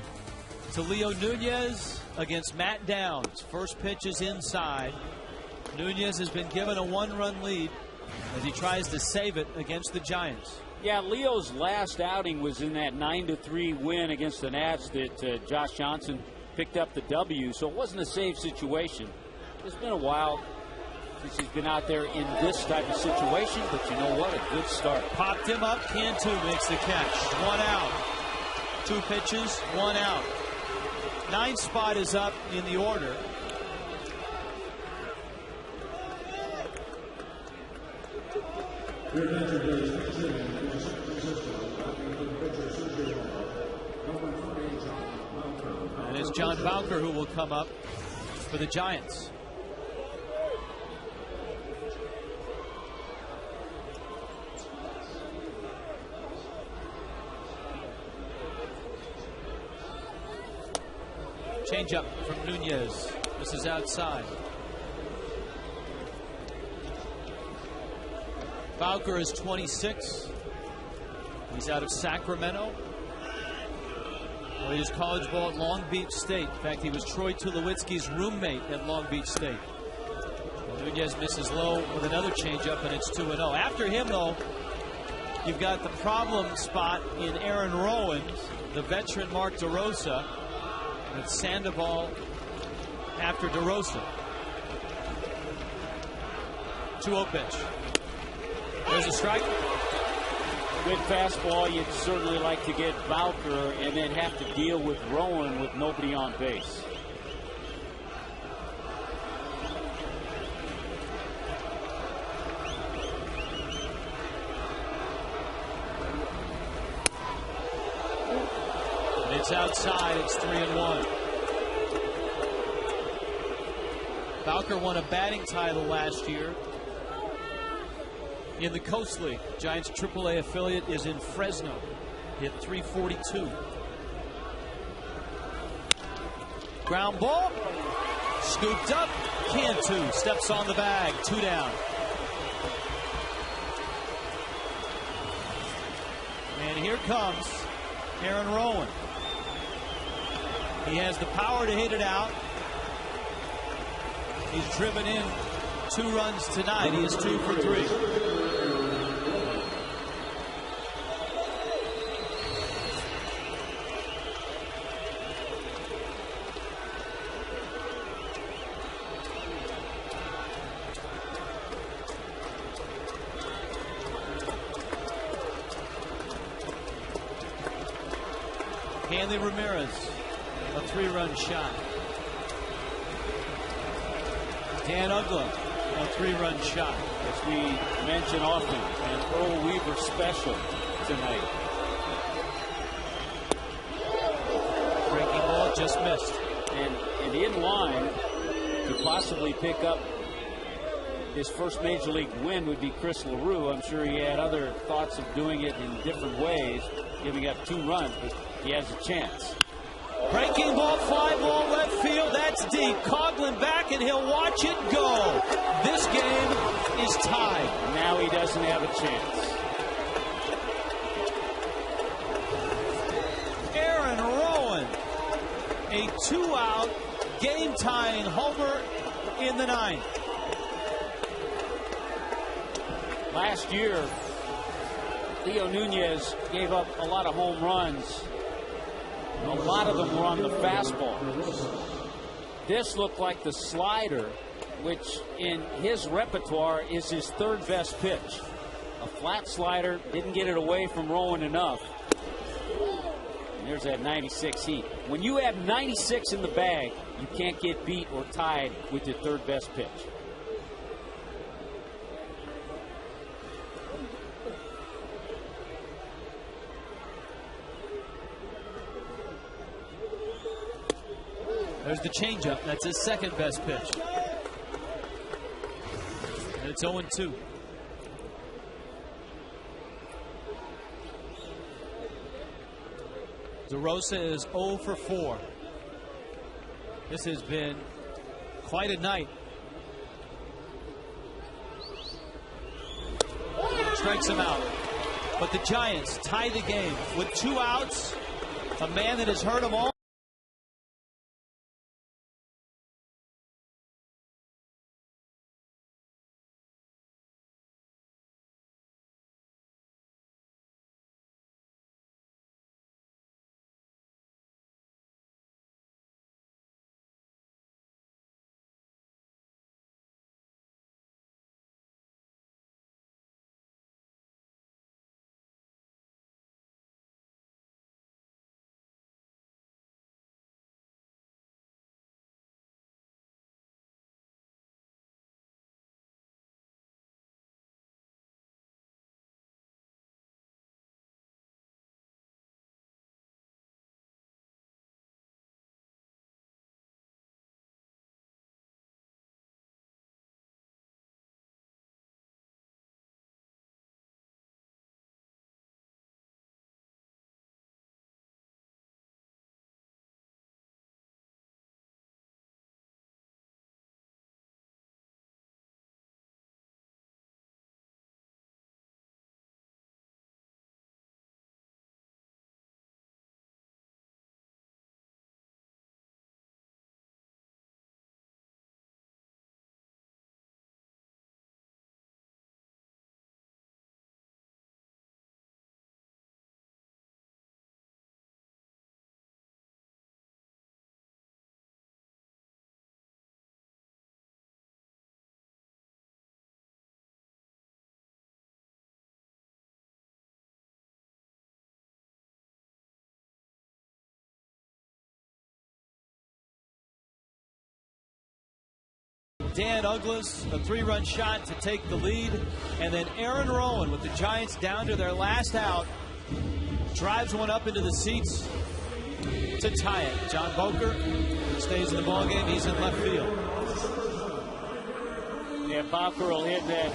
to Leo Nunez against Matt Downs. First pitch is inside. Nunez has been given a one-run lead as he tries to save it against the Giants. Yeah, Leo's last outing was in that 9-3 win against the Nats that Josh Johnson picked up the W, so it wasn't a safe situation. It's been a while since he's been out there in this type of situation, but you know what? A good start. Popped him up. Cantu makes the catch. 1 out. 2 pitches, 1 out. 9th spot is up in the order. And it's John Bowker who will come up for the Giants. Change up from Nunez. This is outside. Bowker is 26. He's out of Sacramento. Played his college ball at Long Beach State. In fact, he was Troy Tulowitzki's roommate at Long Beach State. Nunez misses low with another changeup, and it's 2-0. After him, though, you've got the problem spot in Aaron Rowans, the veteran Mark DeRosa, with Sandoval after DeRosa. 2-0 pitch. There's a strike. Good fastball. You'd certainly like to get Bowker and then have to deal with Rowan with nobody on base. And it's outside. It's 3-1. Bowker won a batting title last year in the Coast League. Giants AAA affiliate is in Fresno. Hit .342. Ground ball. Scooped up. Cantu steps on the bag. 2 down. And here comes Aaron Rowan. He has the power to hit it out. He's driven in 2 runs tonight. He is 2 for 3. Hanley Ramirez, a 3-run shot. Dan Uggla, a 3-run shot. As we mention often, an Earl Weaver special tonight. Breaking ball just missed. And in line to possibly pick up his first Major League win would be Chris LaRue. I'm sure he had other thoughts of doing it in different ways, giving up 2 runs, but he has a chance. Breaking ball, fly ball, left field. That's deep. Coughlin back, and he'll watch it go. This game is tied. Now he doesn't have a chance. Aaron Rowan, a 2-out, game-tying homer in the 9th. Last year, Leo Nunez gave up a lot of home runs. A lot of them were on the fastball. This looked like the slider, which in his repertoire is his 3rd best pitch. A flat slider, didn't get it away from Rowan enough. And there's that 96 heat. When you have 96 in the bag, you can't get beat or tied with your 3rd best pitch. There's the changeup. That's his 2nd best pitch. And it's 0-2. DeRosa is 0 for 4. This has been quite a night. Strikes him out. But the Giants tie the game with 2 outs. A man that has hurt them all. Dan Uggla's a 3-run shot to take the lead, and then Aaron Rowan, with the Giants down to their last out, drives one up into the seats to tie it. John Boker stays in the ballgame. He's in left field. Yeah, Bowker will hit that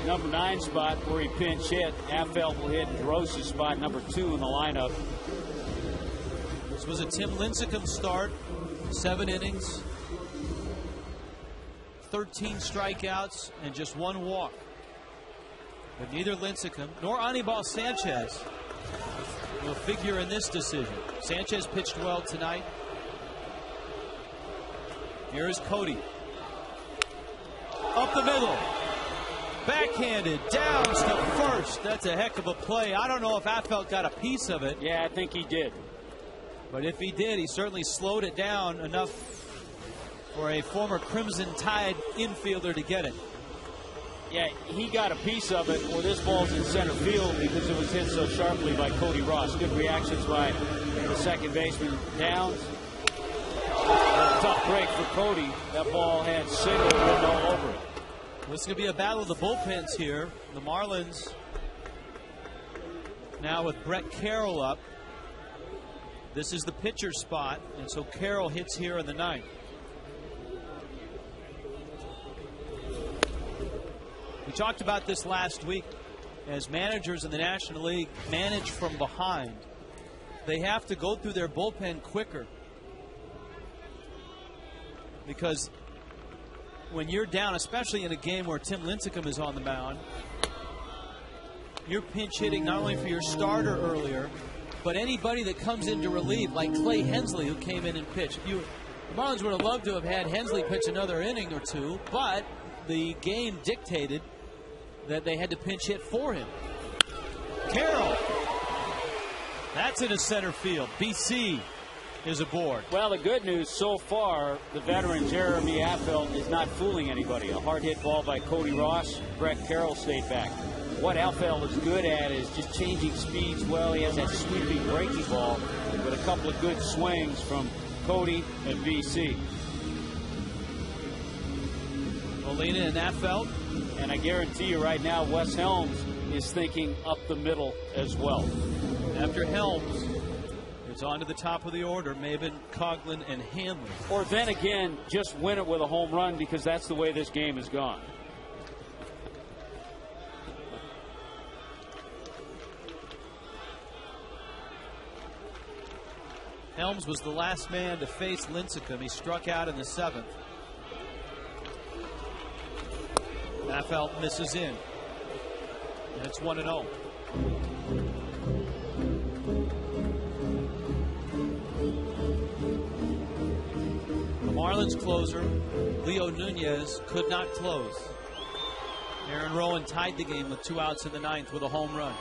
number 9 spot where he pinch hit. Affelt will hit DeRosa's spot, number 2 in the lineup. This was a Tim Lincecum start. 7 innings. 13 strikeouts and just 1 walk. But neither Lincecum nor Anibal Sanchez will figure in this decision. Sanchez pitched well tonight. Here is Cody. Up the middle. Backhanded. Downs to first. That's a heck of a play. I don't know if Affelt got a piece of it. Yeah, I think he did. But if he did, he certainly slowed it down enough for a former Crimson Tide infielder to get it. Yeah, he got a piece of it, or this ball's in center field because it was hit so sharply by Cody Ross. Good reactions by the second baseman Downs. Tough break for Cody. That ball had single written all over it. This is going to be a battle of the bullpens here. The Marlins now with Brett Carroll up. This is the pitcher spot, and so Carroll hits here in the 9th. We talked about this last week. As managers in the National League manage from behind, they have to go through their bullpen quicker. Because when you're down, especially in a game where Tim Lincecum is on the mound, you're pinch hitting not only for your starter earlier, but anybody that comes in to relieve, like Clay Hensley, who came in and pitched. The Marlins would have loved to have had Hensley pitch another inning or 2, but the game dictated that they had to pinch hit for him. Carroll. That's into center field. BC is aboard. Well, the good news so far, the veteran Jeremy Affelt is not fooling anybody. A hard hit ball by Cody Ross. Brett Carroll stayed back. What Affelt is good at is just changing speeds well. He has that sweeping breaking ball with a couple of good swings from Cody and BC. Molina and Affelt. And I guarantee you right now, Wes Helms is thinking up the middle as well. After Helms, it's on to the top of the order, Maben, Coughlin, and Hanley. Or then again, just win it with a home run because that's the way this game has gone. Helms was the last man to face Lincecum. He struck out in the 7th. Affeldt misses in. And it's 1-0. The Marlins closer, Leo Nunez, could not close. Aaron Rowan tied the game with 2 outs in the 9th with a home run.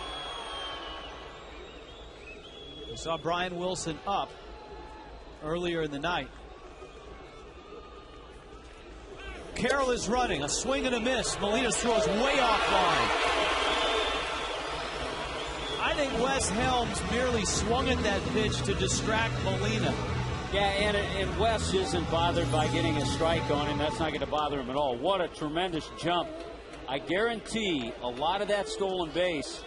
We saw Brian Wilson up earlier in the night. Carroll is running. A swing and a miss. Molina's throw is way off line. I think Wes Helms merely swung at that pitch to distract Molina. Yeah, and Wes isn't bothered by getting a strike on him. That's not going to bother him at all. What a tremendous jump. I guarantee a lot of that stolen base,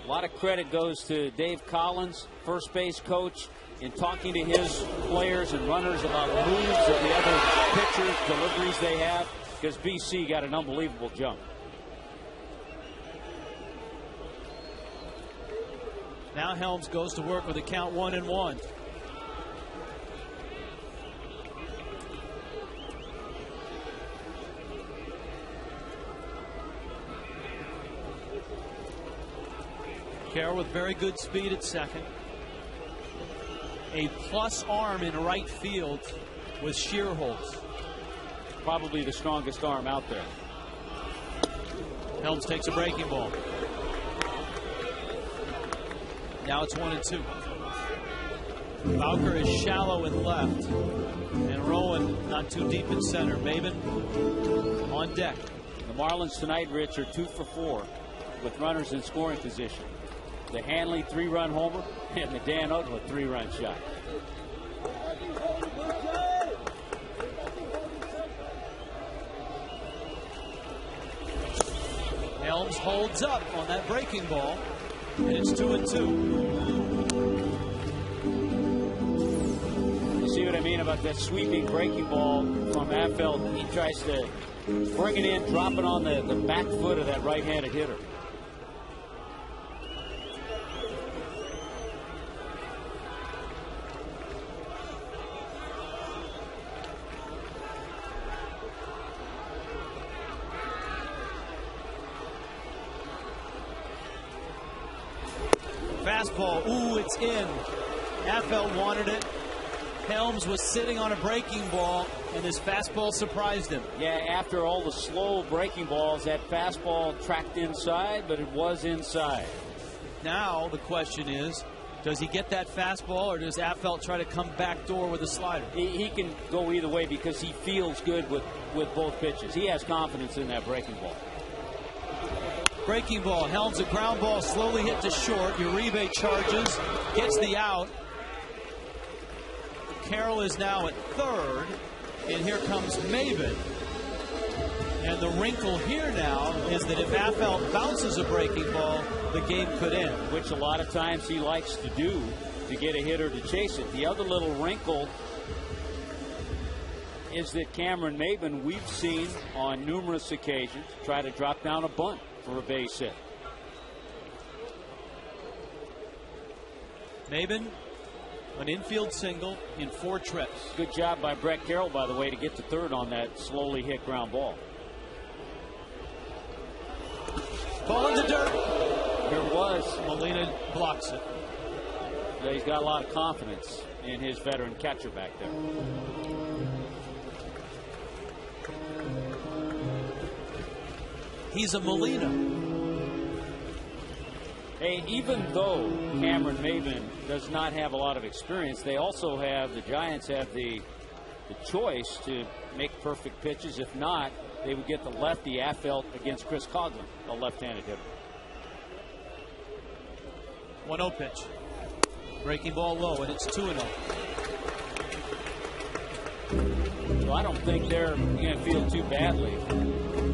a lot of credit goes to Dave Collins, first base coach, in talking to his players and runners about moves of the other pitchers, deliveries they have, because BC got an unbelievable jump. Now Helms goes to work with a count 1-1. Carroll with very good speed at second. A plus arm in right field with Shearholtz. Probably the strongest arm out there. Helms takes a breaking ball. Now it's 1-2. Bowker is shallow in left. And Rowan not too deep in center. Maben on deck. The Marlins tonight, Rich, are 2 for 4 with runners in scoring position. The Hanley 3-run homer and the Dan Uggla 3-run shot. Helms holds up on that breaking ball, and it's 2-2. You see what I mean about that sweeping breaking ball from Affeldt? He tries to bring it in, drop it on the back foot of that right-handed hitter. Fastball, ooh, it's in. Affeldt wanted it. Helms was sitting on a breaking ball, and his fastball surprised him. Yeah, after all the slow breaking balls, that fastball tracked inside, but it was inside. Now the question is, does he get that fastball, or does Affeldt try to come back door with a slider? He can go either way because he feels good with both pitches. He has confidence in that breaking ball. Breaking ball, Helms a ground ball, slowly hit to short. Uribe charges, gets the out. Carroll is now at third, and here comes Maben. And the wrinkle here now is that if Affeldt bounces a breaking ball, the game could end. Which a lot of times he likes to do to get a hitter to chase it. The other little wrinkle is that Cameron Maben, we've seen on numerous occasions, try to drop down a bunt for a base hit. Maben, an infield single in 4 trips. Good job by Brett Carroll, by the way, to get to third on that slowly hit ground ball. Ball in the dirt. Here it was. Molina blocks it. So he's got a lot of confidence in his veteran catcher back there. He's a Molina. Hey, even though Cameron Maben does not have a lot of experience, they also have, the Giants have the choice to make perfect pitches. If not, they would get the lefty Affeldt against Chris Coghlan, a left-handed hitter. 1-0 pitch. Breaking ball low, and it's 2-0. So I don't think they're going to feel too badly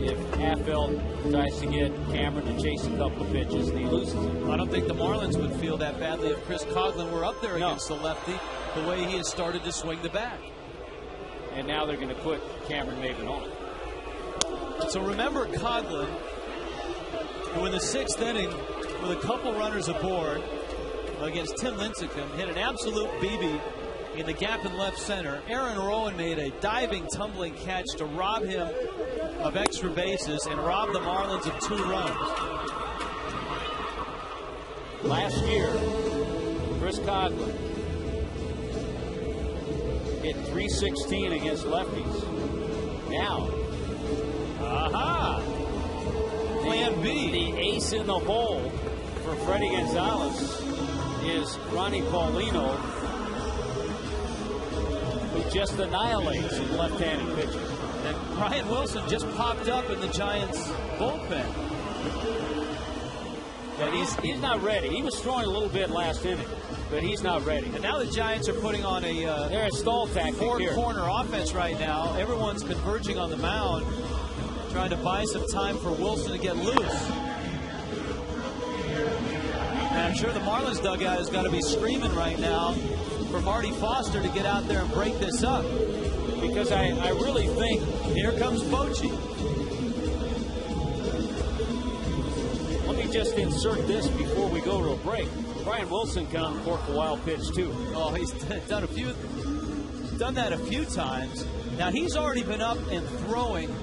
if Affeldt tries to get Cameron to chase a couple of pitches and he loses it. I don't think the Marlins would feel that badly if Chris Coghlan were up there against the lefty, the way he has started to swing the bat. And now they're going to put Cameron Maben on. So remember Coghlan, who in the 6th inning, with a couple runners aboard against Tim Lincecum, hit an absolute BB in the gap in left center. Aaron Rowan made a diving, tumbling catch to rob him of extra bases and rob the Marlins of 2 runs. Last year, Chris Coghlan hit .316 against lefties. Now, Plan B. The ace in the hole for Freddie Gonzalez is Ronnie Paulino, who just annihilates in left-handed pitching. And Brian Wilson just popped up in the Giants bullpen. But he's not ready. He was throwing a little bit last inning, but he's not ready. And now the Giants are putting on they're a stall tactic here. 4-corner offense right now. Everyone's converging on the mound, trying to buy some time for Wilson to get loose. And I'm sure the Marlins dugout has got to be screaming right now for Marty Foster to get out there and break this up. Because I really think here comes Bochy. Let me just insert this before we go to a break. Brian Wilson can uncork a wild pitch too. Oh, he's done that a few times. Now he's already been up and throwing.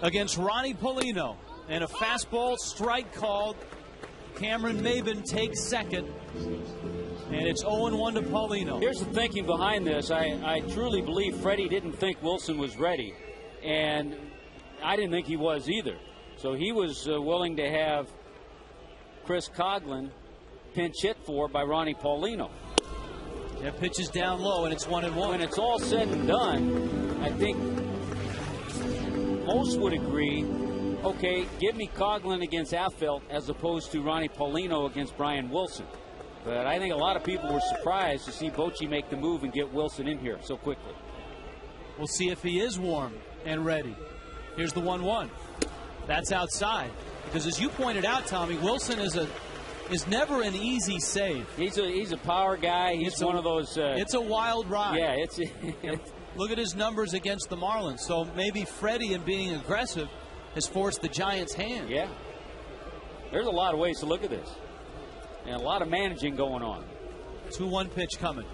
Against Ronnie Paulino, and a fastball strike called. Cameron Maben takes second, and it's 0-1 to Paulino. Here's the thinking behind this. I truly believe Freddie didn't think Wilson was ready, and I didn't think he was either. So he was willing to have Chris Coghlan pinch hit for by Ronnie Paulino. That pitch is down low, and it's 1-1. When it's all said and done, I think most would agree, okay, give me Coghlan against Affeldt as opposed to Ronnie Paulino against Brian Wilson. But I think a lot of people were surprised to see Bochy make the move and get Wilson in here so quickly. We'll see if he is warm and ready. Here's the 1-1. That's outside. Because as you pointed out, Tommy, Wilson is never an easy save. He's a power guy. He's one of those. It's a wild ride. Yeah, it's look at his numbers against the Marlins. So maybe Freddie, in being aggressive, has forced the Giants' hand. Yeah. There's a lot of ways to look at this. And a lot of managing going on. 2-1 pitch coming.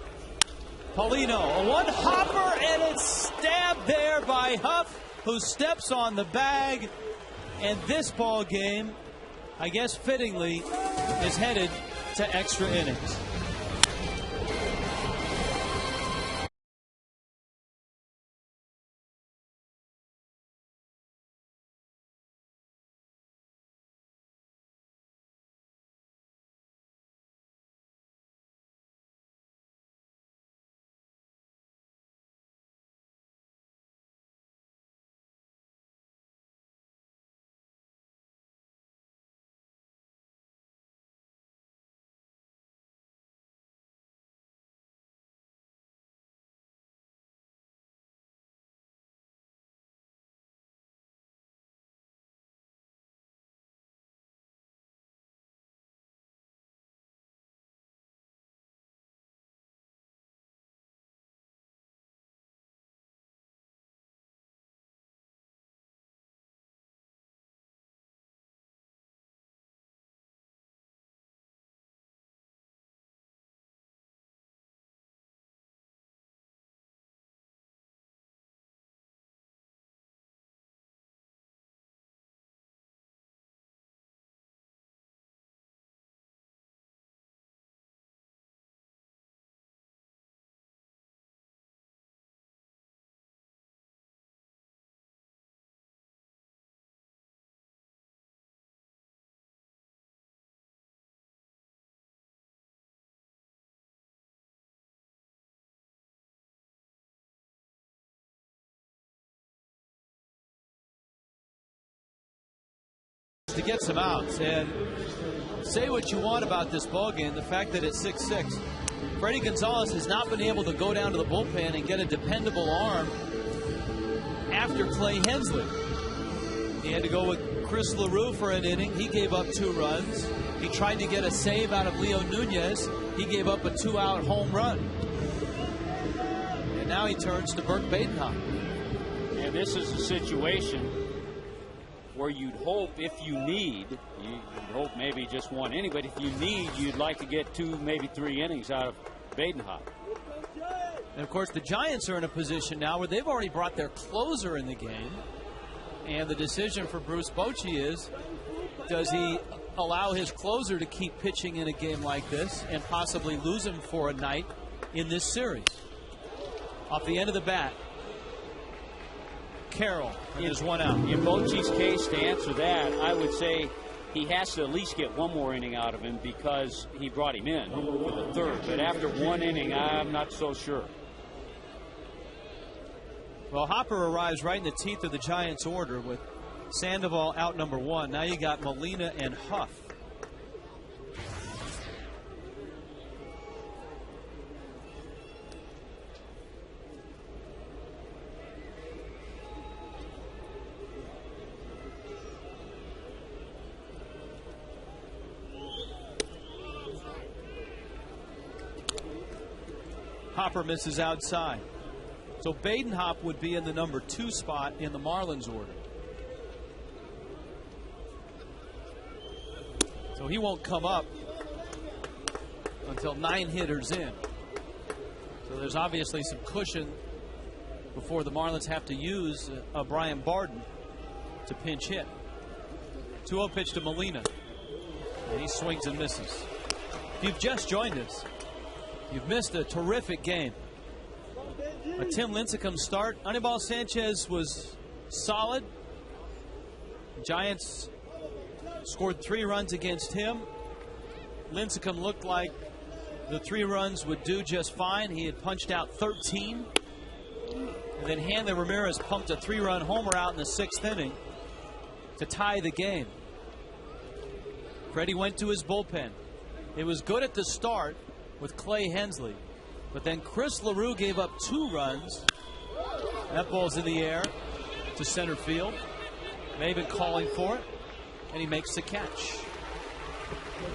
Paulino, a one hopper, and it's stabbed there by Huff, who steps on the bag. And this ball game, I guess fittingly, is headed to extra innings. get some outs. And say what you want about this ballgame, the fact that it's 6-6. Freddie Gonzalez has not been able to go down to the bullpen and get a dependable arm after Clay Hensley. He had to go with Chris LaRue for an inning. He gave up 2 runs. He tried to get a save out of Leo Nunez. He gave up a 2-out home run. And now he turns to Bert Badenhop. And this is a situation where you'd hope, if you need, you'd hope maybe just 1 inning, but if you need, you'd like to get 2, maybe 3 innings out of Badenhop. And of course, the Giants are in a position now where they've already brought their closer in the game. And the decision for Bruce Bochy is, does he allow his closer to keep pitching in a game like this and possibly lose him for a night in this series? Off the end of the bat, Carroll, and there's 1 out. In Bochy's case, to answer that, I would say he has to at least get 1 more inning out of him because he brought him in for the 3rd. But after 1 inning, I'm not so sure. Well, Hopper arrives right in the teeth of the Giants' order with Sandoval out number 1. Now you got Molina and Huff. Hopper misses outside. So Badenhop would be in the number 2 spot in the Marlins order. So he won't come up until 9 hitters in. So there's obviously some cushion before the Marlins have to use Brian Barden to pinch hit. 2-0 pitch to Molina. And he swings and misses. If you've just joined us, you've missed a terrific game. A Tim Lincecum start. Anibal Sanchez was solid. Giants scored 3 runs against him. Lincecum looked like the 3 runs would do just fine. He had punched out 13. And then Hanley Ramirez pumped a 3-run homer out in the 6th inning to tie the game. Freddie went to his bullpen. It was good at the start with Clay Hensley. But then Chris LaRue gave up 2 runs. That ball's in the air to center field. Maven calling for it, and he makes the catch.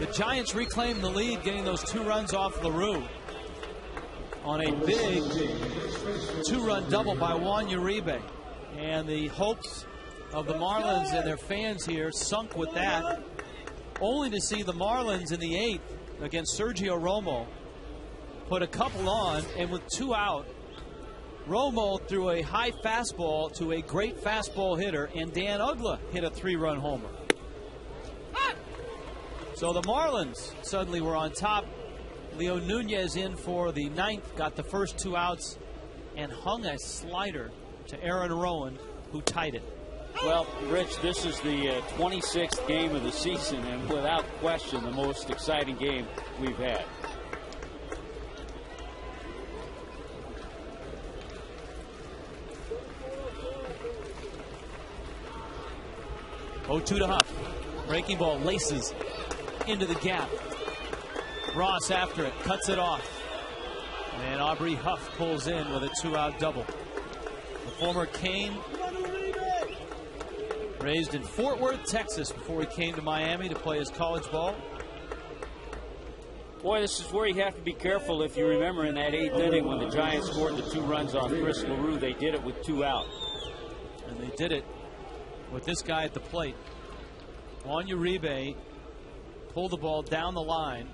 The Giants reclaim the lead, getting those 2 runs off LaRue on a big 2-run double by Juan Uribe. And the hopes of the Marlins and their fans here sunk with that, only to see the Marlins in the 8th against Sergio Romo put a couple on, and with 2 out, Romo threw a high fastball to a great fastball hitter, and Dan Uggla hit a 3-run homer. So the Marlins suddenly were on top. Leo Nunez in for the 9th, got the first 2 outs, and hung a slider to Aaron Rowan, who tied it. Well, Rich, this is the 26th game of the season, and without question, the most exciting game we've had. 0-2 to Huff. Breaking ball laces into the gap. Ross after it, cuts it off. And Aubrey Huff pulls in with a 2-out double. The former Cane, raised in Fort Worth, Texas, before he came to Miami to play his college ball. Boy, this is where you have to be careful. If you remember in that 8th inning when the Giants scored the 2 runs on Chris LaRue, they did it with 2 out. And they did it with this guy at the plate. Juan Uribe pulled the ball down the line.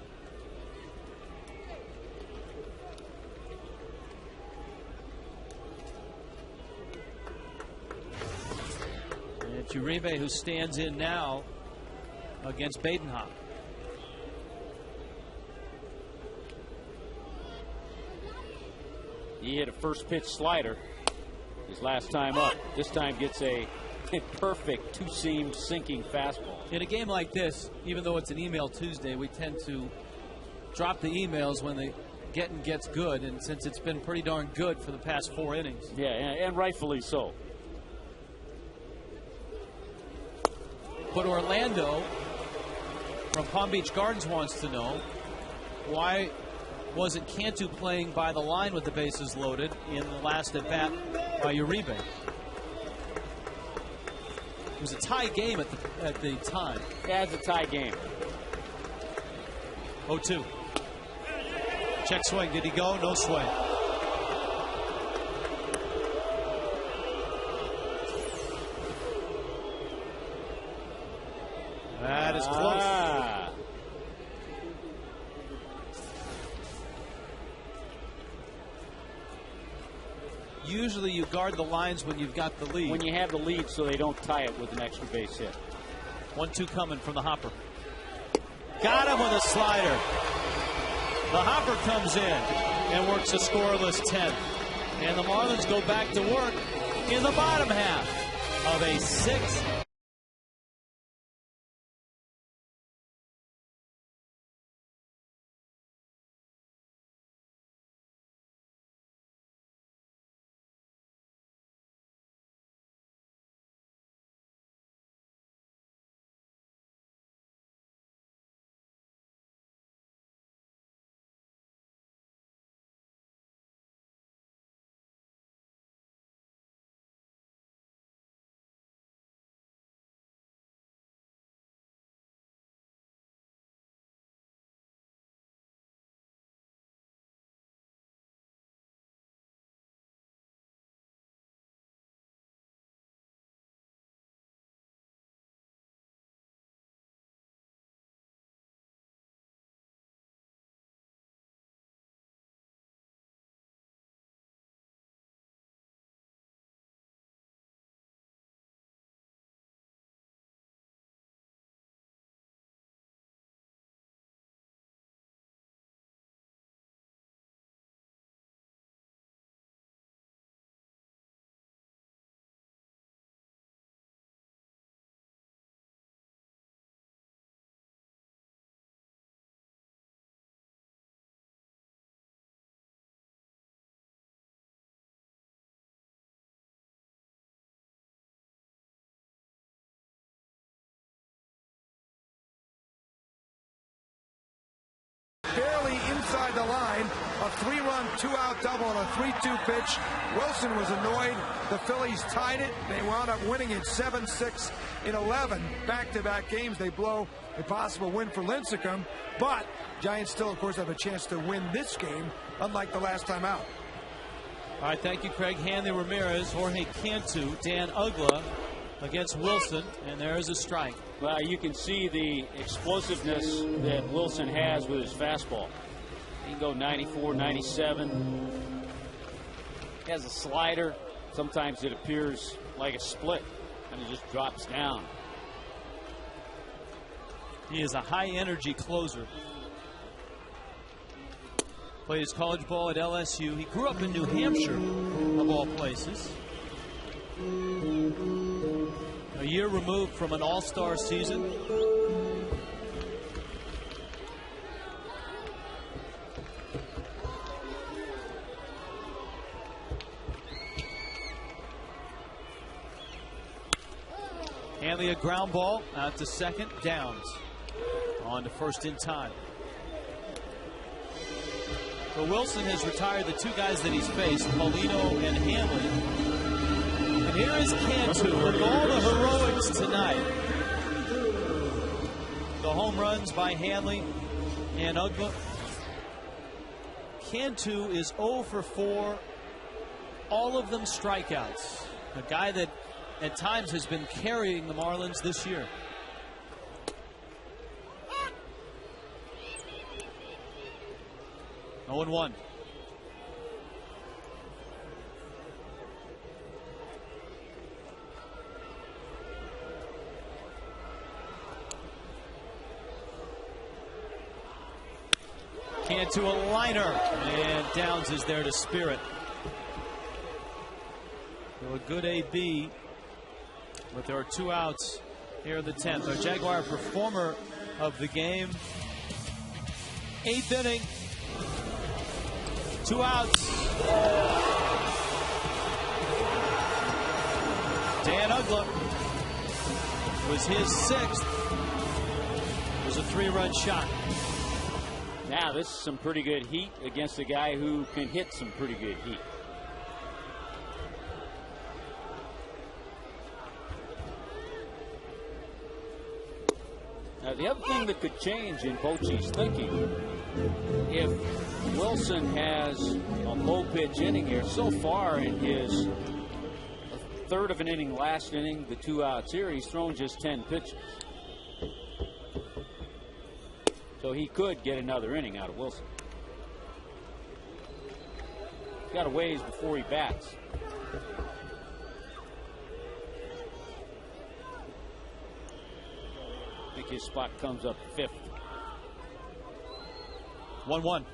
And it's Uribe who stands in now against Badenhop. He hit a first pitch slider his last time up. This time gets a perfect 2-seam sinking fastball. In a game like this, even though it's an email Tuesday, we tend to drop the emails when the getting gets good, and since it's been pretty darn good for the past 4 innings. Yeah, and rightfully so. But Orlando from Palm Beach Gardens wants to know, why wasn't Cantu playing by the line with the bases loaded in the last at-bat by Uribe? It was a tie game at the time. Yeah, it's a tie game. 0-2. Check swing. Did he go? No swing. That is close. Usually you guard the lines when you've got the lead. When you have the lead so they don't tie it with an extra base hit. 1-2 coming from the hopper. Got him with a slider. The hopper comes in and works a scoreless 10. And the Marlins go back to work in the bottom half of a 6. Barely inside the line, a 3-run, 2-out double on a 3-2 pitch. Wilson was annoyed. The Phillies tied it. They wound up winning it 7-6 in 11 back-to-back games. They blow a possible win for Lincecum, but Giants still, of course, have a chance to win this game, unlike the last time out. All right, thank you, Craig. Hanley Ramirez, Jorge Cantu, Dan Uggla against Wilson, and there is a strike. Well, you can see the explosiveness that Wilson has with his fastball. He can go 94, 97. He has a slider. Sometimes it appears like a split, and it just drops down. He is a high-energy closer. Played his college ball at LSU. He grew up in New Hampshire, of all places. A year removed from an all-star season. Hanley a ground ball out to second. Downs on to first in time. So Wilson has retired the two guys that he's faced, Molino and Hanley. And here is Cantu with all the heroics tonight. The home runs by Hanley and Uggla. Cantu is 0 for 4, all of them strikeouts. A guy that at times has been carrying the Marlins this year. Oh and 1. Cantu a liner, and Downs is there to spear it. So a good AB, but there are 2 outs here in the 10th. Our Jaguar performer of the game. 8th inning. 2 outs. Dan Uggla. was his 6th. It was a 3-run shot. Now this is some pretty good heat against a guy who can hit some pretty good heat. Now the other thing that could change in Bochy's thinking, if Wilson has a low pitch inning here, so far in his third of an inning last inning, the 2 outs here, he's thrown just 10 pitches. So he could get another inning out of Wilson. He's got a ways before he bats. I think his spot comes up 5th. 1-1.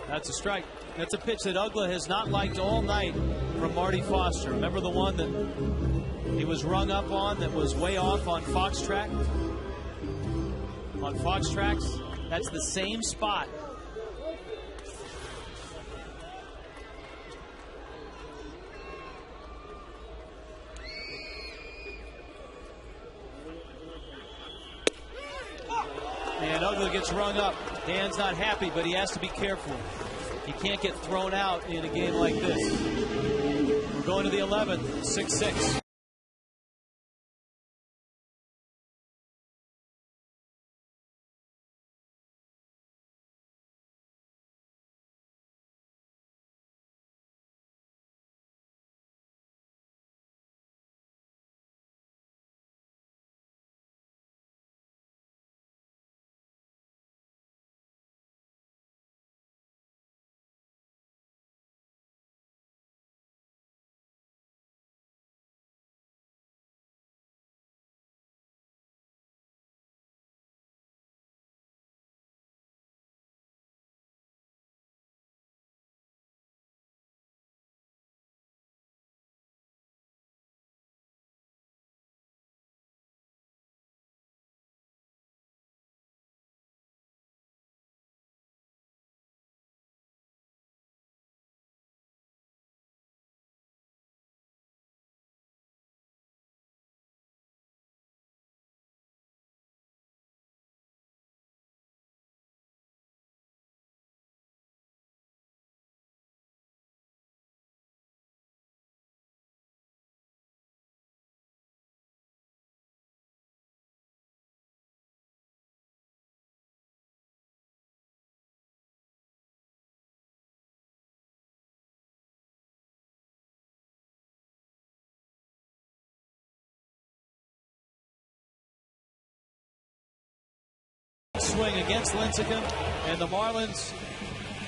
That's a strike. That's a pitch that Uggla has not liked all night from Marty Foster. Remember the one that he was rung up on that was way off on Fox Track? On Fox Tracks, that's the same spot. And Uggla gets rung up. Dan's not happy, but he has to be careful. He can't get thrown out in a game like this. We're going to the 11th, 6-6. Swing against Lincecum, and the Marlins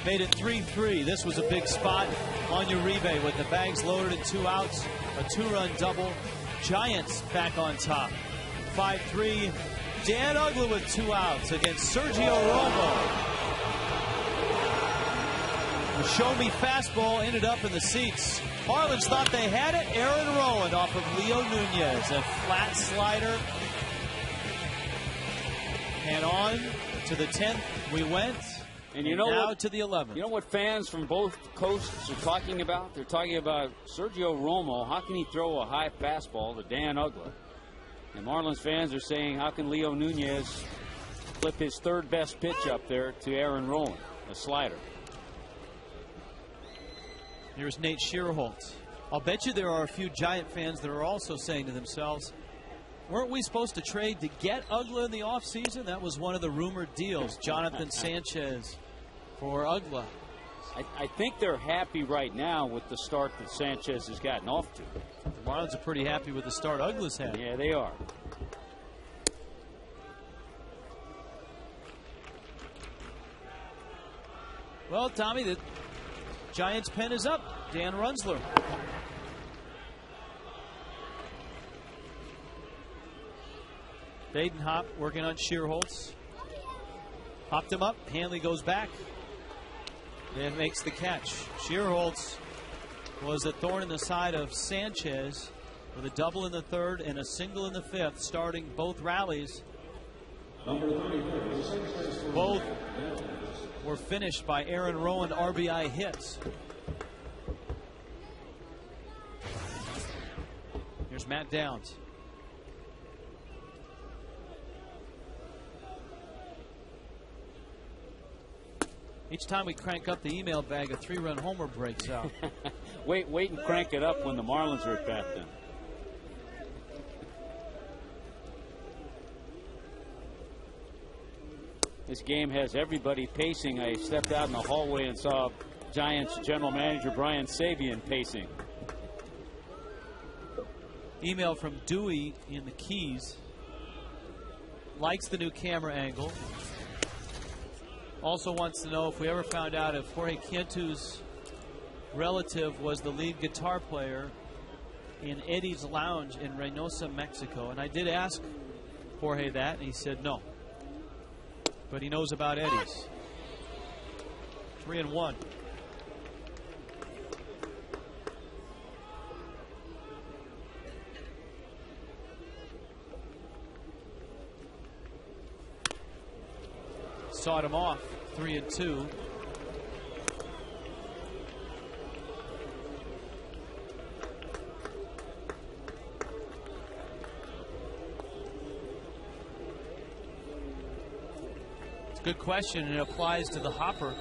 made it 3-3. This was a big spot on Uribe with the bags loaded and 2 outs, a 2-run double. Giants back on top. 5-3. Dan Uggla with 2 outs against Sergio Romo. The show me fastball ended up in the seats. Marlins thought they had it. Aaron Rowan off of Leo Nunez, a flat slider. And on to the 10th we went, and you know now what, to the 11th. You know what fans from both coasts are talking about? They're talking about Sergio Romo. How can he throw a high fastball to Dan Uggla? And Marlins fans are saying, how can Leo Nunez flip his 3rd best pitch up there to Aaron Rowan, a slider? Here's Nate Schierholtz. I'll bet you there are a few Giant fans that are also saying to themselves, weren't we supposed to trade to get Uggla in the offseason? That was one of the rumored deals. Jonathan Sanchez for Uggla. I think they're happy right now with the start that Sanchez has gotten off to. The Marlins are pretty happy with the start Uggla's had. Yeah, they are. Well, Tommy, the Giants' pen is up. Dan Runsler. Badenhop working on Schierholtz. Hopped him up. Hanley goes back. And makes the catch. Schierholtz was a thorn in the side of Sanchez with a double in the 3rd and a single in the 5th, starting both rallies. Both were finished by Aaron Rowan RBI hits. Here's Matt Downs. Each time we crank up the email bag, a 3-run homer breaks out. Wait and crank it up when the Marlins are at bat then. This game has everybody pacing. I stepped out in the hallway and saw Giants general manager Brian Sabian pacing. Email from Dewey in the Keys. Likes the new camera angle. Also wants to know if we ever found out if Jorge Cantu's relative was the lead guitar player in Eddie's Lounge in Reynosa, Mexico. And I did ask Jorge that, and he said no. But he knows about Eddie's. 3-1. Sawed him off. 3-2. It's a good question, and it applies to the hopper.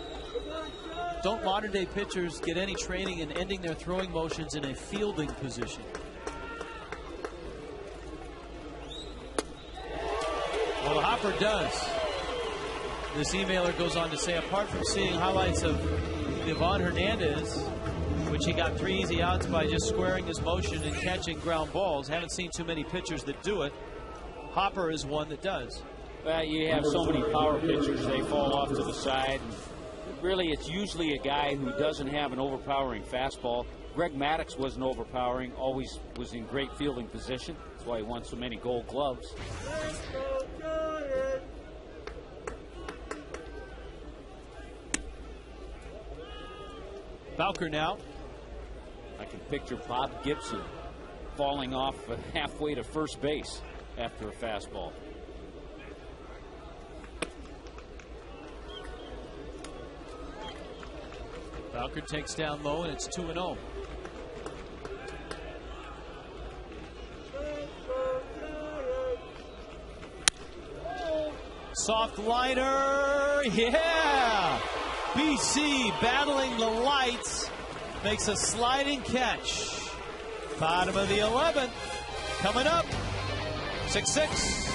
Don't modern day pitchers get any training in ending their throwing motions in a fielding position? Well, the hopper does. This emailer goes on to say, apart from seeing highlights of Ivan Hernandez, which he got 3 easy outs by just squaring his motion and catching ground balls, haven't seen too many pitchers that do it. Hopper is one that does. Well, you have so many power pitchers, they fall off to the side. And really, it's usually a guy who doesn't have an overpowering fastball. Greg Maddux wasn't overpowering, always was in great fielding position. That's why he won so many gold gloves. Bowker now. I can picture Bob Gibson falling off halfway to first base after a fastball. Bowker takes down low, and it's 2-0. Soft liner, yeah! BC battling the lights, makes a sliding catch. Bottom of the 11th, coming up, 6-6.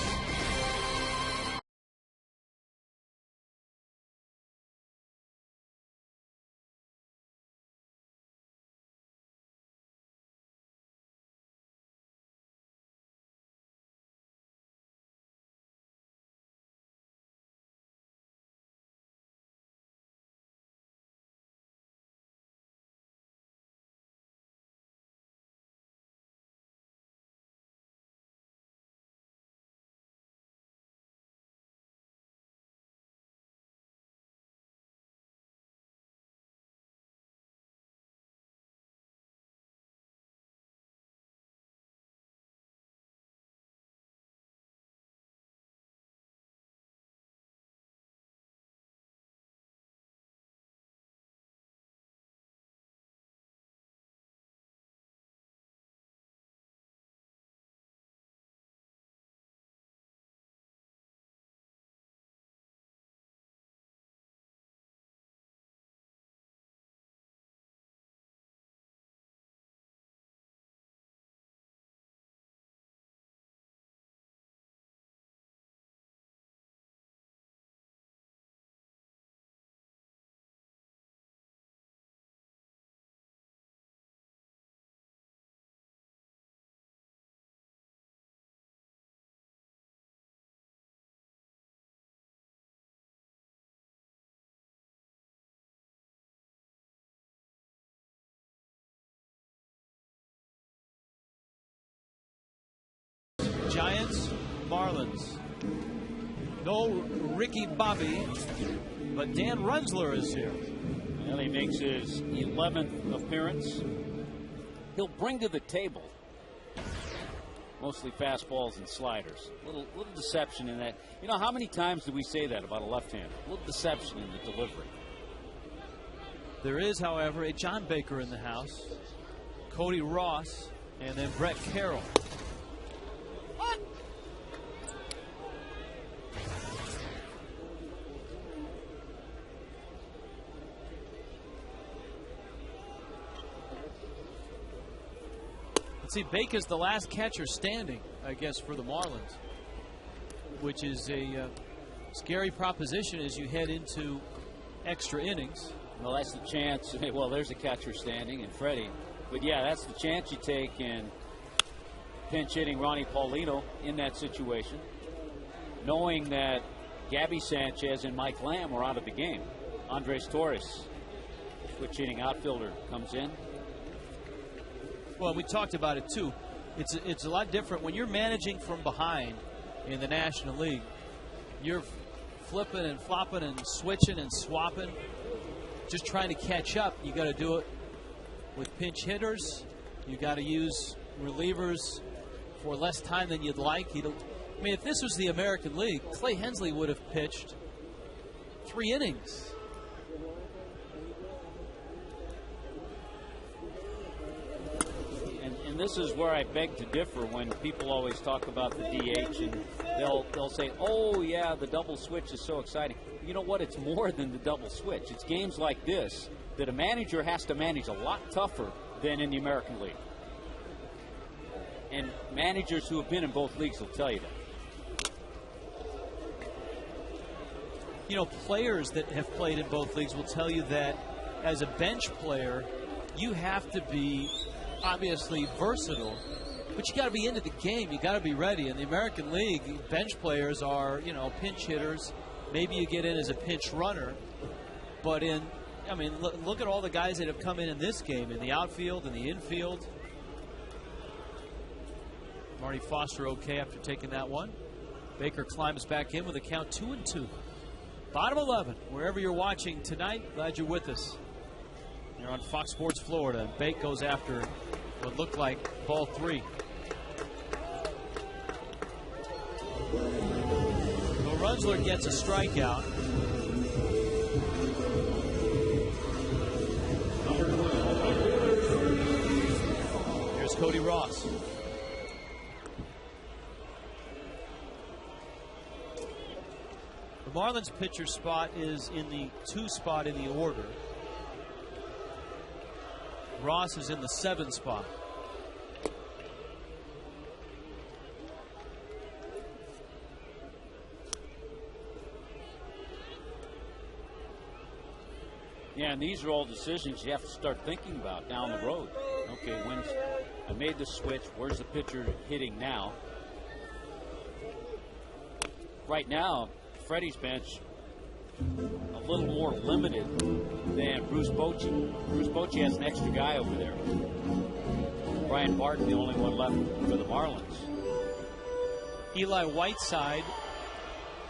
Giants, Marlins. No Ricky Bobby, but Dan Runzler is here. Well, he makes his 11th appearance. He'll bring to the table mostly fastballs and sliders. Little deception in that. You know, how many times do we say that about a left-hander? A little deception in the delivery. There is, however, a John Baker in the house, Cody Ross, and then Brett Carroll. See, Baker's the last catcher standing, I guess, for the Marlins, which is a scary proposition as you head into extra innings. Well, that's the chance. Well, there's a catcher standing, and Freddie. But, yeah, that's the chance you take in pinch hitting Ronnie Paulino in that situation, knowing that Gabby Sanchez and Mike Lamb are out of the game. Andres Torres, switch hitting outfielder, comes in. Well, we talked about it, too. It's a lot different. When you're managing from behind in the National League, you're flipping and flopping and switching and swapping, just trying to catch up. You got to do it with pinch hitters. You got to use relievers for less time than you'd like. I mean, if this was the American League, Clay Hensley would have pitched 3 innings. And this is where I beg to differ when people always talk about the DH, and they'll say, oh, yeah, the double switch is so exciting. You know what? It's more than the double switch. It's games like this that a manager has to manage a lot tougher than in the American League. And managers who have been in both leagues will tell you that. You know, players that have played in both leagues will tell you that as a bench player, you have to be obviously versatile, but you got to be into the game. You got to be ready. In the American League, bench players are, you know, pinch hitters. Maybe you get in as a pinch runner, but look at all the guys that have come in this game, in the outfield, in the infield. Marty Foster okay after taking that one. Baker climbs back in with a count 2-2. Bottom 11, wherever you're watching tonight, glad you're with us. You're on Fox Sports Florida. Bake goes after what looked like ball 3. Well, Runzler gets a strikeout. Here's Cody Ross. The Marlins pitcher spot is in the 2 spot in the order. Ross is in the 7 spot. Yeah, and these are all decisions you have to start thinking about down the road. Okay, when I made the switch, where's the pitcher hitting now? Right now, Freddie's bench a little more limited than Bruce Bochy. Bruce Bochy has an extra guy over there. Brian Barton, the only one left for the Marlins. Eli Whiteside,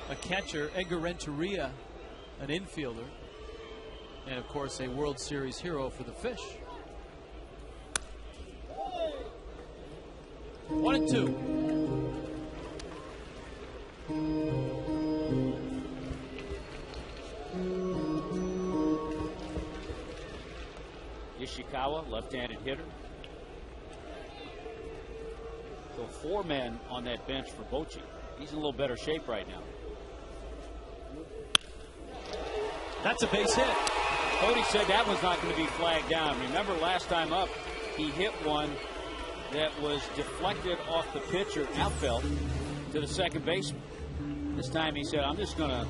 a catcher. Edgar Renteria, an infielder. And, of course, a World Series hero for the Fish. 1-2. Ishikawa, left-handed hitter. So 4 men on that bench for Bochy. He's in a little better shape right now. That's a base hit. Cody said that was not going to be flagged down. Remember last time up, he hit one that was deflected off the pitcher, outfield, to the second baseman. This time he said, I'm just going to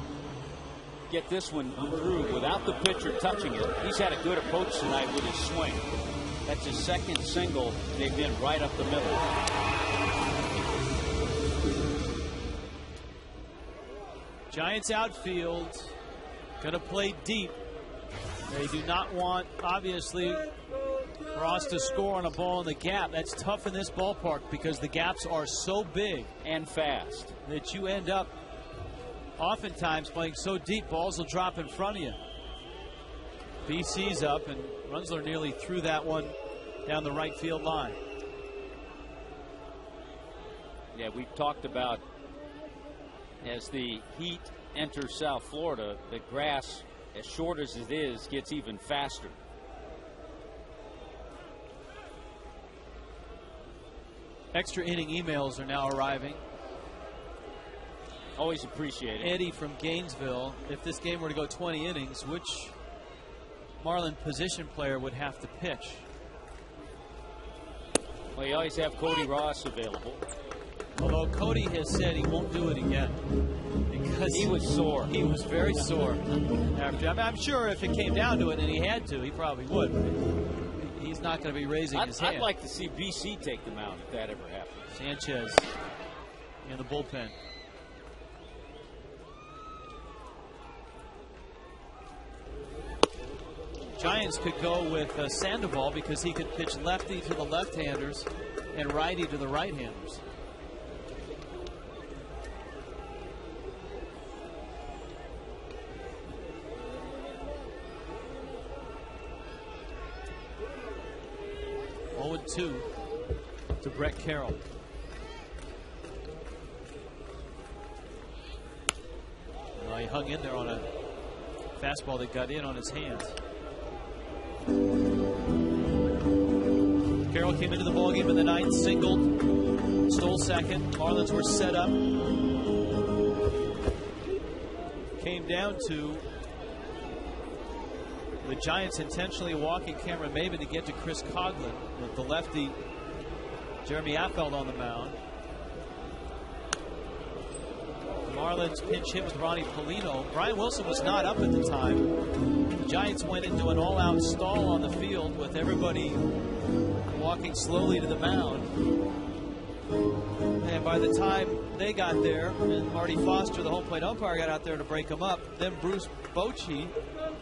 get this one through without the pitcher touching it. He's had a good approach tonight with his swing. That's his second single. They've been right up the middle. Giants outfield going to play deep. They do not want, obviously, Ross to score on a ball in the gap. That's tough in this ballpark because the gaps are so big and fast that you end up oftentimes playing so deep, balls will drop in front of you. BC's up, and Runzler nearly threw that one down the right field line. Yeah, we've talked about as the heat enters South Florida, the grass, as short as it is, gets even faster. Extra inning emails are now arriving. Always appreciate it. Eddie from Gainesville, if this game were to go 20 innings, which Marlin position player would have to pitch? Well, you always have Cody Ross available. Although Cody has said he won't do it again because he was sore. He was very sore after. I mean, I'm sure if it came down to it and he had to, he probably would. But he's not going to be raising his hand. I'd like to see BC take them out if that ever happens. Sanchez in the bullpen. Giants could go with Sandoval because he could pitch lefty to the left-handers and righty to the right-handers. Two to Brett Carroll. Well, he hung in there on a fastball that got in on his hands. Carroll came into the ballgame in the ninth, singled, stole second. Marlins were set up. Came down to the Giants intentionally walking Cameron Maven to get to Chris Coughlin with the lefty Jeremy Affeldt on the mound. The Marlins pinch hit with Ronnie Polino. Brian Wilson was not up at the time. The Giants went into an all-out stall on the field with everybody walking slowly to the mound. And by the time they got there, and Marty Foster, the home plate umpire, got out there to break them up, then Bruce Bochy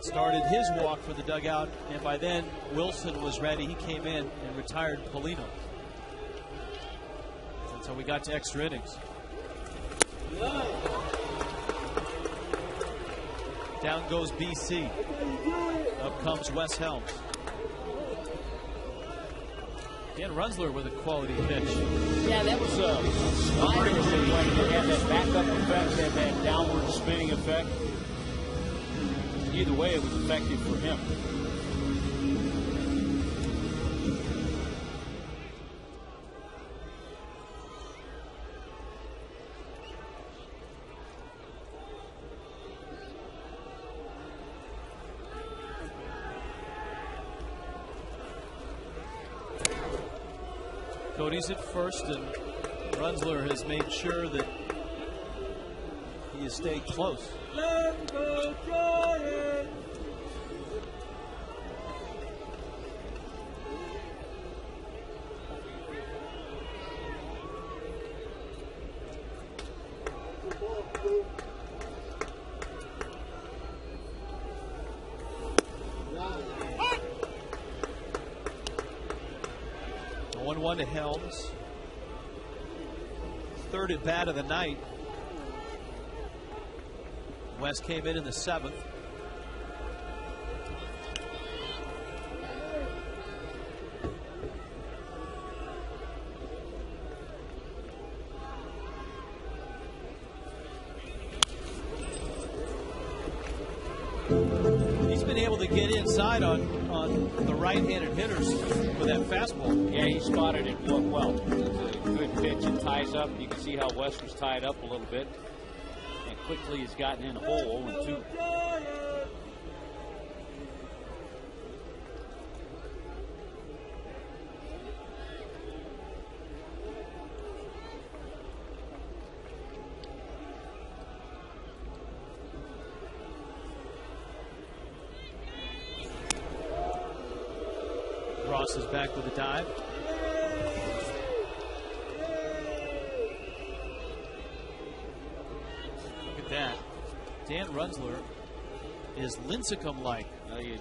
started his walk for the dugout, and by then Wilson was ready. He came in and retired Polino. That's how we got to extra innings. Down goes BC. Up comes Wes Helms. Dan Runsler with a quality pitch. Yeah, that was a slider as they went. It had that backup effect, had that downward spinning effect. Either way, it was effective for him. Cody's at first, and Runsler has made sure that he has stayed close. Let's go, Giants! One to Helms. Third at bat of the night. West came in the seventh. He's been able to get inside on the right-handed hitters with that fastball. Yeah, he spotted it well. It's a good pitch. It ties up. You can see how West was tied up a little bit. And quickly he's gotten in a hole 0-2. Ross is back with a dive. Look at that. Dan Runsler is Lincecum-like. You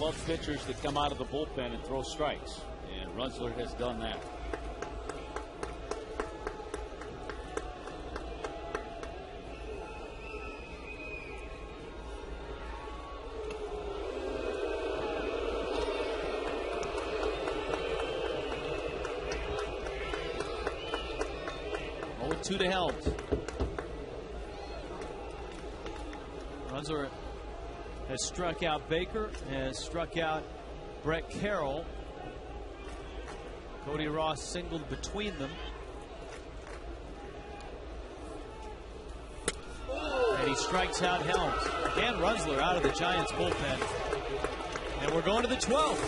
love pitchers that come out of the bullpen and throw strikes, and Runsler has done that. Two to Helms. Runsler has struck out Baker, has struck out Brett Carroll. Cody Ross singled between them. And he strikes out Helms. Dan Runsler out of the Giants bullpen. And we're going to the 12th.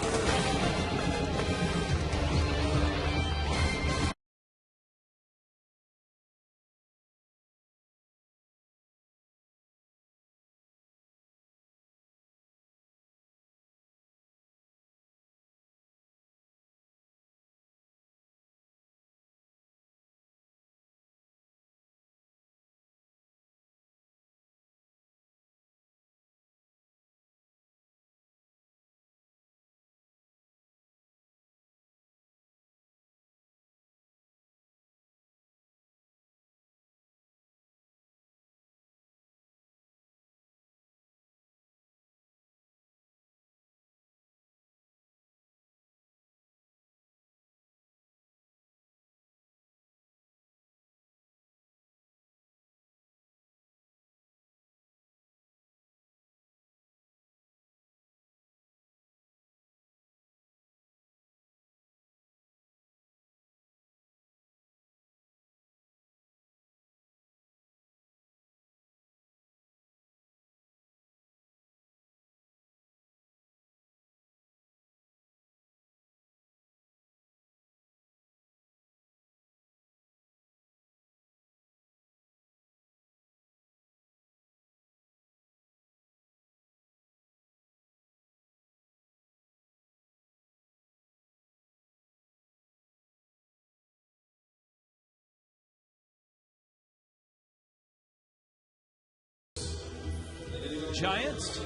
Giants,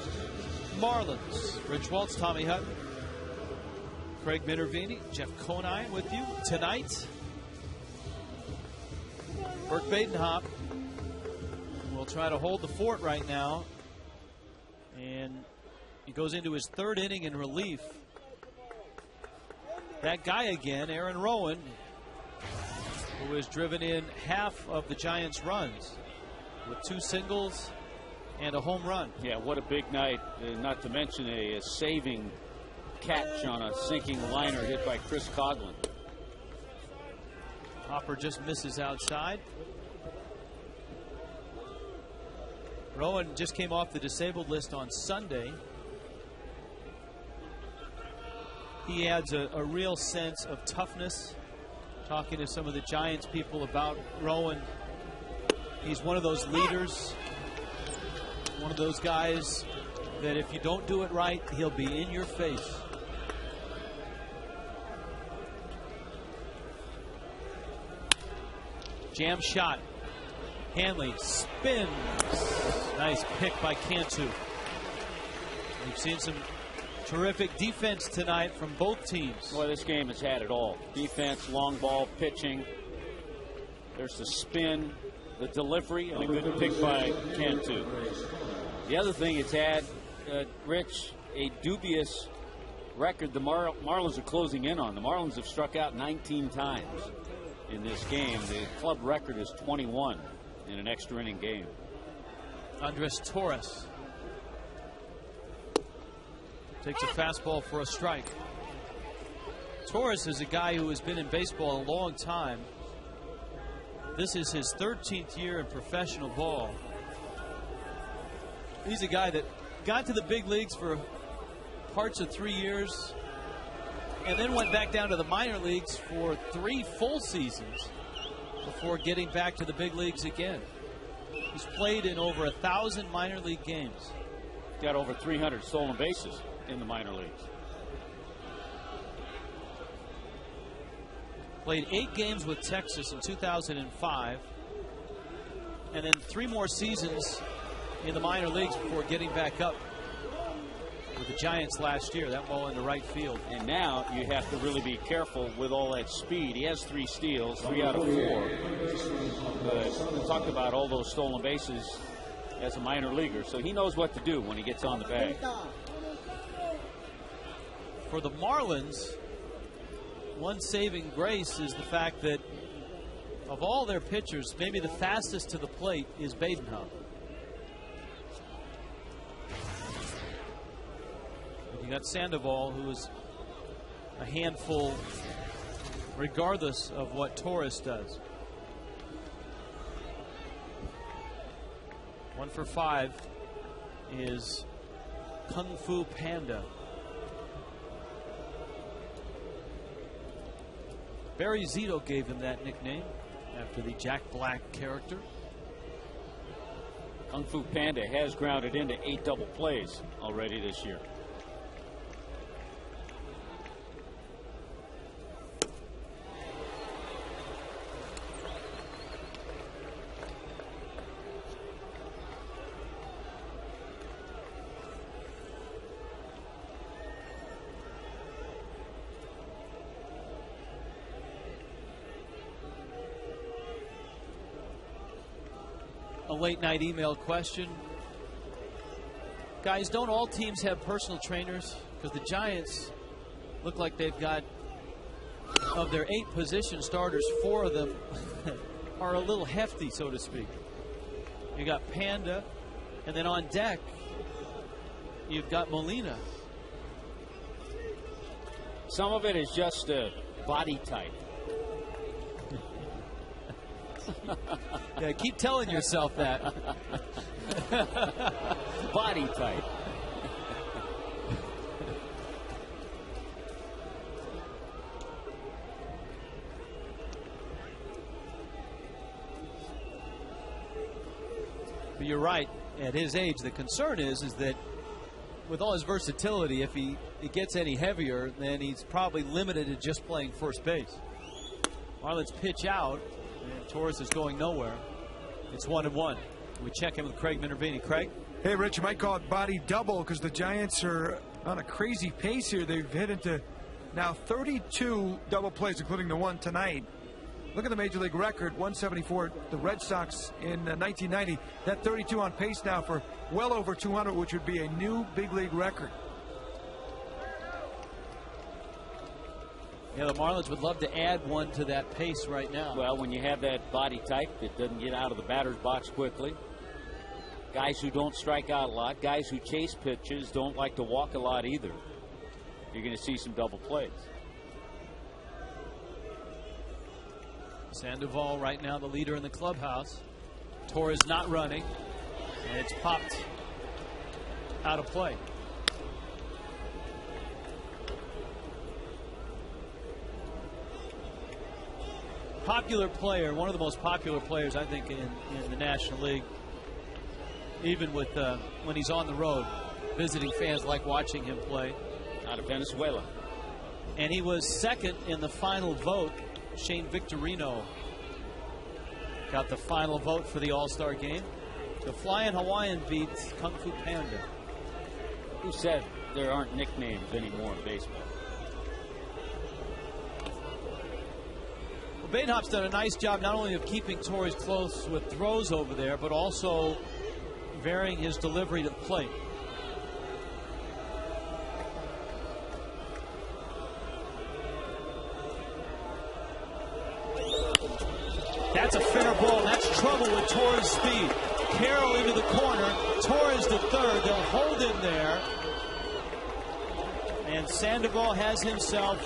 Marlins. Rich Waltz, Tommy Hutton, Craig Minervini, Jeff Conine with you tonight. Burke Badenhop will try to hold the fort right now. And he goes into his third inning in relief. That guy again, Aaron Rowan, who has driven in half of the Giants' runs with 2 singles and a home run. Yeah, what a big night, not to mention a saving catch on a sinking liner hit by Chris Coughlin. Hopper just misses outside. Rowan just came off the disabled list on Sunday. He adds a real sense of toughness. Talking to some of the Giants people about Rowan, he's one of those leaders, one of those guys that if you don't do it right, he'll be in your face. Jam shot. Hanley spins. Nice pick by Cantu. We've seen some terrific defense tonight from both teams. Boy, this game has had it all. Defense, long ball, pitching. There's the spin, the delivery, and a good pick by Cantu. The other thing it's had, Rich, a dubious record the Marlins are closing in on. The Marlins have struck out 19 times in this game. The club record is 21 in an extra inning game. Andres Torres takes a fastball for a strike. Torres is a guy who has been in baseball a long time. This is his 13th year in professional ball. He's a guy that got to the big leagues for parts of 3 years and then went back down to the minor leagues for 3 full seasons before getting back to the big leagues again. He's played in over 1,000 minor league games. Got over 300 stolen bases in the minor leagues. Played 8 games with Texas in 2005, and then 3 more seasons in the minor leagues before getting back up with the Giants last year. That ball into right field. And now you have to really be careful with all that speed. He has 3 steals, 3 out of 4. But we talked about all those stolen bases as a minor leaguer, so he knows what to do when he gets on the bag. For the Marlins, one saving grace is the fact that of all their pitchers, maybe the fastest to the plate is Badenhop. You got Sandoval, who is a handful regardless of what Torres does. 1 for 5 is Kung Fu Panda. Barry Zito gave him that nickname after the Jack Black character. Kung Fu Panda has grounded into 8 double plays already this year. A late night email question. Guys, don't all teams have personal trainers? Because the Giants look like they've got, of their 8 position starters, 4 of them are a little hefty, so to speak. You got Panda, and then on deck, you've got Molina. Some of it is just body type. Yeah, keep telling yourself that. Body type. But you're right. At his age, the concern is that with all his versatility, if he gets any heavier, then he's probably limited to just playing first base. Marlins pitch out, and Torres is going nowhere. It's 1-1. We check in with Craig Minervini. Craig? Hey, Rich, you might call it body double because the Giants are on a crazy pace here. They've hit into now 32 double plays, including the one tonight. Look at the Major League record, 174. The Red Sox in 1990. That 32 on pace now for well over 200, which would be a new big league record. Yeah, the Marlins would love to add one to that pace right now. Well, when you have that body type that doesn't get out of the batter's box quickly, guys who don't strike out a lot, guys who chase pitches, don't like to walk a lot either, you're going to see some double plays. Sandoval right now the leader in the clubhouse. Torres not running, and it's popped out of play. Popular player, one of the most popular players I think in the National League. Even with when he's on the road, visiting fans like watching him play. Out of Venezuela. And he was second in the final vote. Shane Victorino got the final vote for the All-Star game. The Flying Hawaiian beats Kung Fu Panda. Who said there aren't nicknames anymore in baseball? Well, Badenhop's done a nice job not only of keeping Torres close with throws over there, but also varying his delivery to the plate. That's a fair ball. That's trouble with Torres' speed. Carroll into the corner. Torres to third. They'll hold him there. And Sandoval has himself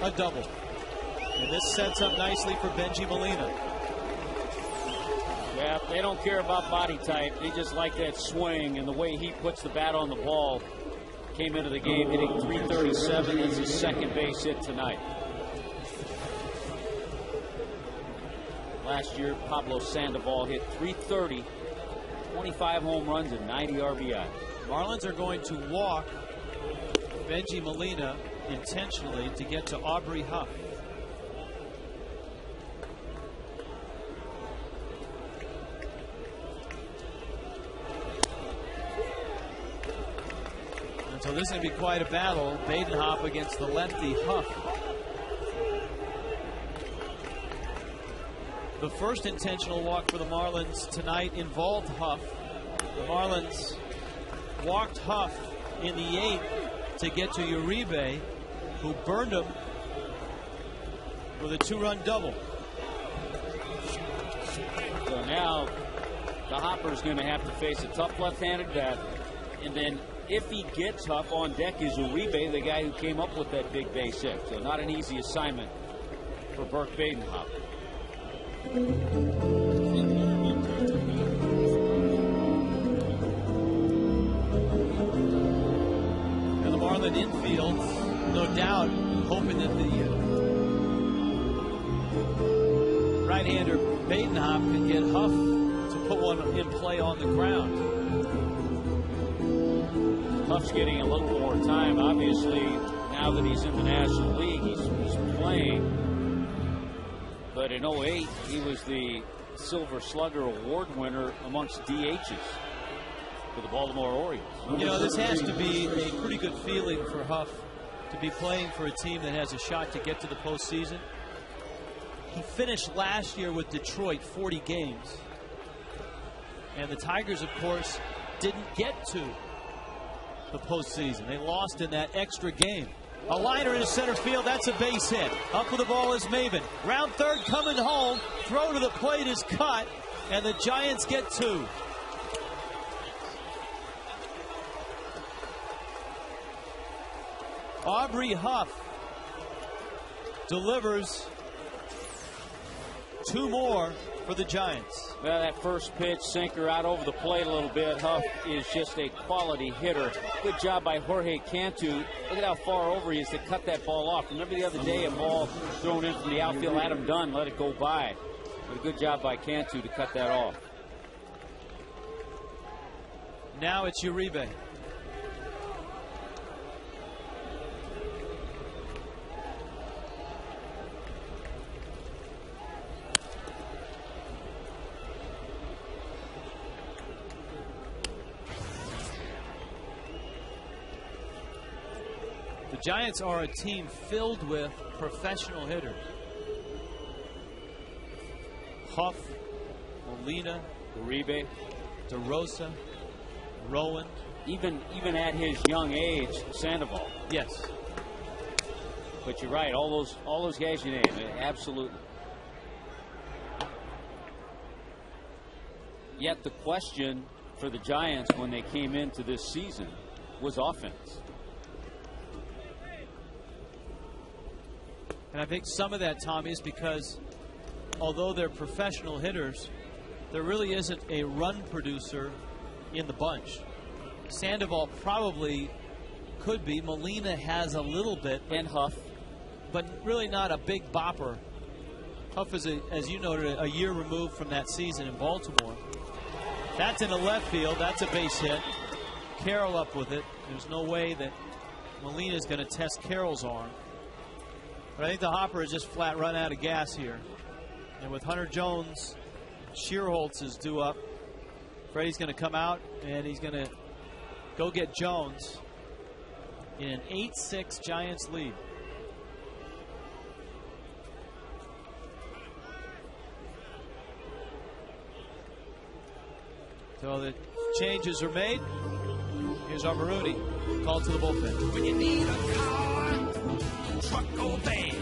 a double. And this sets up nicely for Benji Molina. Yeah, they don't care about body type. They just like that swing and the way he puts the bat on the ball. Came into the game hitting .337. That's his second base hit tonight. Last year, Pablo Sandoval hit .330, 25 home runs and 90 RBI. Marlins are going to walk Benji Molina intentionally to get to Aubrey Huff. And so this is going to be quite a battle. Badenhop against the lefty Huff. The first intentional walk for the Marlins tonight involved Huff. The Marlins walked Huff in the 8th to get to Uribe, who burned him with a 2-run double. So now the Hopper's going to have to face a tough left-handed bat. And then if he gets Huff on deck is Uribe, the guy who came up with that big base hit. So not an easy assignment for Burke Badenhop. And the Marlin infield, no doubt, hoping that the right-hander Badenhop can get Huff to put one in play on the ground. Huff's getting a little more time, obviously, now that he's in the National League. He's playing. But in 08, he was the Silver Slugger Award winner amongst DHs for the Baltimore Orioles. You know, this has to be a pretty good feeling for Huff to be playing for a team that has a shot to get to the postseason. He finished last year with Detroit 40 games. And the Tigers, of course, didn't get to the postseason. They lost in that extra game. A liner in center field. That's a base hit. Up with the ball is Maven. Round third coming home. Throw to the plate is cut. And the Giants get 2. Aubrey Huff delivers 2 more for the Giants. Well, that first pitch, sinker out over the plate a little bit. Huff is just a quality hitter. Good job by Jorge Cantu. Look at how far over he is to cut that ball off. Remember the other day, a ball thrown in from the outfield, Adam Dunn let it go by. But a good job by Cantu to cut that off. Now it's Uribe. The Giants are a team filled with professional hitters. Huff, Molina, Uribe, DeRosa, Rowan. Even at his young age, Sandoval. Yes. But you're right, all those guys you named, absolutely. Yet the question for the Giants when they came into this season was offense. And I think some of that, Tommy, is because although they're professional hitters, there really isn't a run producer in the bunch. Sandoval probably could be. Molina has a little bit. And Huff. But really not a big bopper. Huff is, as you noted, a year removed from that season in Baltimore. That's in the left field. That's a base hit. Carroll up with it. There's no way that Molina is going to test Carroll's arm. But I think the Hopper has just flat run out of gas here. And with Hunter Jones, Shearholtz is due up. Freddie's going to come out, and he's going to go get Jones in an 8-6 Giants lead. So the changes are made. Here's our Marooney called to the bullpen. When you need a car, truck or van.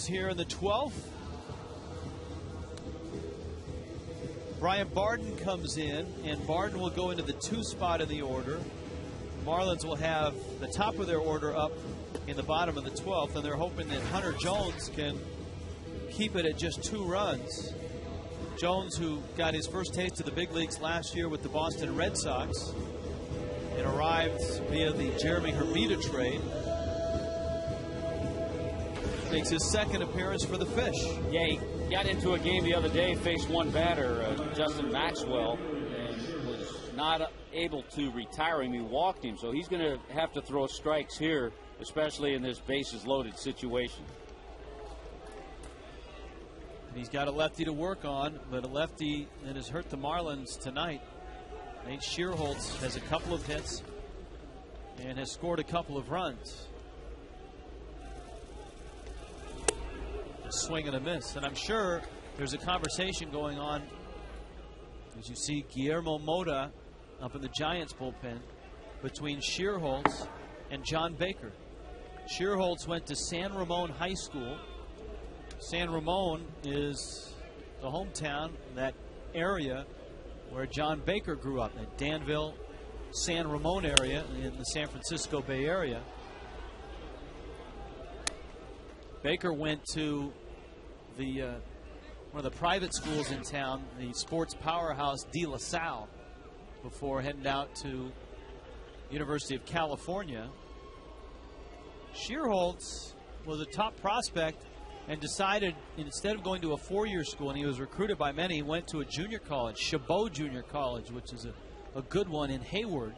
Here in the 12th. Brian Barden comes in, and Barden will go into the 2 spot in the order. Marlins will have the top of their order up in the bottom of the 12th, and they're hoping that Hunter Jones can keep it at just 2 runs. Jones, who got his first taste of the big leagues last year with the Boston Red Sox and arrived via the Jeremy Hermida trade, makes his second appearance for the Fish. Yeah, he got into a game the other day, faced one batter, Justin Maxwell, and was not able to retire him. He walked him, so he's going to have to throw strikes here, especially in this bases-loaded situation. And he's got a lefty to work on, but a lefty that has hurt the Marlins tonight. Nate Shearholtz has a couple of hits and has scored a couple of runs. A swing and a miss, and I'm sure there's a conversation going on as you see Guillermo Mota up in the Giants bullpen between Shearholtz and John Baker. Shearholtz went to San Ramon High School. San Ramon is the hometown, that area where John Baker grew up, in Danville, San Ramon area in the San Francisco Bay Area. Baker went to the one of the private schools in town, the sports powerhouse De La Salle, before heading out to University of California. Shearholtz was a top prospect and decided instead of going to a 4-year school, and he was recruited by many, he went to a junior college, Chabot Junior College, which is a good one in Hayward,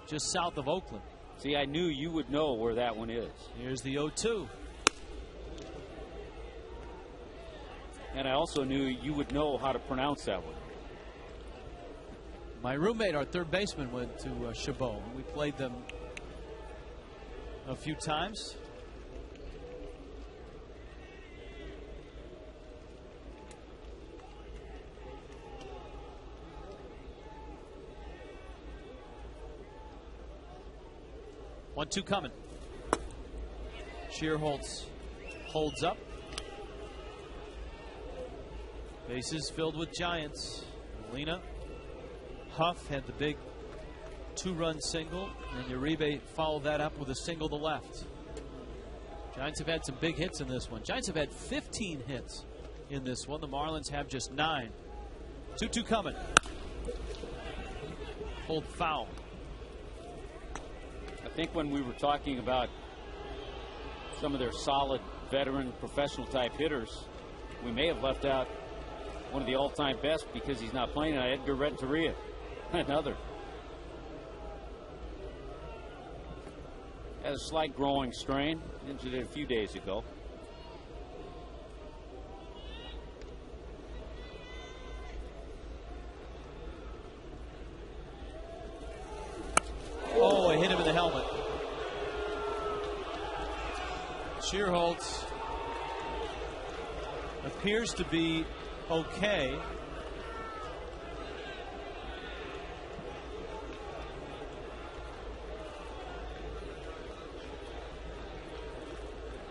just south of Oakland. See, I knew you would know where that one is. Here's the 0-2. And I also knew you would know how to pronounce that one. My roommate, our third baseman, went to Chabot. We played them a few times. One-two coming. Shearholtz holds up. Bases filled with Giants. Molina. Huff had the big 2-run single, and Uribe followed that up with a single to left. Giants have had some big hits in this one. Giants have had 15 hits in this one. The Marlins have just 9. 2-2 coming. Pulled foul. I think when we were talking about some of their solid veteran professional type hitters, we may have left out one of the all-time best because he's not playing tonight, Edgar Renteria. Another. Has a slight growing strain. Injured it a few days ago. Oh, it hit him in the helmet. Shearholtz appears to be okay.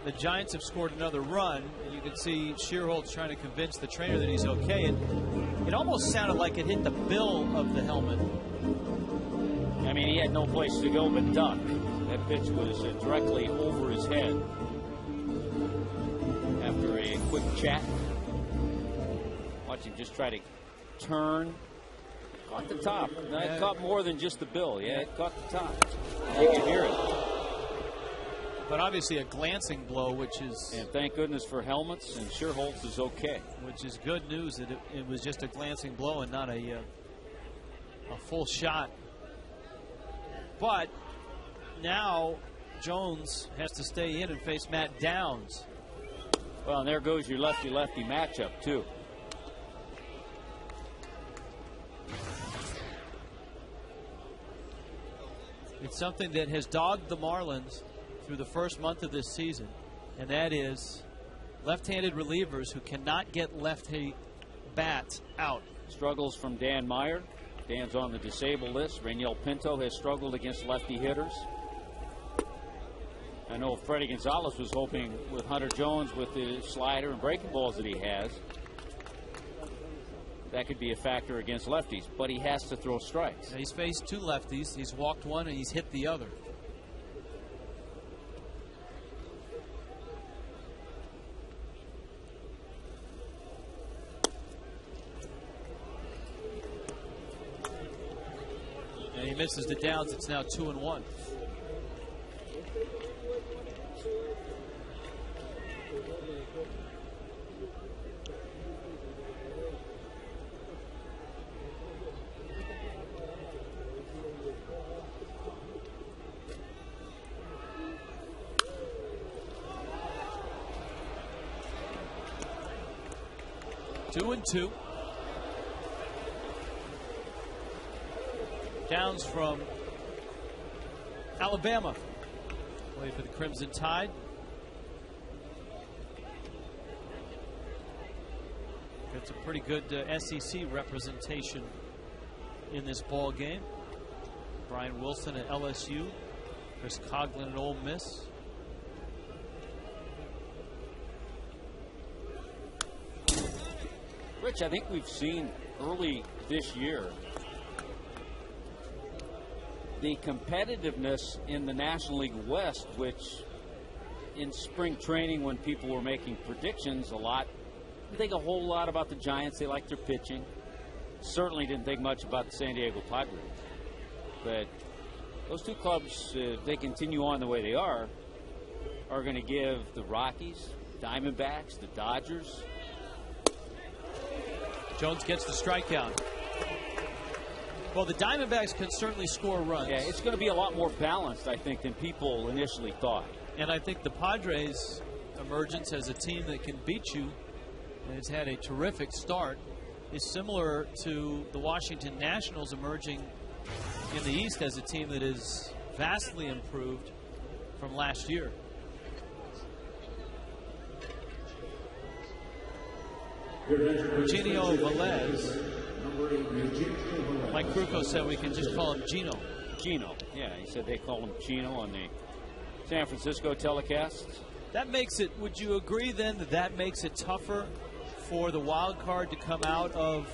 The Giants have scored another run, and you can see Shearholtz trying to convince the trainer that he's okay. And it almost sounded like it hit the bill of the helmet. I mean, he had no place to go but duck. That pitch was directly over his head. After a quick chat, watch him just try to turn. Caught the top. No, it caught more than just the bill. Yeah, it caught the top. You can hear it. But obviously a glancing blow, which is... And thank goodness for helmets, and Shearholtz is okay. Which is good news that it was just a glancing blow and not a full shot. But now Jones has to stay in and face Matt Downs. Well, and there goes your lefty-lefty matchup, too. It's something that has dogged the Marlins through the first month of this season, and that is left-handed relievers who cannot get lefty bats out. Struggles from Dan Meyer. Dan's on the disabled list. Raniel Pinto has struggled against lefty hitters. I know Freddie Gonzalez was hoping with Hunter Jones with the slider and breaking balls that he has, that could be a factor against lefties, but he has to throw strikes. He's faced 2 lefties. He's walked one and he's hit the other. And he misses the Downs. It's now 2-1. Two and two. Downs from Alabama. Played for the Crimson Tide. Got some pretty good SEC representation in this ball game. Brian Wilson at LSU. Chris Coughlin at Ole Miss. Rich, I think we've seen early this year the competitiveness in the National League West, which in spring training when people were making predictions a lot, didn't think a whole lot about the Giants. They liked their pitching. Certainly didn't think much about the San Diego Padres. But those two clubs, if they continue on the way they are going to give the Rockies, Diamondbacks, the Dodgers. Jones gets the strikeout. Well, the Diamondbacks can certainly score runs. Yeah, it's going to be a lot more balanced, I think, than people initially thought. And I think the Padres' emergence as a team that can beat you and has had a terrific start is similar to the Washington Nationals emerging in the East as a team that is vastly improved from last year. Eugenio Velez. Mike Krukow said we can just call him Gino. Gino, yeah, he said they call him Gino on the San Francisco telecasts. That makes it, would you agree then that that makes it tougher for the wild card to come out of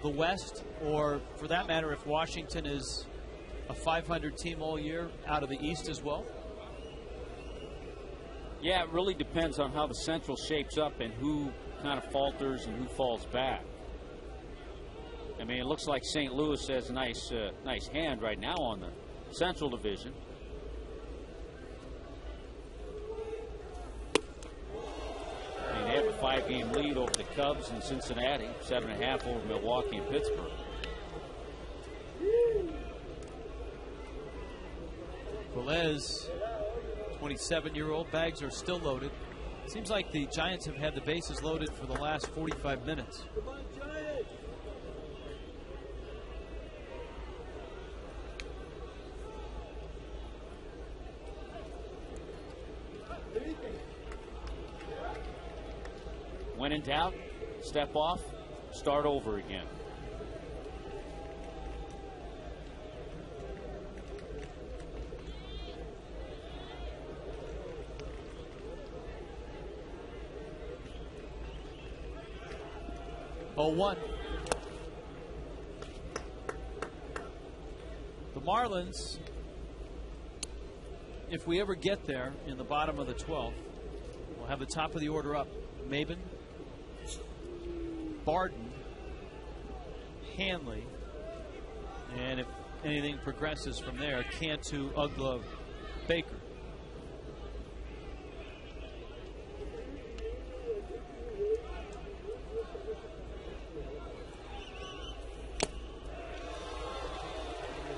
the West? Or for that matter, if Washington is a 500 team all year, out of the East as well? Yeah, it really depends on how the Central shapes up and who kind of falters and who falls back. I mean, it looks like St. Louis has a nice hand right now on the Central Division. I mean, they have a 5-game lead over the Cubs and Cincinnati, 7.5 over Milwaukee and Pittsburgh. Velez, 27-year-old, bags are still loaded. Seems like the Giants have had the bases loaded for the last 45 minutes. When in doubt, step off, start over again. Oh, 0-1. The Marlins, if we ever get there in the bottom of the 12th, we'll have the top of the order up. Maben, Barden, Hanley, and if anything progresses from there, Cantu, Uggla, Baker.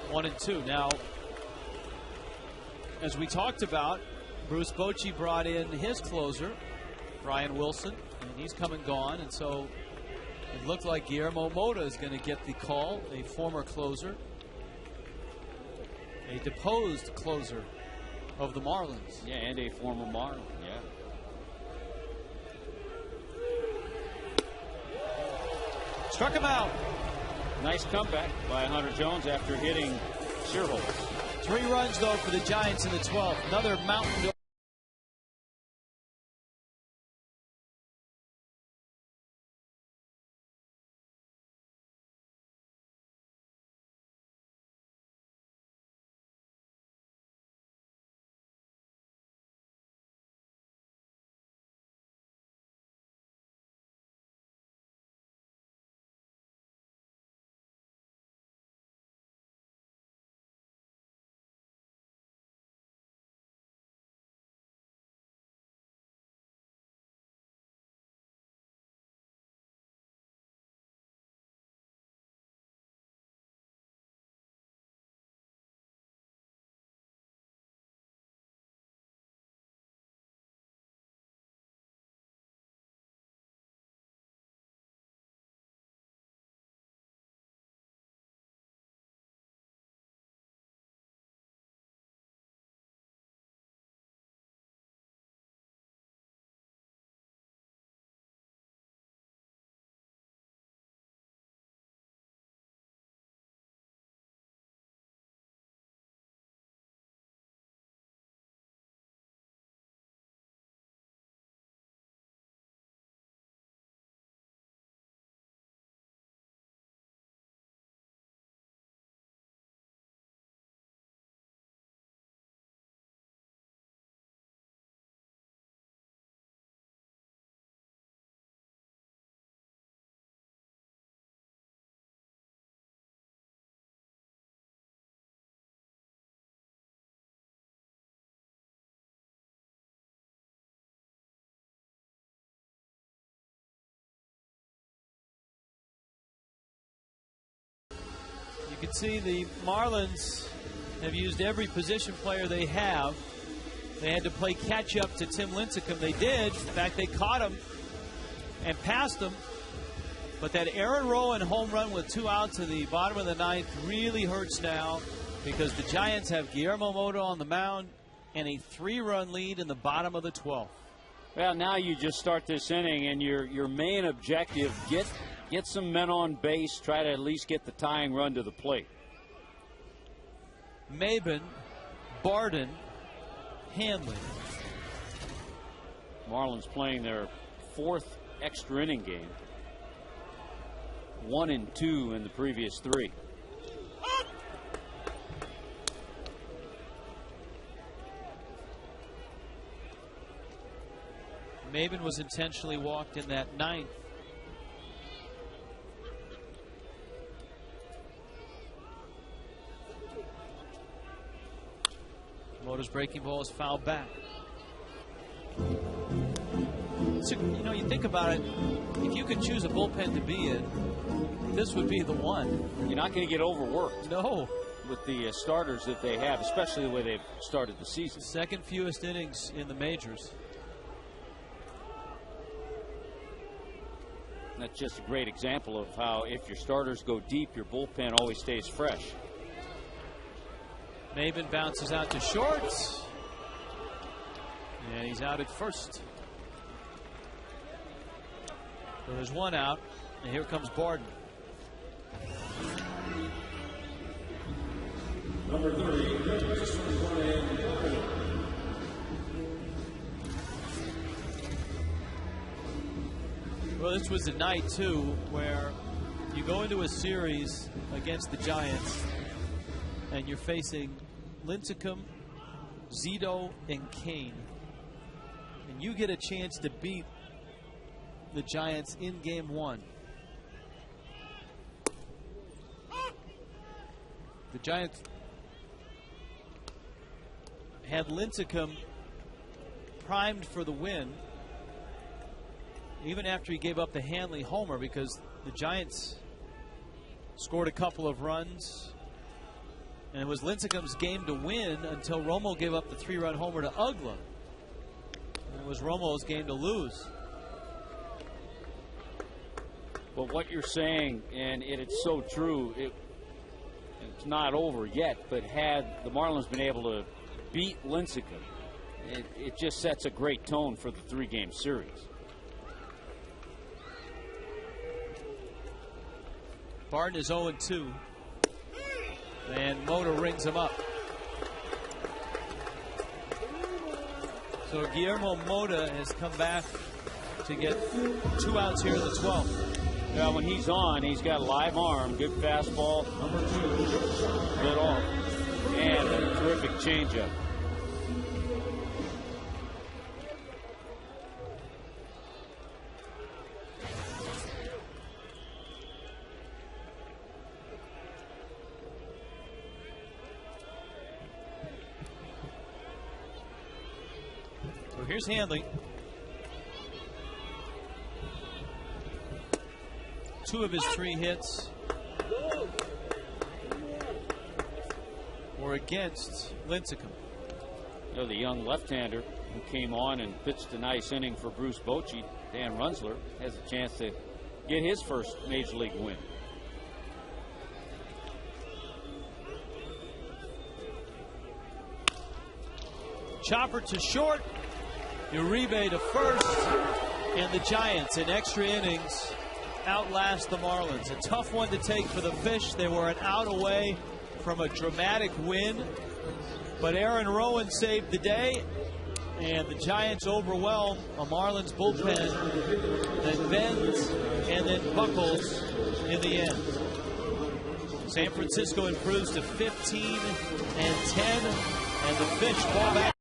One and two. Now, as we talked about, Bruce Bochy brought in his closer, Brian Wilson, and he's come and gone, and so it looked like Guillermo Mota is going to get the call, a former closer, a deposed closer of the Marlins. Yeah, and a former Marlin, yeah. Struck him out. Nice comeback by Hunter Jones after hitting Sherholtz. 3 runs, though, for the Giants in the 12th. Another mountain can see the Marlins have used every position player they have. They had to play catch-up to Tim Lincecum. They did. In fact, they caught him and passed him. But that Aaron Rowan home run with 2 outs in the bottom of the 9th really hurts now, because the Giants have Guillermo Mota on the mound and a 3-run lead in the bottom of the 12th. Well, now you just start this inning, and your main objective, get some men on base, try to at least get the tying run to the plate. Maben, Barden, Hanley. Marlins playing their 4th extra inning game. 1 and 2 in the previous 3. Maben was intentionally walked in that 9th. Mota's breaking ball is fouled back. So, you know, you think about it, if you could choose a bullpen to be in, this would be the one. You're not going to get overworked. No. With the starters that they have, especially the way they've started the season. Second fewest innings in the majors. That's just a great example of how, if your starters go deep, your bullpen always stays fresh. Maben bounces out to short. And he's out at first. So there's 1 out. And here comes Barden. Number 30, well, this was a night, too, where you go into a series against the Giants and you're facing Lincecum, Zito, and Kane. And you get a chance to beat the Giants in game 1. The Giants had Lincecum primed for the win, even after he gave up the Hanley homer, because the Giants scored a couple of runs. And it was Lincecum's game to win until Romo gave up the 3-run homer to Uggla. And it was Romo's game to lose. But what you're saying, and it's so true, it's not over yet, but had the Marlins been able to beat Lincecum, it just sets a great tone for the 3-game series. Barden is 0-2. And Mota rings him up. So Guillermo Mota has come back to get 2 outs here in the 12th. Well, when he's on, he's got a live arm, good fastball, number 2, good off, and a terrific changeup. So here's Hanley. 2 of his 3 hits were against Lincecum. You know, the young left-hander who came on and pitched a nice inning for Bruce Bochy, Dan Runsler, has a chance to get his first Major League win. Chopper to short, Uribe to first, and the Giants in extra innings outlast the Marlins. A tough one to take for the Fish. They were an out away from a dramatic win, but Aaron Rowan saved the day, and the Giants overwhelm a Marlins bullpen that bends and then buckles in the end. San Francisco improves to 15-10, and the Fish fall back.